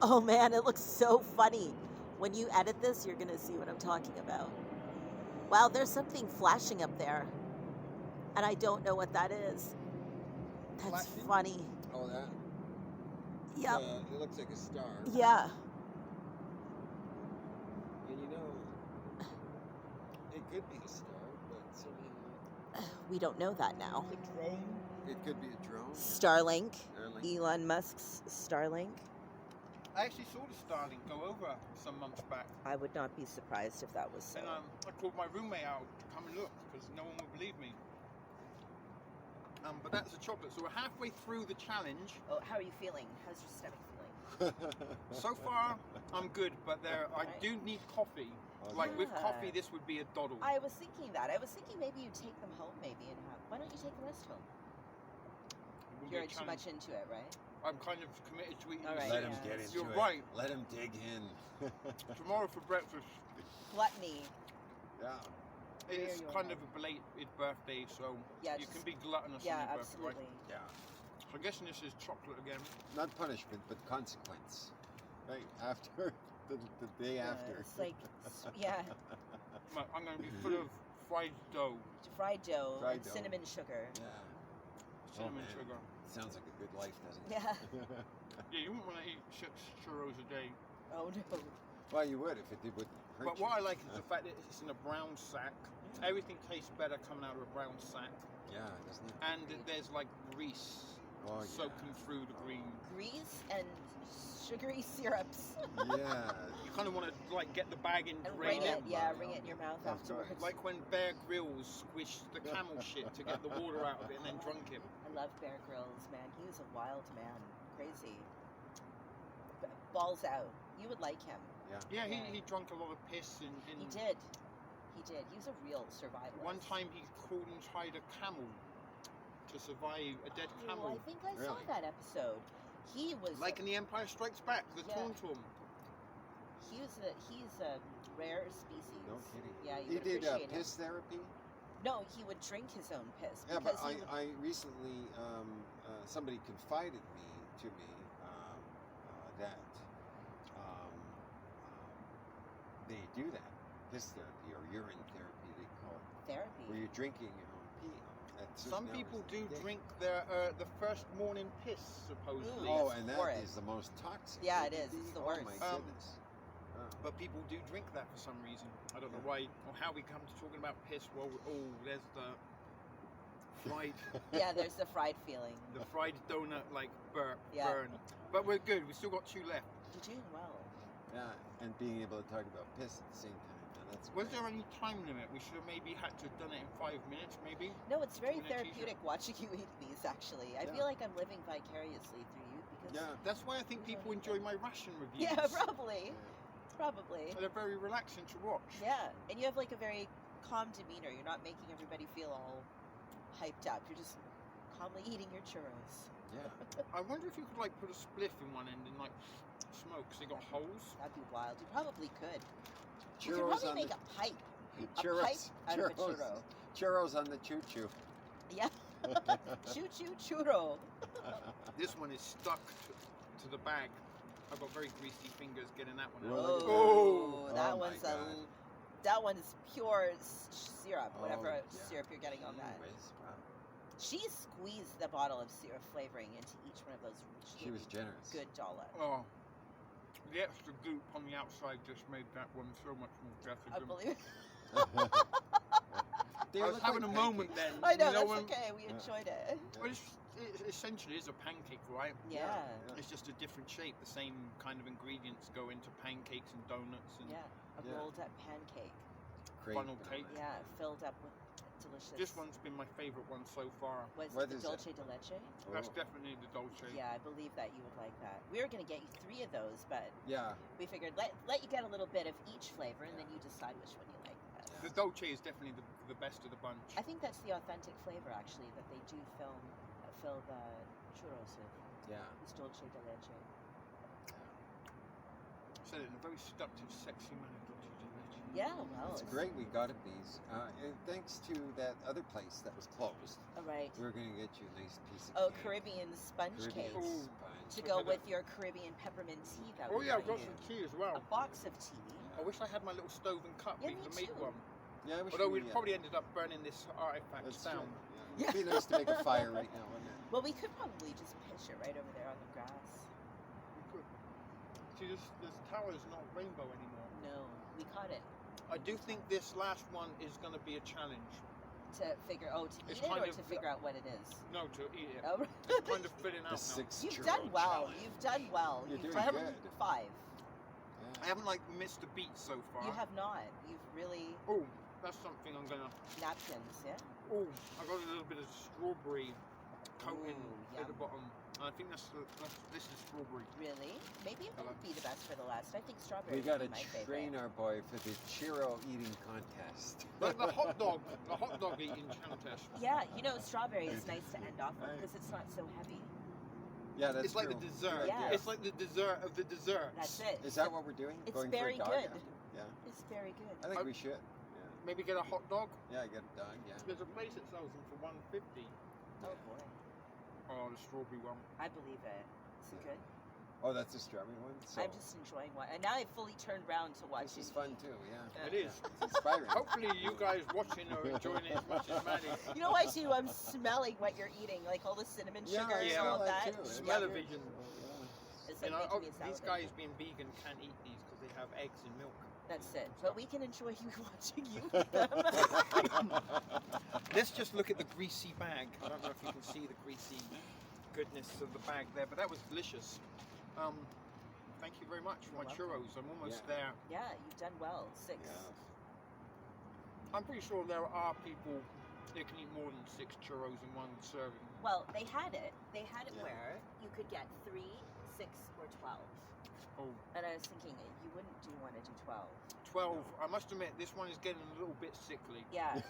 Speaker 3: Oh man, it looks so funny. When you edit this, you're gonna see what I'm talking about. Wow, there's something flashing up there. And I don't know what that is. That's
Speaker 2: Flashing?
Speaker 3: funny.
Speaker 2: Oh, that?
Speaker 3: Yep.
Speaker 2: It looks like a star.
Speaker 3: Yeah.
Speaker 2: And you know, it could be a star, but somehow
Speaker 3: We don't know that now.
Speaker 1: The drone.
Speaker 2: it could be a drone.
Speaker 3: Starlink.
Speaker 2: Starlink.
Speaker 3: Elon Musk's Starlink.
Speaker 1: I actually saw the Starlink go over some months back,
Speaker 3: I would not be surprised if that was so.
Speaker 1: and I called my roommate out to come and look because no one would believe me. But that's the chocolate. So we're halfway through the challenge.
Speaker 3: Oh, how are you feeling? How's your stomach feeling?
Speaker 1: So far, I'm good, but I do need coffee.
Speaker 2: Okay.
Speaker 1: Like with
Speaker 3: Yeah.
Speaker 1: coffee, this would be a doddle.
Speaker 3: I was thinking that. I was thinking maybe you take them home, maybe, and have. Why don't you take the rest home?
Speaker 1: It would be a
Speaker 3: You're too
Speaker 1: challenge.
Speaker 3: much into it, right?
Speaker 1: I'm kind of committed to eating
Speaker 3: All
Speaker 1: this.
Speaker 3: right,
Speaker 2: Let
Speaker 3: yeah.
Speaker 2: him get into
Speaker 1: You're
Speaker 2: it.
Speaker 1: right.
Speaker 2: Let him dig in.
Speaker 1: Tomorrow for breakfast,
Speaker 3: Gluttony.
Speaker 2: Yeah.
Speaker 1: it's
Speaker 3: your
Speaker 1: kind
Speaker 3: head.
Speaker 1: of a belated birthday, so
Speaker 3: Yeah,
Speaker 1: you
Speaker 3: just-
Speaker 1: can be gluttonous
Speaker 3: Yeah,
Speaker 1: on your
Speaker 3: absolutely.
Speaker 1: birthday, right?
Speaker 2: Yeah.
Speaker 1: So I'm guessing this is chocolate again.
Speaker 2: Not punishment, but consequence. Right after the day after.
Speaker 3: It's like, yeah,
Speaker 1: Right, I'm going to be full of fried dough,
Speaker 3: fried dough
Speaker 2: Fried
Speaker 3: and
Speaker 2: dough.
Speaker 3: cinnamon sugar.
Speaker 2: Yeah.
Speaker 1: cinnamon
Speaker 2: man.
Speaker 1: sugar.
Speaker 2: Sounds like a good life, doesn't it?
Speaker 3: Yeah.
Speaker 1: Yeah, you wouldn't want to eat 6 churros a day.
Speaker 3: Oh no.
Speaker 2: Well, you would if it wouldn't hurt
Speaker 1: But
Speaker 2: you.
Speaker 1: what I like is the fact that it's in a brown sack. Everything tastes better coming out of a brown sack.
Speaker 2: Yeah, doesn't it?
Speaker 1: And there's like grease
Speaker 2: Oh, yeah.
Speaker 1: soaking through the green.
Speaker 3: Grease and sugary syrups.
Speaker 2: Yeah.
Speaker 1: You kind of want to like get the bag and
Speaker 3: And
Speaker 1: drain
Speaker 3: wring
Speaker 1: it.
Speaker 3: it, yeah, wring it in your mouth
Speaker 2: Of
Speaker 3: afterwards.
Speaker 2: course.
Speaker 1: Like when Bear Grylls squished the camel shit to get the water out of it and then drunk it.
Speaker 3: I love Bear Grylls, man. He was a wild man. Crazy. Balls out. You would like him.
Speaker 1: Yeah,
Speaker 3: Yeah.
Speaker 1: he drank a lot of piss in
Speaker 3: He did. He did. He was a real survivalist.
Speaker 1: One time he crawled and tied a camel to survive a dead
Speaker 3: Oh,
Speaker 1: camel.
Speaker 3: I think I saw
Speaker 2: Really?
Speaker 3: that episode. He was
Speaker 1: Like in The Empire Strikes Back, the
Speaker 3: Yeah.
Speaker 1: Tauntaun.
Speaker 3: he's a rare species.
Speaker 2: No kidding.
Speaker 3: Yeah, you
Speaker 2: He
Speaker 3: would
Speaker 2: did
Speaker 3: appreciate
Speaker 2: piss therapy?
Speaker 3: him. No, he would drink his own piss
Speaker 2: Yeah,
Speaker 3: because
Speaker 2: but
Speaker 3: he would,
Speaker 2: I recently, somebody confided to me that they do that, piss therapy or urine therapy, they call it,
Speaker 3: therapy.
Speaker 2: where you're drinking your own pee. At certain
Speaker 1: Some
Speaker 2: hours
Speaker 1: people
Speaker 2: of
Speaker 1: do
Speaker 2: the day.
Speaker 1: drink their the first morning piss, supposedly.
Speaker 2: Oh,
Speaker 3: Yes,
Speaker 2: and
Speaker 3: for
Speaker 2: that
Speaker 3: it.
Speaker 2: is the most toxic.
Speaker 3: Yeah, it
Speaker 2: It
Speaker 3: is.
Speaker 2: can
Speaker 3: It's
Speaker 2: be.
Speaker 3: the
Speaker 2: Oh
Speaker 3: worst.
Speaker 2: my goodness.
Speaker 1: But people do drink that for some reason. I don't know why or how we come to talking about piss. Well, there's the fried,
Speaker 3: Yeah, there's the fried feeling.
Speaker 1: the fried donut like burn.
Speaker 3: Yeah.
Speaker 1: But we're good. We still got 2 left.
Speaker 3: You're doing well.
Speaker 2: Yeah, and being able to talk about piss at the same time. Now that's
Speaker 1: Was
Speaker 2: great.
Speaker 1: there any time limit? We should have maybe had to have done it in 5 minutes, maybe.
Speaker 3: No, it's very
Speaker 1: 2 minute
Speaker 3: therapeutic watching you eat these. Actually, I
Speaker 2: Yeah.
Speaker 3: feel like I'm living vicariously through you because.
Speaker 2: Yeah.
Speaker 1: That's why I think people enjoy my ration reviews.
Speaker 3: Yeah, probably.
Speaker 2: Yeah.
Speaker 3: Probably.
Speaker 1: They're very relaxing to watch.
Speaker 3: Yeah, and you have like a very calm demeanor. You're not making everybody feel all hyped up. You're just calmly eating your churros.
Speaker 2: Yeah.
Speaker 1: I wonder if you could like put a spliff in one end and like smoke because they got holes.
Speaker 3: That'd be wild. You probably could. You could
Speaker 2: Churros
Speaker 3: probably
Speaker 2: on
Speaker 3: make
Speaker 2: the
Speaker 3: a pipe.
Speaker 2: churros,
Speaker 3: A pipe out of a churro.
Speaker 2: churros on the choo choo.
Speaker 3: Yeah. Choo Choo Churro.
Speaker 1: This one is stuck to the bag. I've got very greasy fingers getting that one out.
Speaker 2: Really?
Speaker 3: Oh, that
Speaker 2: Oh my
Speaker 3: one's
Speaker 2: God.
Speaker 3: that one's pure syrup, whatever
Speaker 2: Oh, yeah.
Speaker 3: syrup you're getting on that.
Speaker 2: Anyways, wow.
Speaker 3: She squeezed the bottle of syrup flavoring into each one of those.
Speaker 2: She was generous.
Speaker 3: Good dollar.
Speaker 1: Oh, the extra goop on the outside just made that one so much more
Speaker 3: I
Speaker 1: better.
Speaker 3: believe.
Speaker 2: They
Speaker 1: I was
Speaker 2: look
Speaker 1: having
Speaker 2: like
Speaker 1: a moment
Speaker 2: pancakes.
Speaker 1: then.
Speaker 3: I know,
Speaker 1: you
Speaker 3: that's
Speaker 1: when-
Speaker 3: okay. We enjoyed it.
Speaker 1: Well, it essentially is a pancake, right?
Speaker 3: Yeah.
Speaker 1: It's just a different shape. The same kind of ingredients go into pancakes and donuts and
Speaker 3: Yeah. A
Speaker 2: Yeah.
Speaker 3: rolled up pancake.
Speaker 2: Crepe
Speaker 1: funnel
Speaker 2: and all
Speaker 1: cake.
Speaker 2: that.
Speaker 3: Yeah, filled up with delicious.
Speaker 1: this one's been my favorite one so far.
Speaker 3: was
Speaker 2: What
Speaker 3: the
Speaker 2: is
Speaker 3: dolce de leche.
Speaker 1: That's
Speaker 2: Oh.
Speaker 1: definitely the dolce.
Speaker 3: Yeah, I believe that you would like that. We were gonna get you 3 of those, but
Speaker 2: Yeah.
Speaker 3: we figured let you get a little bit of each flavor, and then you decide which one you like best.
Speaker 1: The dolce is definitely the best of the bunch.
Speaker 3: I think that's the authentic flavor, actually, that they do fill the churros with.
Speaker 2: Yeah.
Speaker 3: It's dolce de leche.
Speaker 1: Said it in a very seductive, sexy manner. Dolce de leche.
Speaker 3: Yeah, well,
Speaker 2: It's great we got it these. And thanks to that other place that was closed.
Speaker 3: All right.
Speaker 2: We were going to get you a nice piece of
Speaker 3: Oh,
Speaker 2: cake.
Speaker 3: Caribbean sponge
Speaker 2: Caribbean
Speaker 3: cakes
Speaker 1: Ooh.
Speaker 2: sponge.
Speaker 3: to
Speaker 1: Look
Speaker 3: go
Speaker 1: at
Speaker 3: with
Speaker 1: that.
Speaker 3: your Caribbean peppermint tea. That
Speaker 1: Oh
Speaker 3: we
Speaker 1: yeah, I've
Speaker 3: brought
Speaker 1: got
Speaker 3: you.
Speaker 1: some tea as
Speaker 3: A
Speaker 1: well.
Speaker 3: box of tea.
Speaker 1: I wish I had my little stove and cup.
Speaker 3: Yeah,
Speaker 1: We
Speaker 3: me
Speaker 1: could make
Speaker 3: too.
Speaker 1: one.
Speaker 2: Yeah, I wish
Speaker 1: Although
Speaker 2: we,
Speaker 1: we'd probably ended up burning this artifact
Speaker 2: That's
Speaker 1: down.
Speaker 2: true. Yeah. It'd be nice to make a fire right now, wouldn't it?
Speaker 3: Well, we could probably just pitch it right over there on the grass.
Speaker 1: We could. See, this tower's not rainbow anymore.
Speaker 3: No, we caught it.
Speaker 1: I do think this last one is going to be a challenge.
Speaker 3: To figure, to
Speaker 1: It's
Speaker 3: eat it
Speaker 1: kind
Speaker 3: or
Speaker 1: of-
Speaker 3: to figure out what it is?
Speaker 1: No, to eat it.
Speaker 3: Oh,
Speaker 1: It's kind of filling out
Speaker 2: The
Speaker 1: now.
Speaker 2: 6
Speaker 3: You've
Speaker 2: churro
Speaker 3: done well.
Speaker 2: challenge.
Speaker 3: You've done well.
Speaker 2: You're
Speaker 3: You've
Speaker 2: doing
Speaker 3: done
Speaker 2: good.
Speaker 3: 5.
Speaker 1: I haven't like missed a beat so far.
Speaker 3: You have not. You've really
Speaker 1: Oh, that's something I'm gonna.
Speaker 3: napkins, yeah.
Speaker 1: Oh, I got a little bit of strawberry coating
Speaker 3: Ooh,
Speaker 1: at the
Speaker 3: yum.
Speaker 1: bottom. I think this is strawberry.
Speaker 3: Really? Maybe it won't be the best for the last. I think strawberry
Speaker 2: We
Speaker 3: would
Speaker 2: got
Speaker 3: be
Speaker 2: to
Speaker 3: my favorite.
Speaker 2: train our boy for the churro eating contest.
Speaker 1: Like the hot dog eating contest.
Speaker 3: Yeah, you know, strawberry is nice to end off with because it's not so heavy.
Speaker 2: Yeah, that's
Speaker 1: It's like
Speaker 2: true.
Speaker 1: the dessert.
Speaker 3: Yeah.
Speaker 1: It's like the dessert of the desserts.
Speaker 3: That's it.
Speaker 2: Is that what we're doing?
Speaker 3: It's
Speaker 2: Going
Speaker 3: very
Speaker 2: for a dog?
Speaker 3: good.
Speaker 2: Yeah.
Speaker 3: It's very good.
Speaker 2: I think we should. Yeah.
Speaker 1: Maybe get a hot dog.
Speaker 2: Yeah, get a dog. Yeah.
Speaker 1: There's a place that sells them for $1.50.
Speaker 3: Oh boy,
Speaker 1: Oh, the strawberry one.
Speaker 3: I believe it. Is it good?
Speaker 2: Oh, that's a strawberry one. So
Speaker 3: I'm just enjoying one, and now I've fully turned around to watch
Speaker 2: this is
Speaker 3: you
Speaker 2: fun
Speaker 3: eat.
Speaker 2: too. Yeah.
Speaker 1: It is.
Speaker 2: It's inspiring.
Speaker 1: Hopefully, you guys watching are enjoying it as much as Maddie.
Speaker 3: You know what, too? I'm smelling what you're eating, like all the cinnamon
Speaker 2: Yeah,
Speaker 3: sugar and
Speaker 1: yeah.
Speaker 3: all of
Speaker 2: I
Speaker 3: that.
Speaker 2: too. It's
Speaker 1: Smell-o-vision.
Speaker 3: It's
Speaker 1: You
Speaker 3: like
Speaker 1: know,
Speaker 3: making me
Speaker 1: these
Speaker 3: salivate.
Speaker 1: guys being vegan can't eat these because they have eggs and milk.
Speaker 3: That's it. But we can enjoy you watching you eat them.
Speaker 1: Let's just look at the greasy bag. I don't know if you can see the greasy goodness of the bag there, but that was delicious. Thank you very much for my
Speaker 3: You're
Speaker 1: churros. I'm almost
Speaker 2: Yeah.
Speaker 1: there.
Speaker 3: Yeah, you've done well. 6.
Speaker 2: Yeah.
Speaker 1: I'm pretty sure there are people that can eat more than 6 churros in one serving.
Speaker 3: Well, they had it. They had it
Speaker 2: Yeah.
Speaker 3: where you could get 3, 6, or 12.
Speaker 1: Oh,
Speaker 3: And I was thinking, you wouldn't want to do 12.
Speaker 1: 12. I must admit, this one is getting a little bit sickly.
Speaker 3: Yeah.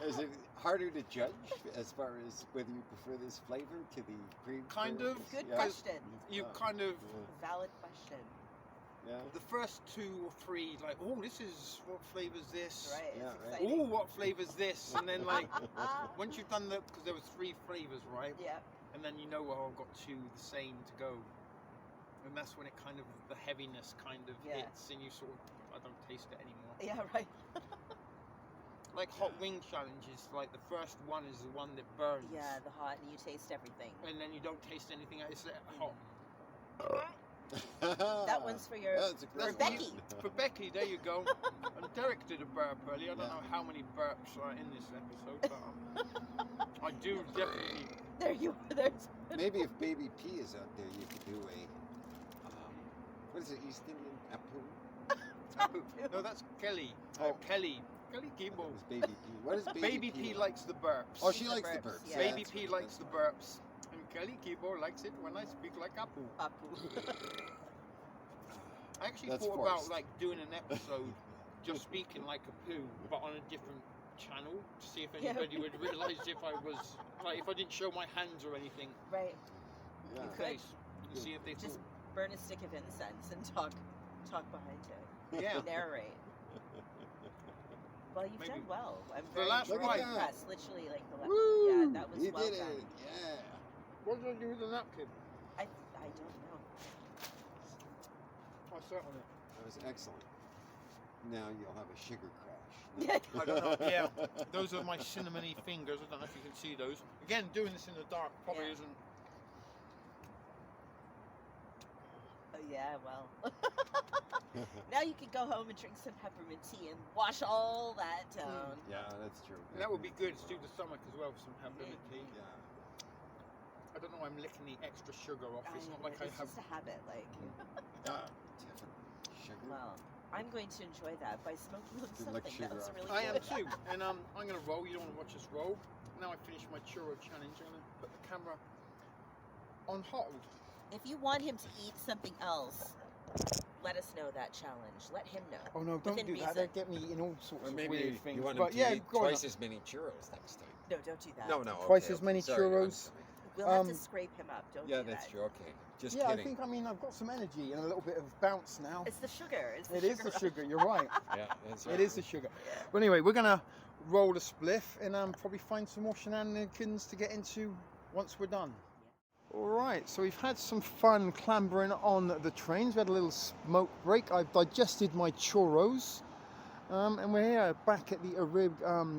Speaker 2: Is it harder to judge as far as whether you prefer this flavor to the cream?
Speaker 1: Kind of.
Speaker 3: Good
Speaker 2: Yeah.
Speaker 3: question.
Speaker 1: You kind of,
Speaker 3: Valid question.
Speaker 2: Yeah.
Speaker 1: the first 2 or 3, like, oh, this is, what flavor's this?
Speaker 3: Right?
Speaker 2: Yeah,
Speaker 3: It's
Speaker 2: right.
Speaker 3: exciting.
Speaker 1: Oh, what flavor's this? And then, like, once you've done the, because there was 3 flavors, right?
Speaker 3: Yeah.
Speaker 1: And then you know, well, I've got 2 the same to go. And that's when it kind of, the heaviness kind of
Speaker 3: Yeah.
Speaker 1: hits and you sort of, I don't taste it anymore.
Speaker 3: Yeah, right.
Speaker 1: Like hot wing challenges, like the first one is the one that burns.
Speaker 3: Yeah, the hot, and you taste everything.
Speaker 1: And then you don't taste anything else. It's hot.
Speaker 3: That one's for your.
Speaker 2: That's a great
Speaker 3: For Becky.
Speaker 2: one.
Speaker 1: For Becky, there you go. And Derek did a burp earlier. I don't know how many burps are in this episode, but I do definitely.
Speaker 3: There you are. There's.
Speaker 2: Maybe if Baby P is out there, you could do a what is it, East Indian apu?
Speaker 1: No, that's Kelly.
Speaker 2: Oh.
Speaker 1: Kelly
Speaker 2: That
Speaker 1: Gimbo.
Speaker 2: was Baby P. What is Baby,
Speaker 1: Baby P likes the burps.
Speaker 2: Oh, she
Speaker 3: The
Speaker 2: likes the
Speaker 3: burps,
Speaker 2: burps.
Speaker 3: yeah.
Speaker 1: Baby
Speaker 2: that's
Speaker 1: P
Speaker 2: right,
Speaker 1: likes
Speaker 2: that's
Speaker 1: the burps. And Kelly Gimbo likes it when I speak like Apu.
Speaker 3: Apu.
Speaker 1: I actually
Speaker 2: That's
Speaker 1: thought
Speaker 2: forced.
Speaker 1: about like doing an episode just speaking like a poo, but on a different channel to see if
Speaker 3: Yeah.
Speaker 1: anybody would realise if I was like if I didn't show my hands or anything
Speaker 3: Right.
Speaker 2: Yeah.
Speaker 1: in
Speaker 3: could.
Speaker 1: case, and see if they
Speaker 3: Just
Speaker 1: thought,
Speaker 3: burn a stick of incense and talk behind it.
Speaker 1: yeah.
Speaker 3: Narrate. Well, you've
Speaker 1: Maybe.
Speaker 3: done well. I'm
Speaker 1: The
Speaker 3: very,
Speaker 1: last
Speaker 3: very
Speaker 2: ride.
Speaker 3: impressed. Literally, like the last.
Speaker 2: Woo!
Speaker 3: Yeah, that was
Speaker 2: You
Speaker 3: well
Speaker 2: did
Speaker 3: done.
Speaker 2: it. Yeah.
Speaker 1: What did I do with the napkin?
Speaker 3: I don't know.
Speaker 1: I sat on it.
Speaker 2: That was excellent. Now you'll have a sugar crash.
Speaker 3: Yeah.
Speaker 1: I don't know. Yeah, those are my cinnamony fingers. I don't know if you can see those. Again, doing this in the dark probably
Speaker 3: Yeah.
Speaker 1: isn't.
Speaker 3: Yeah, well. Now you can go home and drink some peppermint tea and wash all that down.
Speaker 2: Yeah, that's true.
Speaker 1: And that would be good to do the stomach as well for some peppermint tea.
Speaker 2: Yeah.
Speaker 1: I don't know. I'm licking the extra sugar off. It's not like
Speaker 3: it's
Speaker 1: I have.
Speaker 3: just a habit, like.
Speaker 2: Definitely. Sugar.
Speaker 3: Well, I'm going to enjoy that by smoking on
Speaker 2: You like
Speaker 3: something
Speaker 2: sugar
Speaker 3: that's
Speaker 2: off.
Speaker 3: really
Speaker 1: I am
Speaker 3: good.
Speaker 1: too, and I'm gonna roll. You don't want to watch us roll. Now I finished my churro challenge. I'm gonna put the camera on hold.
Speaker 3: If you want him to eat something else, let us know that challenge. Let him know.
Speaker 1: Oh no, don't
Speaker 3: Within
Speaker 1: do that.
Speaker 3: reason.
Speaker 1: They'll get me in all sorts
Speaker 2: Or
Speaker 1: of
Speaker 2: maybe
Speaker 1: weird things.
Speaker 2: you want
Speaker 1: but
Speaker 2: him
Speaker 1: yeah,
Speaker 2: to eat
Speaker 1: go on.
Speaker 2: twice as many churros next time.
Speaker 3: No, don't do that.
Speaker 2: No, no.
Speaker 1: Twice
Speaker 2: okay,
Speaker 1: as many
Speaker 2: sorry, I'm
Speaker 1: churros.
Speaker 2: sorry.
Speaker 3: We'll have
Speaker 1: Um,
Speaker 3: to scrape him up. Don't
Speaker 2: Yeah,
Speaker 3: do
Speaker 2: that's
Speaker 3: that.
Speaker 2: true. Okay. Just
Speaker 1: Yeah,
Speaker 2: kidding.
Speaker 1: I think I've got some energy and a little bit of bounce now.
Speaker 3: It's the sugar. It's the
Speaker 1: It is
Speaker 3: sugar
Speaker 1: the sugar. You're right.
Speaker 2: Yeah, that's right.
Speaker 1: It is the sugar. But anyway, we're gonna roll a spliff and probably find some more shenanigans to get into once we're done. All right, so we've had some fun clambering on the trains. We had a little smoke break. I've digested my churros, and we're here back at the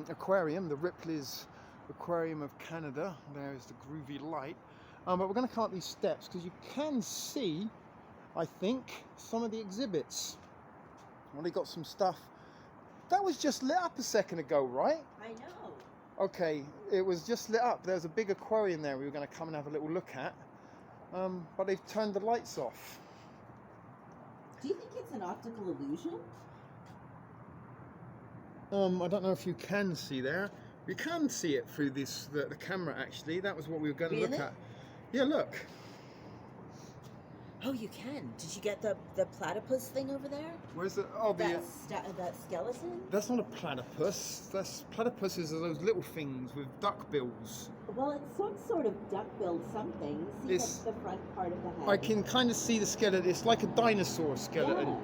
Speaker 1: aquarium, the Ripley's Aquarium of Canada. There's the groovy light. But we're going to come up these steps because you can see, I think, some of the exhibits. Well, they got some stuff that was just lit up a second ago, right?
Speaker 3: I know.
Speaker 1: Okay, it was just lit up. There's a big aquarium there we were going to come and have a little look at, but they've turned the lights off.
Speaker 3: Do you think it's an optical illusion?
Speaker 1: I don't know if you can see there, We can see it through the camera actually. That was what we were going to look
Speaker 3: Really?
Speaker 1: at. Yeah, look.
Speaker 3: Oh, you can. Did you get the platypus thing over there?
Speaker 1: Where's the? Oh, the.
Speaker 3: That skeleton?
Speaker 1: That's not a platypus. Platypuses are those little things with duck bills.
Speaker 3: Well, it's some sort of duck-billed something. See the front part of the head?
Speaker 1: I can kind of see the skeleton. It's like a dinosaur skeleton.
Speaker 3: Yeah.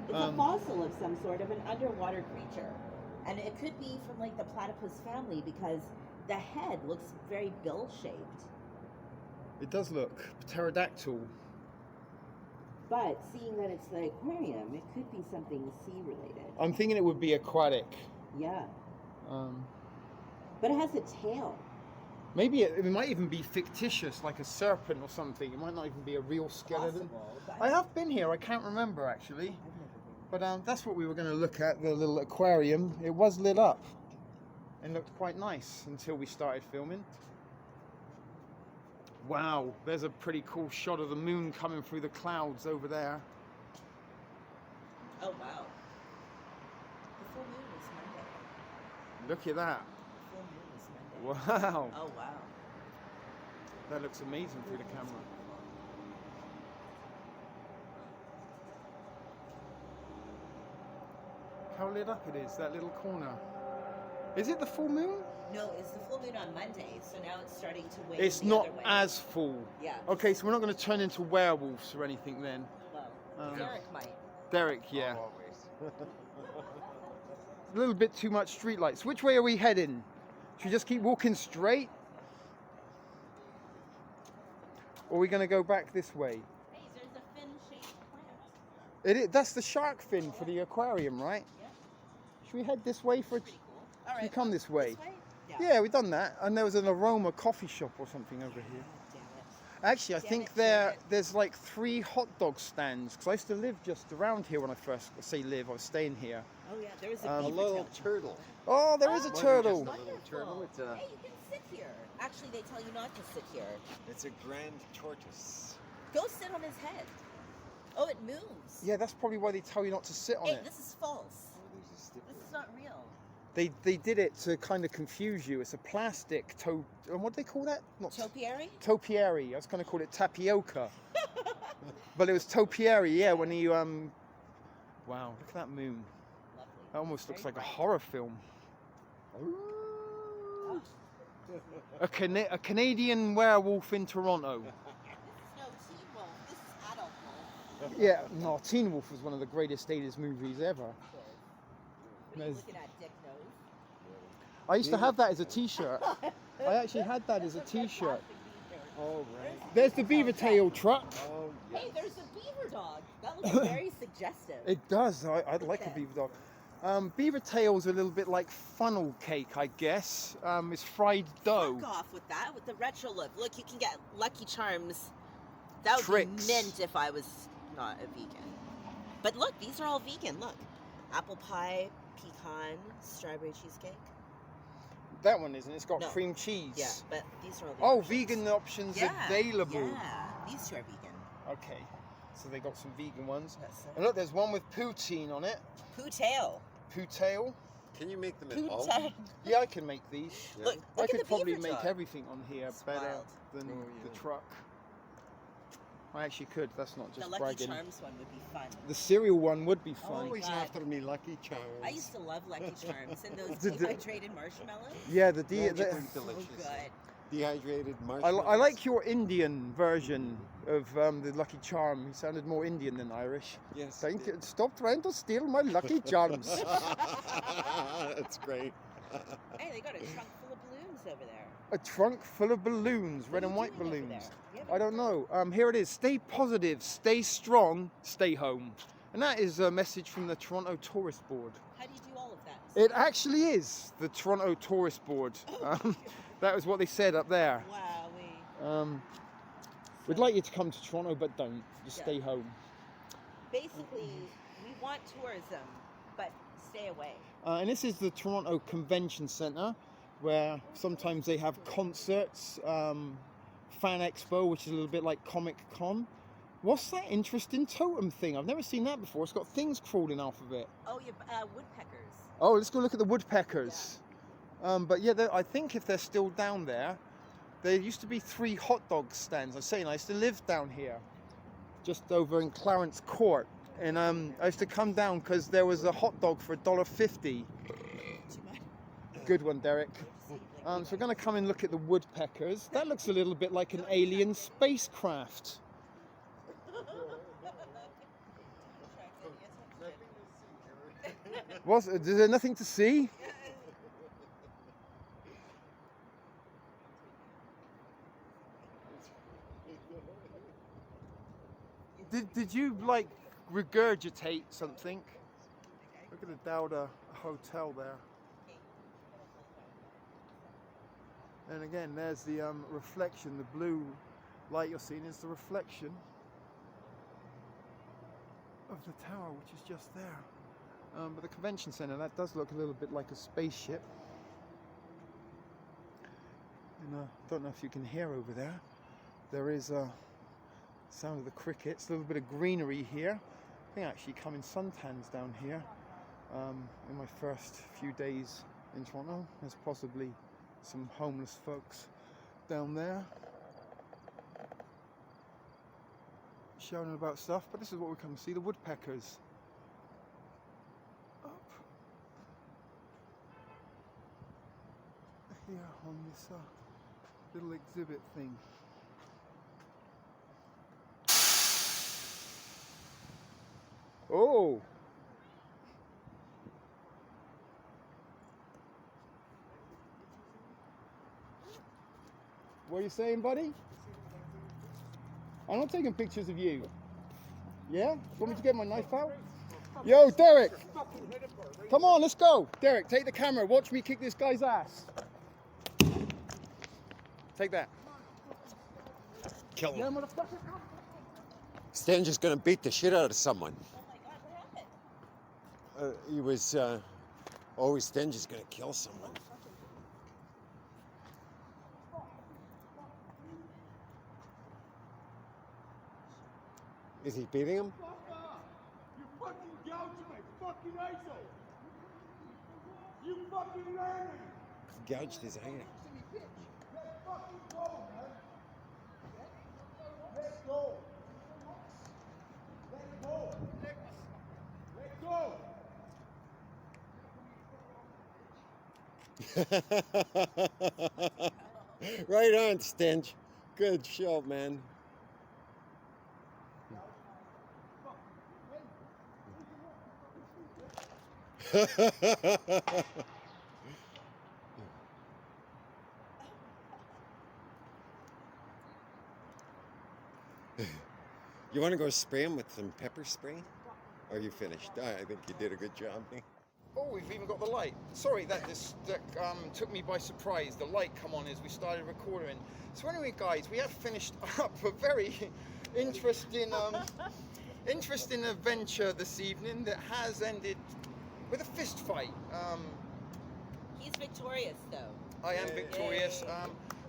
Speaker 3: It's a fossil of some sort of an underwater creature. And it could be from like the platypus family because the head looks very bill-shaped.
Speaker 1: It does look pterodactyl.
Speaker 3: But seeing that it's the aquarium, it could be something sea-related.
Speaker 1: I'm thinking it would be aquatic.
Speaker 3: Yeah.
Speaker 1: Um,
Speaker 3: But it has a tail.
Speaker 1: Maybe it might even be fictitious, like a serpent or something. It might not even be a real skeleton.
Speaker 3: Possible, but
Speaker 1: I have been here. I can't remember actually.
Speaker 3: I've never been.
Speaker 1: But that's what we were going to look at, the little aquarium. It was lit up and looked quite nice until we started filming. Wow, there's a pretty cool shot of the moon coming through the clouds over there.
Speaker 3: Oh, wow. The full moon is Monday.
Speaker 1: Look at that.
Speaker 3: The full moon is Monday.
Speaker 1: Wow,
Speaker 3: Oh, wow.
Speaker 1: that looks amazing through the camera. How lit up it is, that little corner. Is it the full moon?
Speaker 3: No, it's the full moon on Monday, so now it's starting to wane
Speaker 1: It's
Speaker 3: the
Speaker 1: not
Speaker 3: other way.
Speaker 1: as full.
Speaker 3: Yeah.
Speaker 1: Okay, so we're not going to turn into werewolves or anything then.
Speaker 3: Well,
Speaker 1: Um,
Speaker 3: Derek might.
Speaker 1: Derek, yeah.
Speaker 2: Oh, always.
Speaker 1: A little bit too much streetlights. Which way are we heading? Should we just keep walking straight? Or are we going to go back this way?
Speaker 3: Hey, there's a fin-shaped plant.
Speaker 1: That's the shark fin for the aquarium, right?
Speaker 3: Yeah.
Speaker 1: Should we head this way for?
Speaker 3: Pretty cool. All
Speaker 1: Should we
Speaker 3: right.
Speaker 1: come this way?
Speaker 3: This way?
Speaker 1: Yeah, we've done that. And there was an aroma coffee shop or something over here.
Speaker 3: Damn it.
Speaker 1: Actually, I
Speaker 3: Damn
Speaker 1: think
Speaker 3: it, damn it.
Speaker 1: there's like 3 hot dog stands because I used to live just around here when I first I was staying here.
Speaker 3: Oh, yeah, there was a
Speaker 1: Um,
Speaker 2: A
Speaker 3: beaver
Speaker 2: little
Speaker 3: tail.
Speaker 2: turtle.
Speaker 1: Oh, there is a
Speaker 3: Oh,
Speaker 1: turtle.
Speaker 2: Just a little turtle. It's a,
Speaker 3: Hey, you can sit here. Actually, they tell you not to sit here.
Speaker 2: it's a grand tortoise.
Speaker 3: Go sit on his head. Oh, it moves.
Speaker 1: Yeah, that's probably why they tell you not to sit on
Speaker 3: Hey,
Speaker 1: it.
Speaker 3: this is false.
Speaker 2: Oh, there's a sticker.
Speaker 3: This is not real.
Speaker 1: They did it to kind of confuse you. It's a plastic what do they call that? Not
Speaker 3: Topiary?
Speaker 1: topiary. I was going to call it tapioca. But it was topiary, yeah, when you wow, look at that moon.
Speaker 3: Lovely.
Speaker 1: That almost looks
Speaker 3: Very
Speaker 1: like a
Speaker 3: bright.
Speaker 1: horror film.
Speaker 3: Oh,
Speaker 1: A Canadian werewolf in Toronto.
Speaker 3: this is no teen wolf. This is adult wolf.
Speaker 1: Yeah, no, Teen Wolf was one of the greatest 80s movies ever.
Speaker 3: What are you
Speaker 1: There's-
Speaker 3: looking at, Dick Nose?
Speaker 1: I used to have that as a t-shirt. I actually had that as a t-shirt.
Speaker 2: Oh, right.
Speaker 1: There's the beaver tail truck.
Speaker 2: Oh, yes.
Speaker 3: Hey, there's a beaver dog. That looks very suggestive.
Speaker 1: It does. I'd like a
Speaker 3: that.
Speaker 1: beaver dog. Beaver tail's a little bit like funnel cake, I guess. It's fried dough.
Speaker 3: Fuck off with that, with the retro look. Look, you can get Lucky Charms. That would
Speaker 1: Tricks.
Speaker 3: be mint if I was not a vegan. But look, these are all vegan. Look, apple pie, pecan, strawberry cheesecake.
Speaker 1: That one isn't. It's got
Speaker 3: No.
Speaker 1: cream cheese.
Speaker 3: Yeah, but these are all the
Speaker 1: Oh,
Speaker 3: options.
Speaker 1: vegan options
Speaker 3: Yeah,
Speaker 1: available.
Speaker 3: Yeah, these two are vegan.
Speaker 1: Okay. So they got some vegan ones.
Speaker 3: That's
Speaker 1: And look, there's one with poutine on it.
Speaker 3: Poo tail.
Speaker 1: Poutail.
Speaker 2: Can you make them at
Speaker 3: Poo
Speaker 2: home?
Speaker 3: tail.
Speaker 1: Yeah, I can make these.
Speaker 2: Yeah.
Speaker 3: Look,
Speaker 1: I
Speaker 3: look
Speaker 1: could
Speaker 3: at the
Speaker 1: probably
Speaker 3: beaver
Speaker 1: make
Speaker 3: dog.
Speaker 1: everything on here
Speaker 3: It's
Speaker 1: better
Speaker 3: wild.
Speaker 1: than
Speaker 2: Oh,
Speaker 1: the
Speaker 2: yeah.
Speaker 1: truck. I actually could. That's not
Speaker 3: The
Speaker 1: just
Speaker 3: Lucky
Speaker 1: bragging.
Speaker 3: Charms one would be fun.
Speaker 1: The cereal one would be
Speaker 3: Oh
Speaker 1: fun.
Speaker 3: my
Speaker 2: Always
Speaker 3: God.
Speaker 2: after me, Lucky Charms.
Speaker 3: I used to love Lucky Charms and those
Speaker 1: The-
Speaker 3: dehydrated marshmallows.
Speaker 1: Yeah, the
Speaker 2: Yeah,
Speaker 1: the,
Speaker 2: they're
Speaker 3: So
Speaker 2: delicious.
Speaker 3: good.
Speaker 2: Dehydrated
Speaker 1: I
Speaker 2: marshmallows.
Speaker 1: like your Indian version of the Lucky Charm. You sounded more Indian than Irish.
Speaker 2: Yes.
Speaker 1: Thank you. Stop trying to steal my Lucky Charms.
Speaker 2: That's great.
Speaker 3: Hey, they got a trunk full of balloons over there.
Speaker 1: A trunk full of balloons,
Speaker 3: What
Speaker 1: red
Speaker 3: are
Speaker 1: and
Speaker 3: you
Speaker 1: white
Speaker 3: doing over
Speaker 1: balloons.
Speaker 3: there? You have
Speaker 1: I
Speaker 3: a-
Speaker 1: don't know. Here it is. Stay positive, stay strong, stay home. And that is a message from the Toronto Tourist Board.
Speaker 3: How do you do all of that?
Speaker 1: It actually is the Toronto Tourist Board. That was what they said up there.
Speaker 3: Wowee.
Speaker 1: We'd like you to come to Toronto, but don't. Just
Speaker 3: Yeah.
Speaker 1: stay home.
Speaker 3: Basically, we want tourism, but stay away.
Speaker 1: And this is the Toronto Convention Centre, where sometimes they have concerts, fan expo, which is a little bit like Comic Con. What's that interesting totem thing? I've never seen that before. It's got things crawling off of it.
Speaker 3: Oh, yeah, woodpeckers.
Speaker 1: Oh, let's go look at the woodpeckers. But yeah, I think if they're still down there, there used to be 3 hot dog stands. I was saying I used to live down here, just over in Clarence Court, and I used to come down because there was a hot dog for $1.50. Good one, Derek. So we're going to come and look at the woodpeckers. That looks a little bit like an alien spacecraft. Is there nothing to see? Did you like regurgitate something? Look at the Dowda Hotel there. And again, there's the reflection. The blue light you're seeing is the reflection of the tower, which is just there. But the convention center, that does look a little bit like a spaceship. And I don't know if you can hear over there. There is a sound of the crickets, a little bit of greenery here. I think I actually come in suntans down here in my first few days in Toronto. There's possibly some homeless folks down there shouting about stuff, but this is what we come to see, the woodpeckers. Up here on this little exhibit thing. Oh! What are you saying, buddy? I'm not taking pictures of you. Yeah? Want me to get my knife out? Yo, Derek! Come on, let's go! Derek, take the camera. Watch me kick this guy's ass. Take that.
Speaker 2: Kill
Speaker 1: Yeah,
Speaker 2: him.
Speaker 1: motherfucker.
Speaker 2: Stan's just gonna beat the shit out of someone.
Speaker 3: Oh my God, what happened?
Speaker 2: He was always Stan's just gonna kill someone. Is he beating him?
Speaker 5: You fucking gouged my fucking eyes out! You fucking learning!
Speaker 2: He gouged his eye out.
Speaker 5: Let's fucking go, man! Let's go! Let go!
Speaker 2: Right on, Stench. Good show, man. You want to go spray him with some pepper spray? Or are you finished? I think you did a good job.
Speaker 1: Oh, we've even got the light. Sorry, that took me by surprise. The light come on as we started recording. So anyway, guys, we have finished up a very interesting interesting adventure this evening that has ended with a fist fight.
Speaker 3: He's victorious, though.
Speaker 1: I am victorious.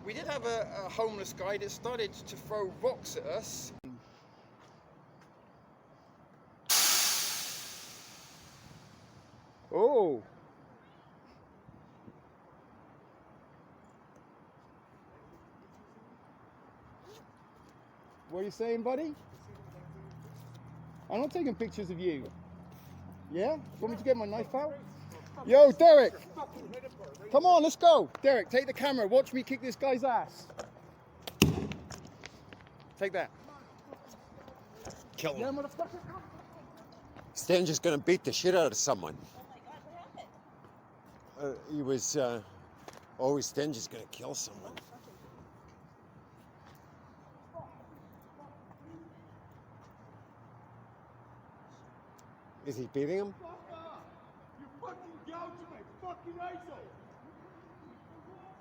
Speaker 1: We did have a homeless guy that started to throw rocks at us. Oh! What are you saying, buddy? I'm not taking pictures of you. Yeah? Want me to get my knife out? Yo, Derek! Come on, let's go! Derek, take the camera. Watch me kick this guy's ass. Take that.
Speaker 2: Kill him.
Speaker 1: Yeah, motherfucker.
Speaker 2: Stan's just gonna beat the shit out of someone.
Speaker 3: Oh my God, what happened?
Speaker 2: He was always Stan's just gonna kill someone. Is he beating him?
Speaker 5: You fucking gouged my fucking eyes out!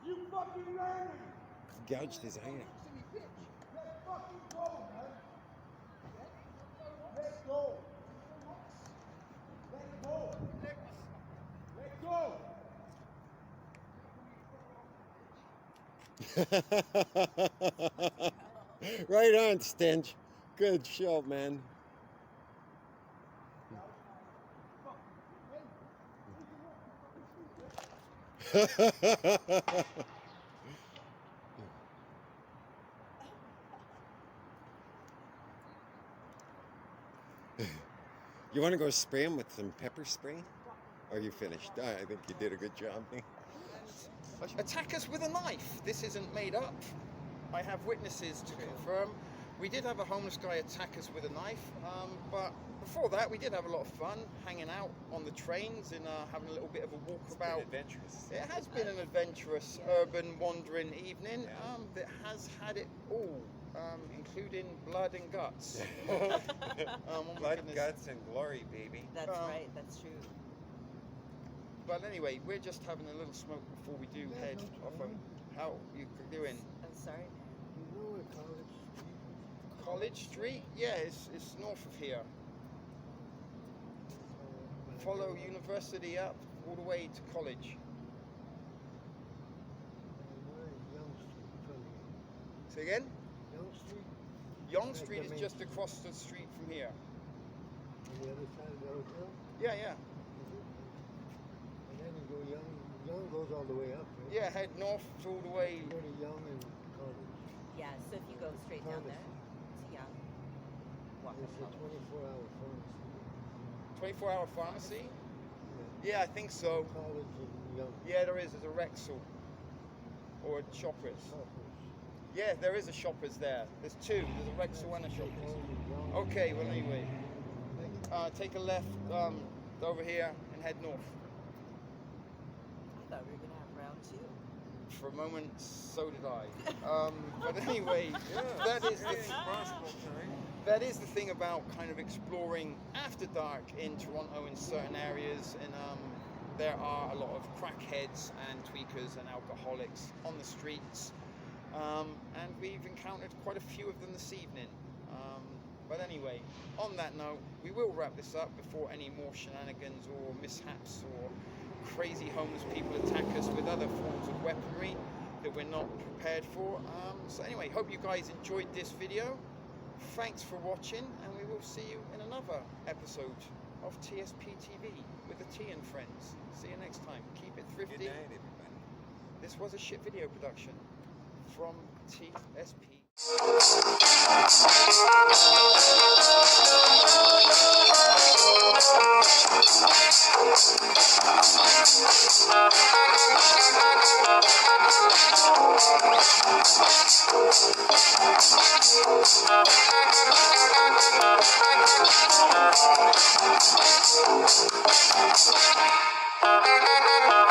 Speaker 5: You fucking learning!
Speaker 2: He gouged his eye out.
Speaker 5: Let's fucking go, man! Let's go! Let go!
Speaker 2: Right on, Stench. Good show, man. You want to go spray him with some pepper spray? Or are you finished? I think you did a good job.
Speaker 1: Attack us with a knife. This isn't made up. I have witnesses to confirm. We did have a homeless guy attack us with a knife, but before that we did have a lot of fun hanging out on the trains and having a little bit of a walkabout.
Speaker 2: Adventurous.
Speaker 1: It has been an adventurous urban wandering evening that has had it all, including blood and guts. Oh my
Speaker 2: Blood,
Speaker 1: goodness.
Speaker 2: guts, and glory, baby.
Speaker 3: That's right. That's true.
Speaker 1: But anyway, we're just having a little smoke before we do head off home. How you doing?
Speaker 3: I'm sorry.
Speaker 5: You know what College Street is?
Speaker 1: College Street? Yeah, it's north of here. Follow University up all the way to college.
Speaker 5: Young Street,
Speaker 1: Say again?
Speaker 5: Young Street,
Speaker 1: Young
Speaker 5: Like
Speaker 1: Street
Speaker 5: the
Speaker 1: is
Speaker 5: main
Speaker 1: just
Speaker 5: street.
Speaker 1: across the street from here.
Speaker 5: on the other side of the hotel.
Speaker 1: Yeah, yeah.
Speaker 5: And then you go Young goes all the way up, right?
Speaker 1: Yeah, head north all the way.
Speaker 5: You go to Young and College.
Speaker 3: Yeah. So if you go straight down there
Speaker 5: Pharmacy.
Speaker 3: to Young, walk
Speaker 5: It's a
Speaker 3: up.
Speaker 5: 24-hour pharmacy.
Speaker 1: 24-hour pharmacy?
Speaker 5: Yeah.
Speaker 1: Yeah, I think so.
Speaker 5: College and Young.
Speaker 1: Yeah, there is. There's a Rexall. Or a Shoppers.
Speaker 5: Shoppers.
Speaker 1: Yeah, there is a Shoppers there. There's two. There's a Rexall and a
Speaker 5: Take
Speaker 1: Shoppers.
Speaker 5: only Young.
Speaker 1: Okay, well anyway.
Speaker 5: Thank you.
Speaker 1: Take a left over here and head north.
Speaker 3: I thought we were gonna have round two.
Speaker 1: For a moment, so did I. But anyway, that is the thing about kind of exploring after dark in Toronto in certain areas, and there are a lot of crackheads and tweakers and alcoholics on the streets, and we've encountered quite a few of them this evening. But anyway, on that note, we will wrap this up before any more shenanigans or mishaps or crazy homeless people attack us with other forms of weaponry that we're not prepared for. So anyway, hope you guys enjoyed this video. Thanks for watching, and we will see you in another episode of TSP TV with the T and Friends. See you next time. Keep it thrifty.
Speaker 2: Good night, everybody.
Speaker 1: This was a shit video production from TSP.
Speaker 6: Thank you.